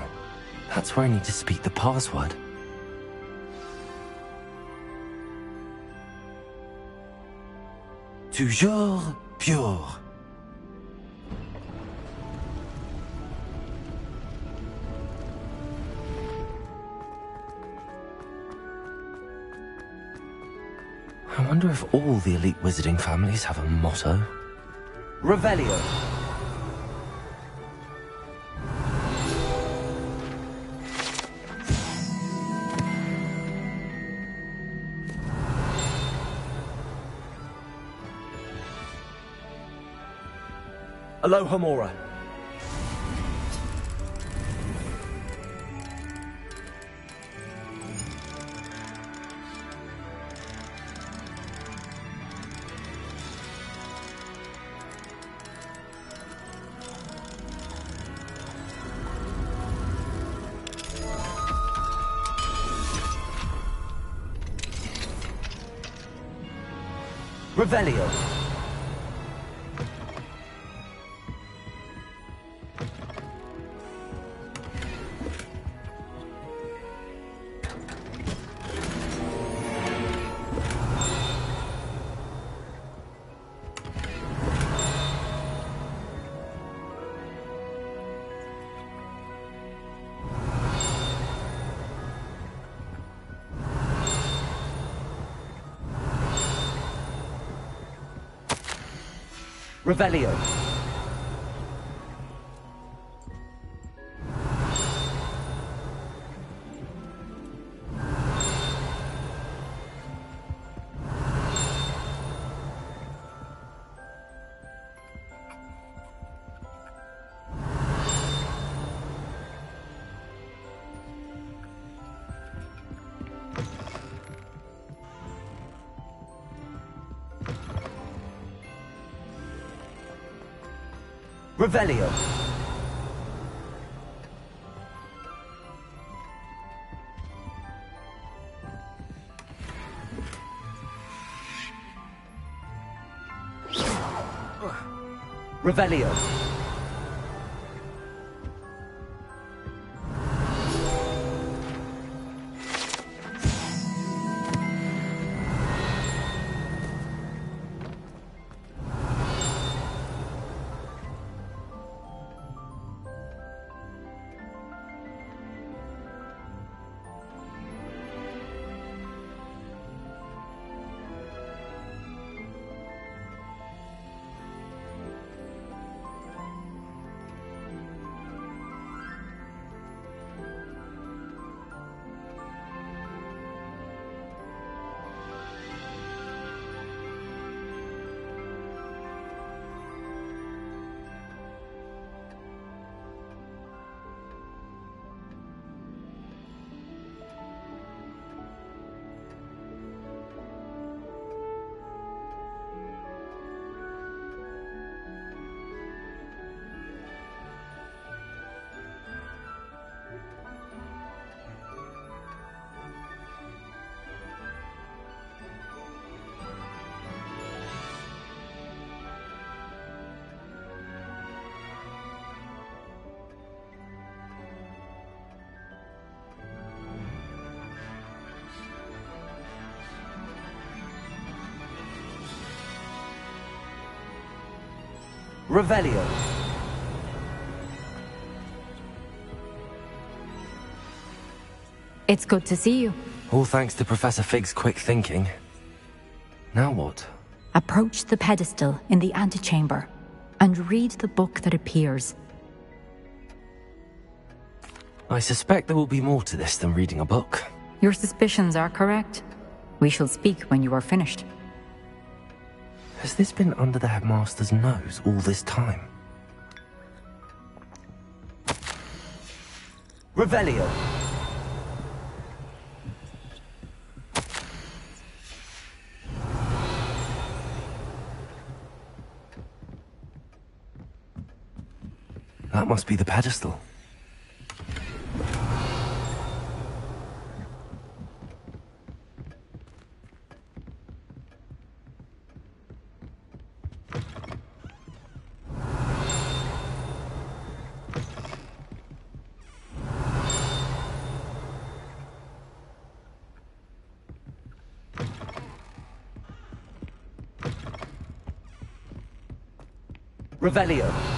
That's where I need to speak the password. Toujours pure. I wonder if all the elite wizarding families have a motto. Revelio. Alohomora. Revelio. Revelio. Revelio. Revelio. Revelio. It's good to see you. All thanks to Professor Fig's quick thinking. Now what? Approach the pedestal in the antechamber and read the book that appears. I suspect there will be more to this than reading a book. Your suspicions are correct. We shall speak when you are finished. Has this been under the headmaster's nose all this time? Revelio. That must be the pedestal. Revelio.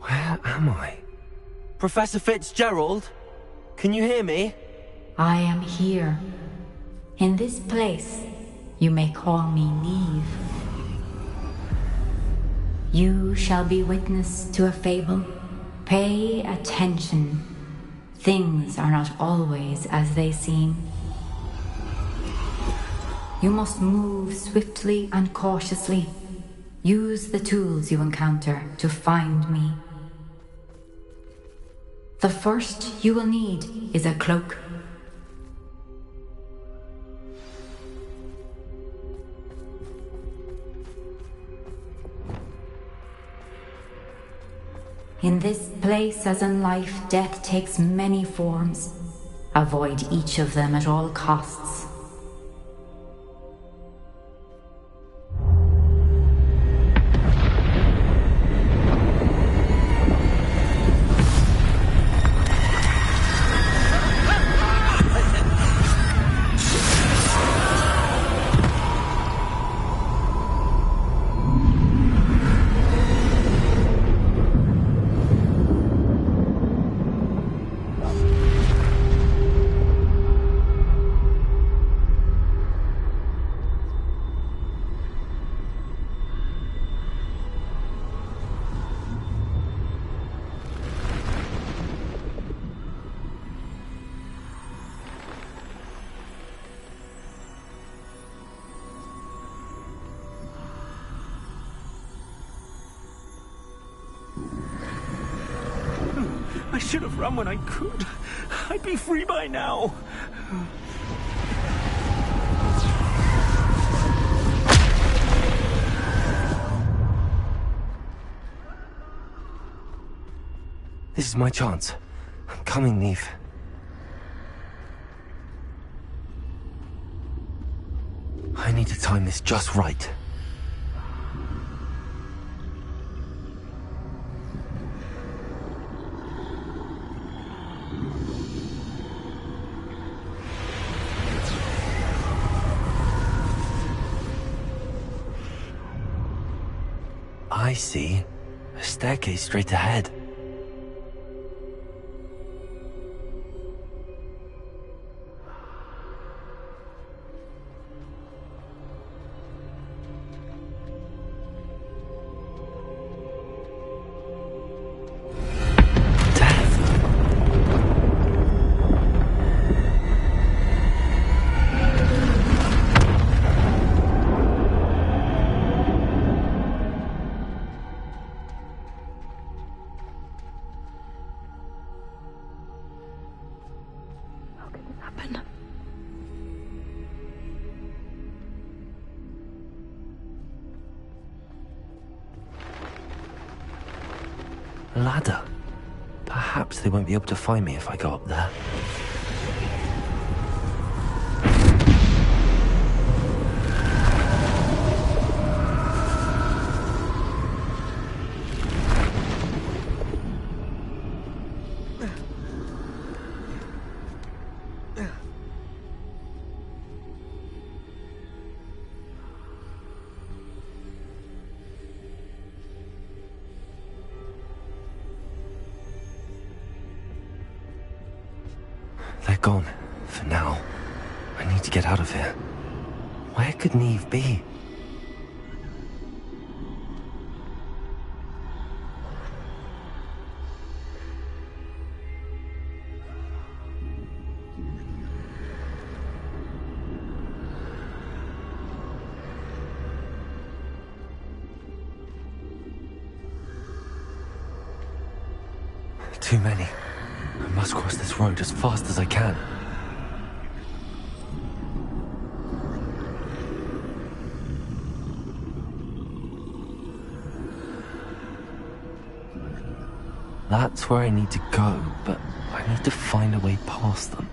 Where am I? Professor Fitzgerald? Can you hear me? I am here. In this place, you may call me Neve. You shall be witness to a fable. Pay attention. Things are not always as they seem. You must move swiftly and cautiously. Use the tools you encounter to find me. The first you will need is a cloak. In this place, as in life, death takes many forms. Avoid each of them at all costs. I should have run when I could. I'd be free by now. This is my chance. I'm coming, Neve. I need to time this just right. I see. A staircase straight ahead. A ladder. Perhaps they won't be able to find me if I go up there. They're gone, for now. I need to get out of here. Where could Neve be? Too many. I must cross this road as fast as I can. That's where I need to go, but I need to find a way past them.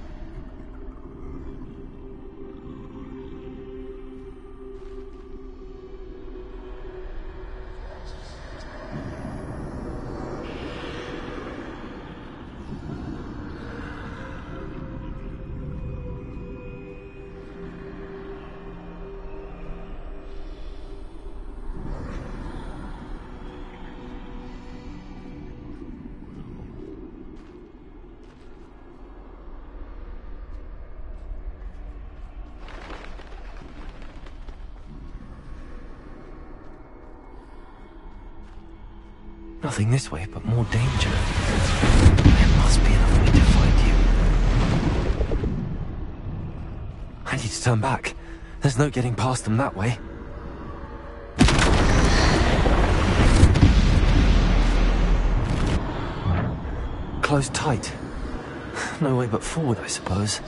Nothing this way but more danger. There must be another way to find you. I need to turn back. There's no getting past them that way. Closed tight. No way but forward, I suppose.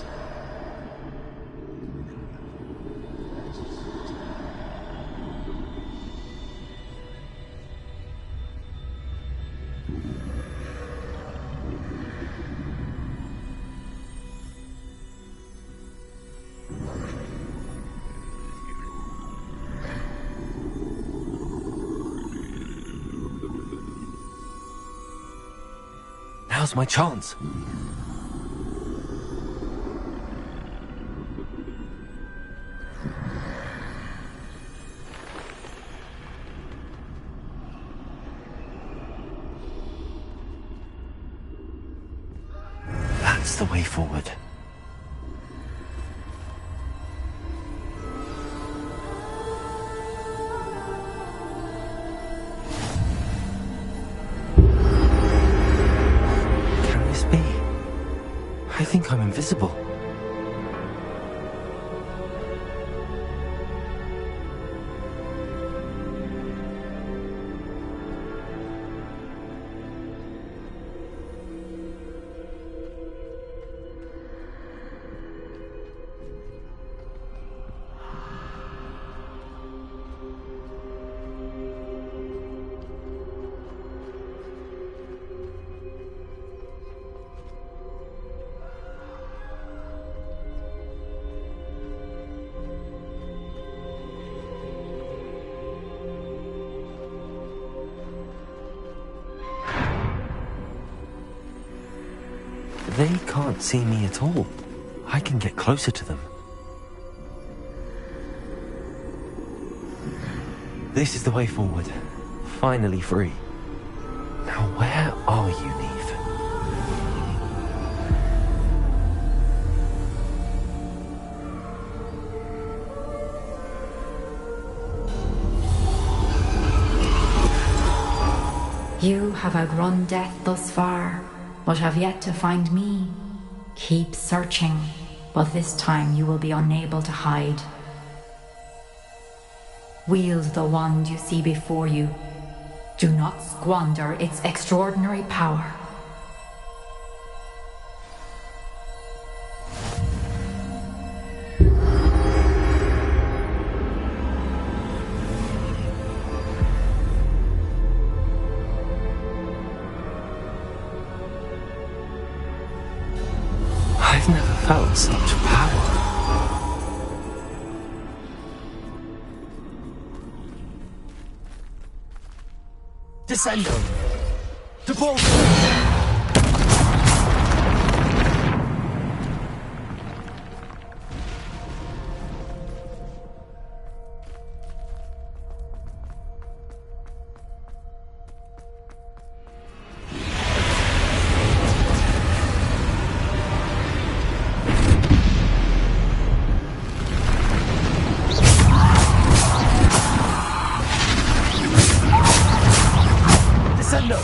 Now's my chance. That's the way forward. I think I'm invisible. They can't see me at all. I can get closer to them. This is the way forward. Finally free. Now where are you, Neve? You have outrun death thus far, but have yet to find me. Keep searching, but this time you will be unable to hide. Wield the wand you see before you. Do not squander its extraordinary power. I've never felt such power. Descendo! To ball! Descendo!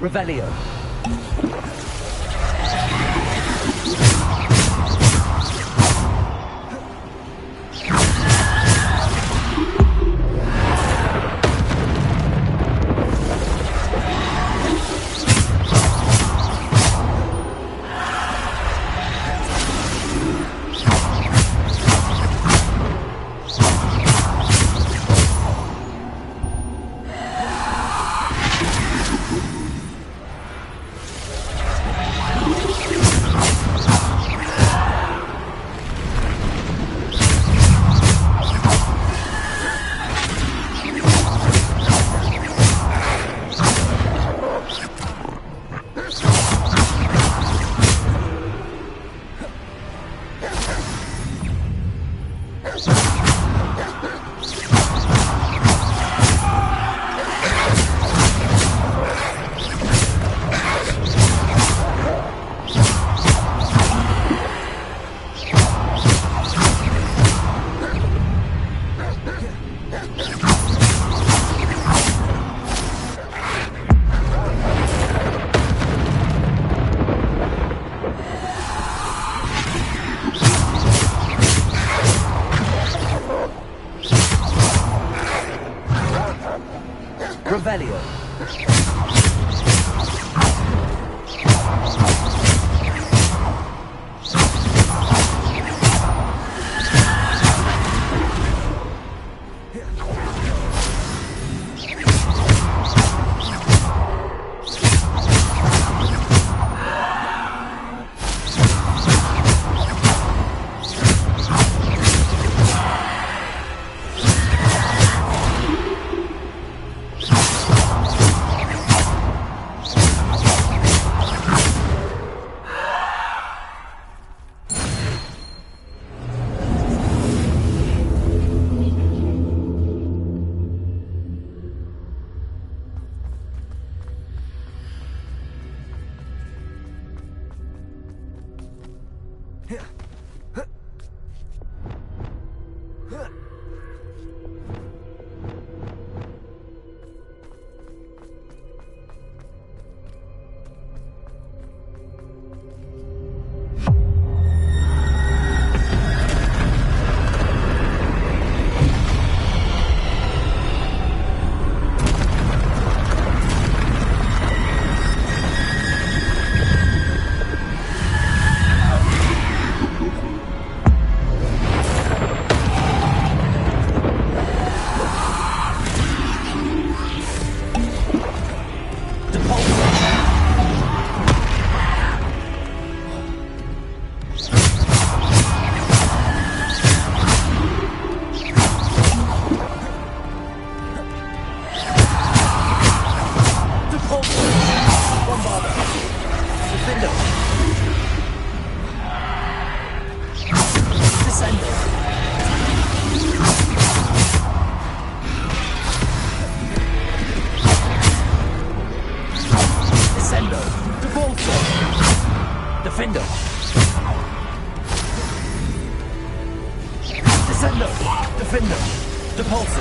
Revelio. Revelio. Defender! Descendo! Defender! Depulso!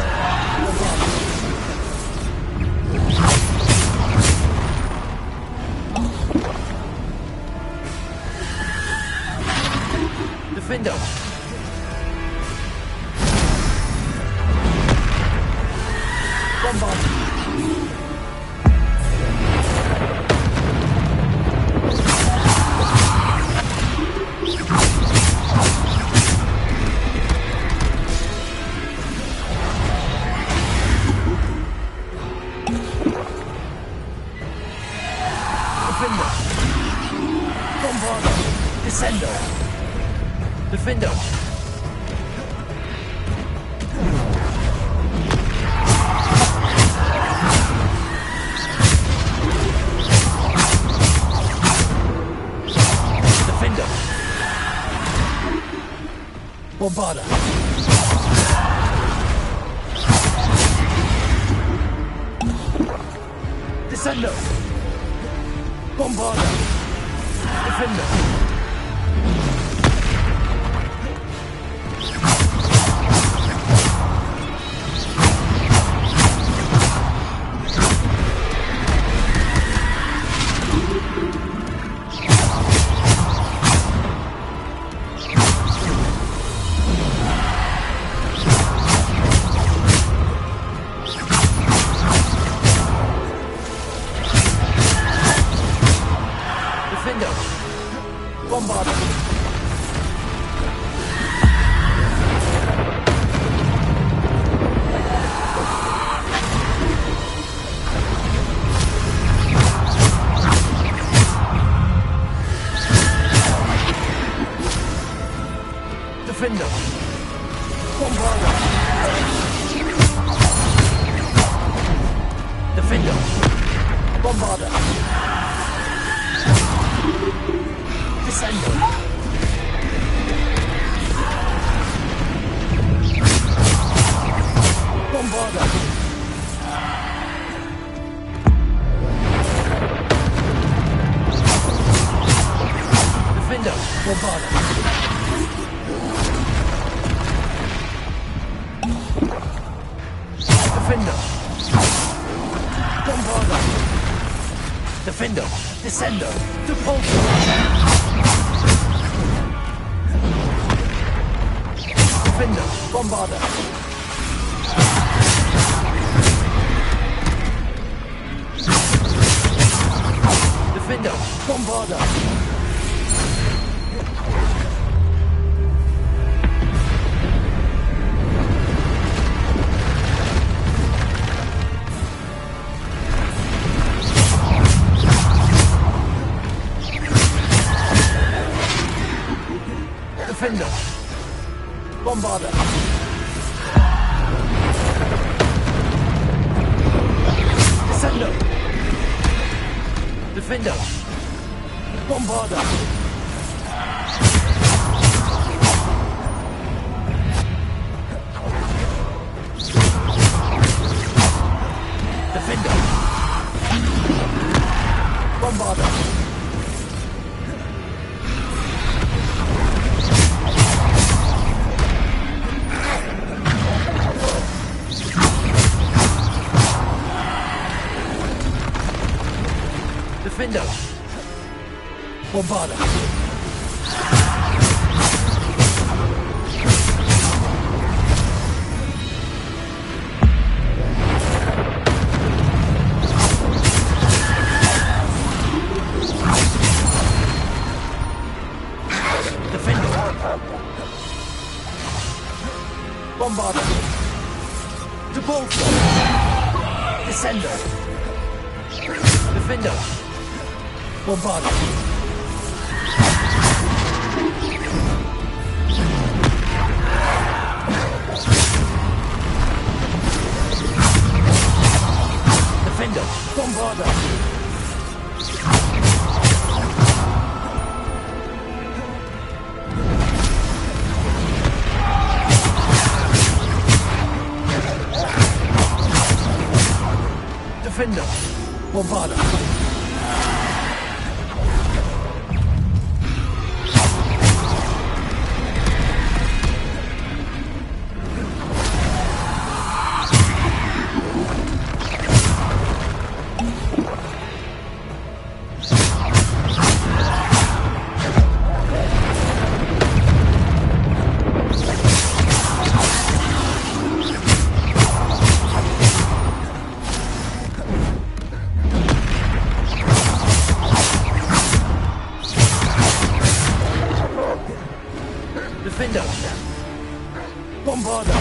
Defender! Bombard! Descendo! Defendo! Defendo! Bombarda! Descendo! Bombarda! Defendo! Bombarda. Defender. Bombarda. Defender. Bombarda. Descender. Bombarda. Defender. Bombarda. Defender. Bombarda. Defender. Descender. Depulso. Defender. Bombarda. Defender. Bombarda. Defender. Bombarda. Descender. Defender. Bombarda. Defender. Bombarda. Defender. Bombarda. Defender. Bombarda. Depulso. Descender. Defender. Bombarda. Defender. Bombarda. Defender. Bombarda. Defender. Bombarda.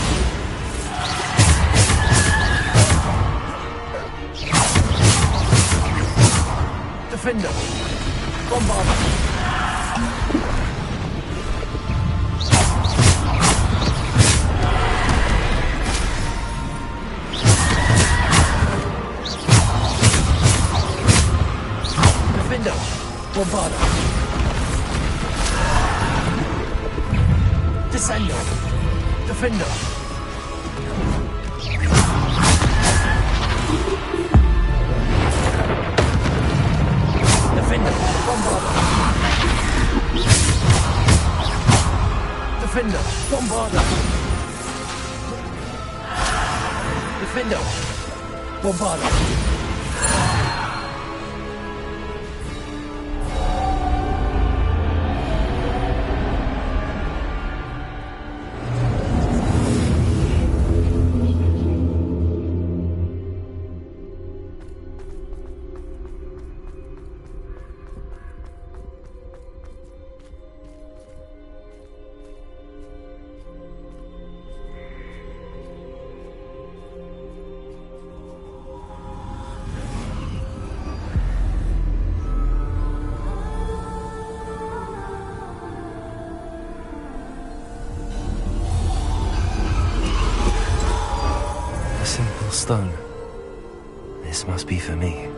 Defender. Bombarda. Defender. Bombarda. Descender. Defender. Defender. Bombarda. Defender. Bombarda. Defender. Bombarda. stone. This must be for me.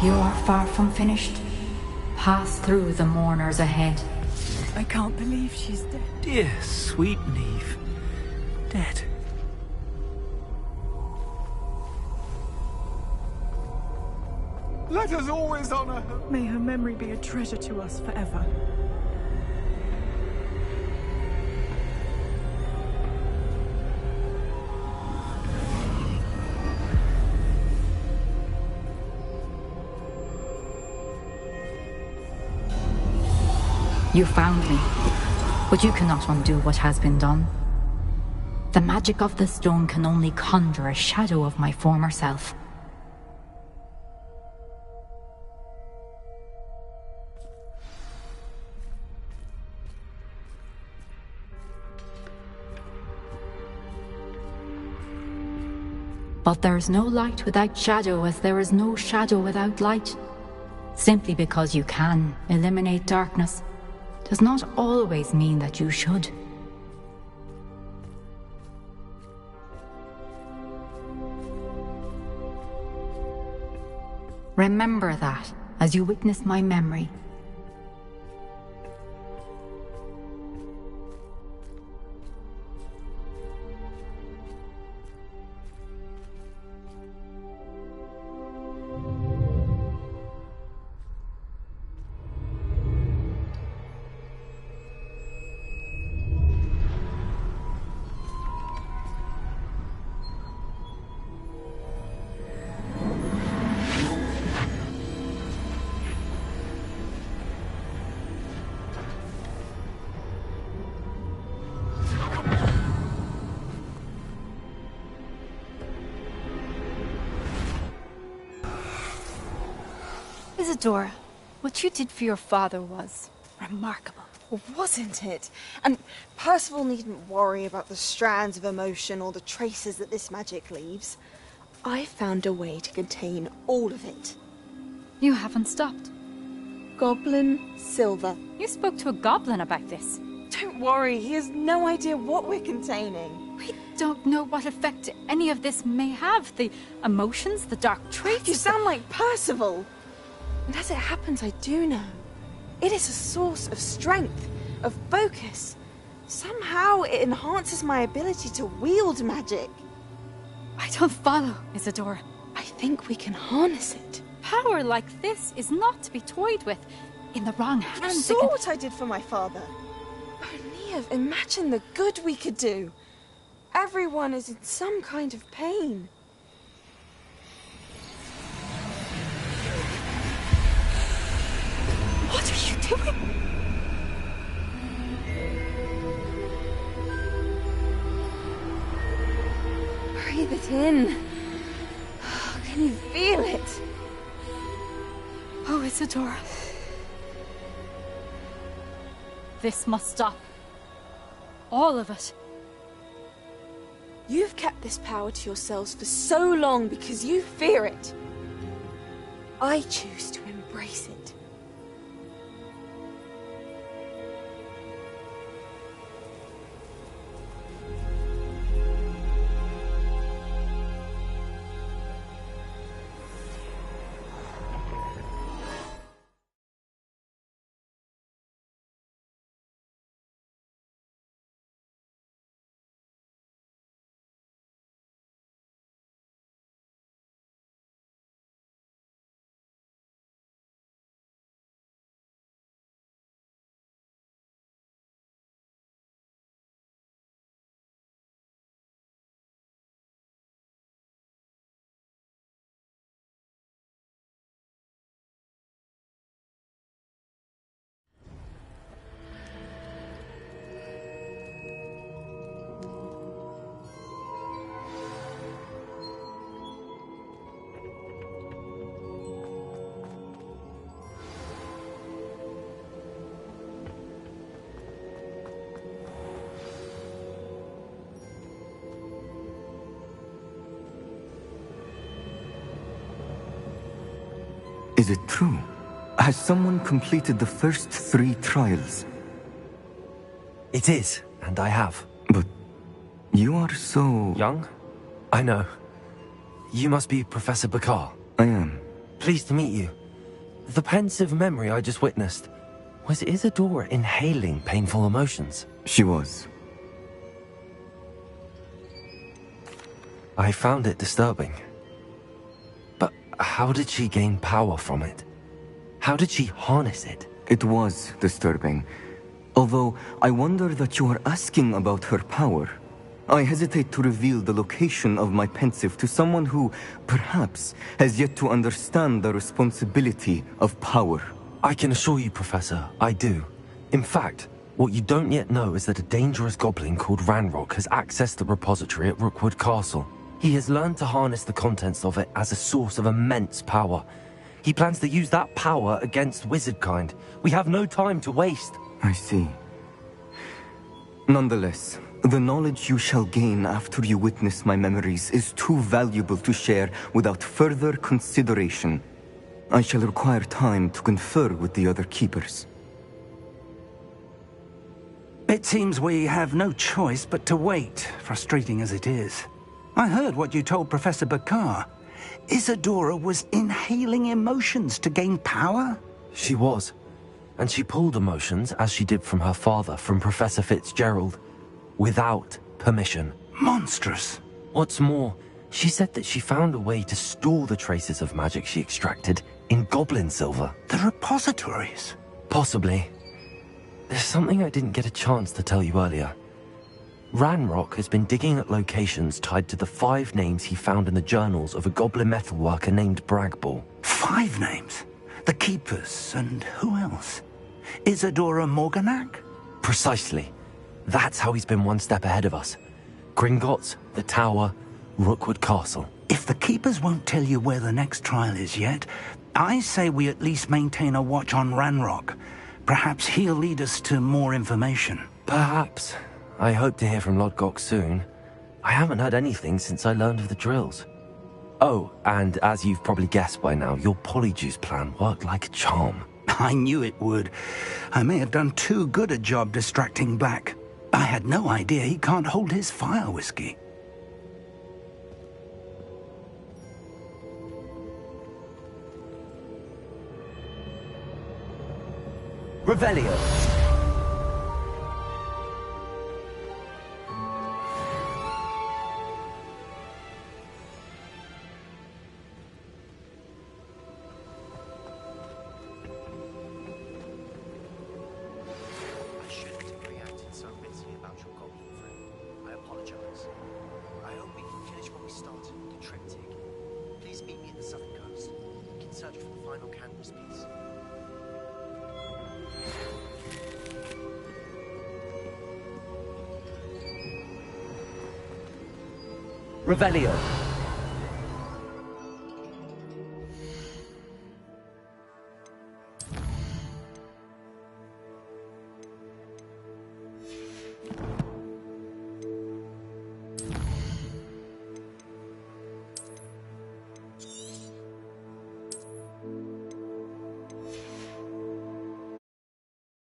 You are far from finished. Pass through the mourners ahead. I can't believe she's dead. Dear, sweet Neve. Dead. Let us always honor her. May her memory be a treasure to us forever. You found me, but you cannot undo what has been done. The magic of the stone can only conjure a shadow of my former self. But there is no light without shadow, as there is no shadow without light. Simply because you can eliminate darkness does not always mean that you should. Remember that as you witness my memory. Isadora, what you did for your father was remarkable. Well, wasn't it? And Percival needn't worry about the strands of emotion or the traces that this magic leaves. I found a way to contain all of it. You haven't stopped. Goblin Silver. You spoke to a goblin about this. Don't worry, he has no idea what we're containing. We don't know what effect any of this may have. The emotions, the dark traits. You sound like Percival. And as it happens, I do know. It is a source of strength, of focus. Somehow it enhances my ability to wield magic. I don't follow, Isadora. I think we can harness it. Power like this is not to be toyed with. In the wrong hands, You saw what I did for my father. Oh, Neve, imagine the good we could do. Everyone is in some kind of pain. What are you doing? Breathe it in. Can you feel it? Oh, Isadora. This must stop. All of it. You've kept this power to yourselves for so long because you fear it. I choose to embrace it. Is it true? Has someone completed the first 3 trials? It is, and I have. But you are so... young? I know. You must be Professor Bakar. I am. Pleased to meet you. The pensive memory I just witnessed, was Isadora inhaling painful emotions? She was. I found it disturbing. But how did she gain power from it? How did she harness it? It was disturbing. Although I wonder that you are asking about her power. I hesitate to reveal the location of my pensive to someone who, perhaps, has yet to understand the responsibility of power. I can assure you, Professor, I do. In fact, what you don't yet know is that a dangerous goblin called Ranrock has accessed the repository at Rookwood Castle. He has learned to harness the contents of it as a source of immense power. He plans to use that power against wizardkind. We have no time to waste. I see. Nonetheless, the knowledge you shall gain after you witness my memories is too valuable to share without further consideration. I shall require time to confer with the other keepers. It seems we have no choice but to wait, frustrating as it is. I heard what you told Professor Bakar. Isadora was inhaling emotions to gain power? She was. And she pulled emotions, as she did from her father, from Professor Fitzgerald, without permission. Monstrous. What's more, she said that she found a way to store the traces of magic she extracted in goblin silver. The repositories? Possibly. There's something I didn't get a chance to tell you earlier. Ranrock has been digging at locations tied to the 5 names he found in the journals of a goblin metalworker named Bragball. 5 names? The Keepers, and who else? Isadora Morganac? Precisely. That's how he's been one step ahead of us. Gringotts, the Tower, Rookwood Castle. If the Keepers won't tell you where the next trial is yet, I say we at least maintain a watch on Ranrock. Perhaps he'll lead us to more information. Perhaps. I hope to hear from Lodgok soon. I haven't heard anything since I learned of the drills. Oh, and as you've probably guessed by now, your polyjuice plan worked like a charm. I knew it would. I may have done too good a job distracting Black. I had no idea he can't hold his fire whiskey. Revelio. Revelio.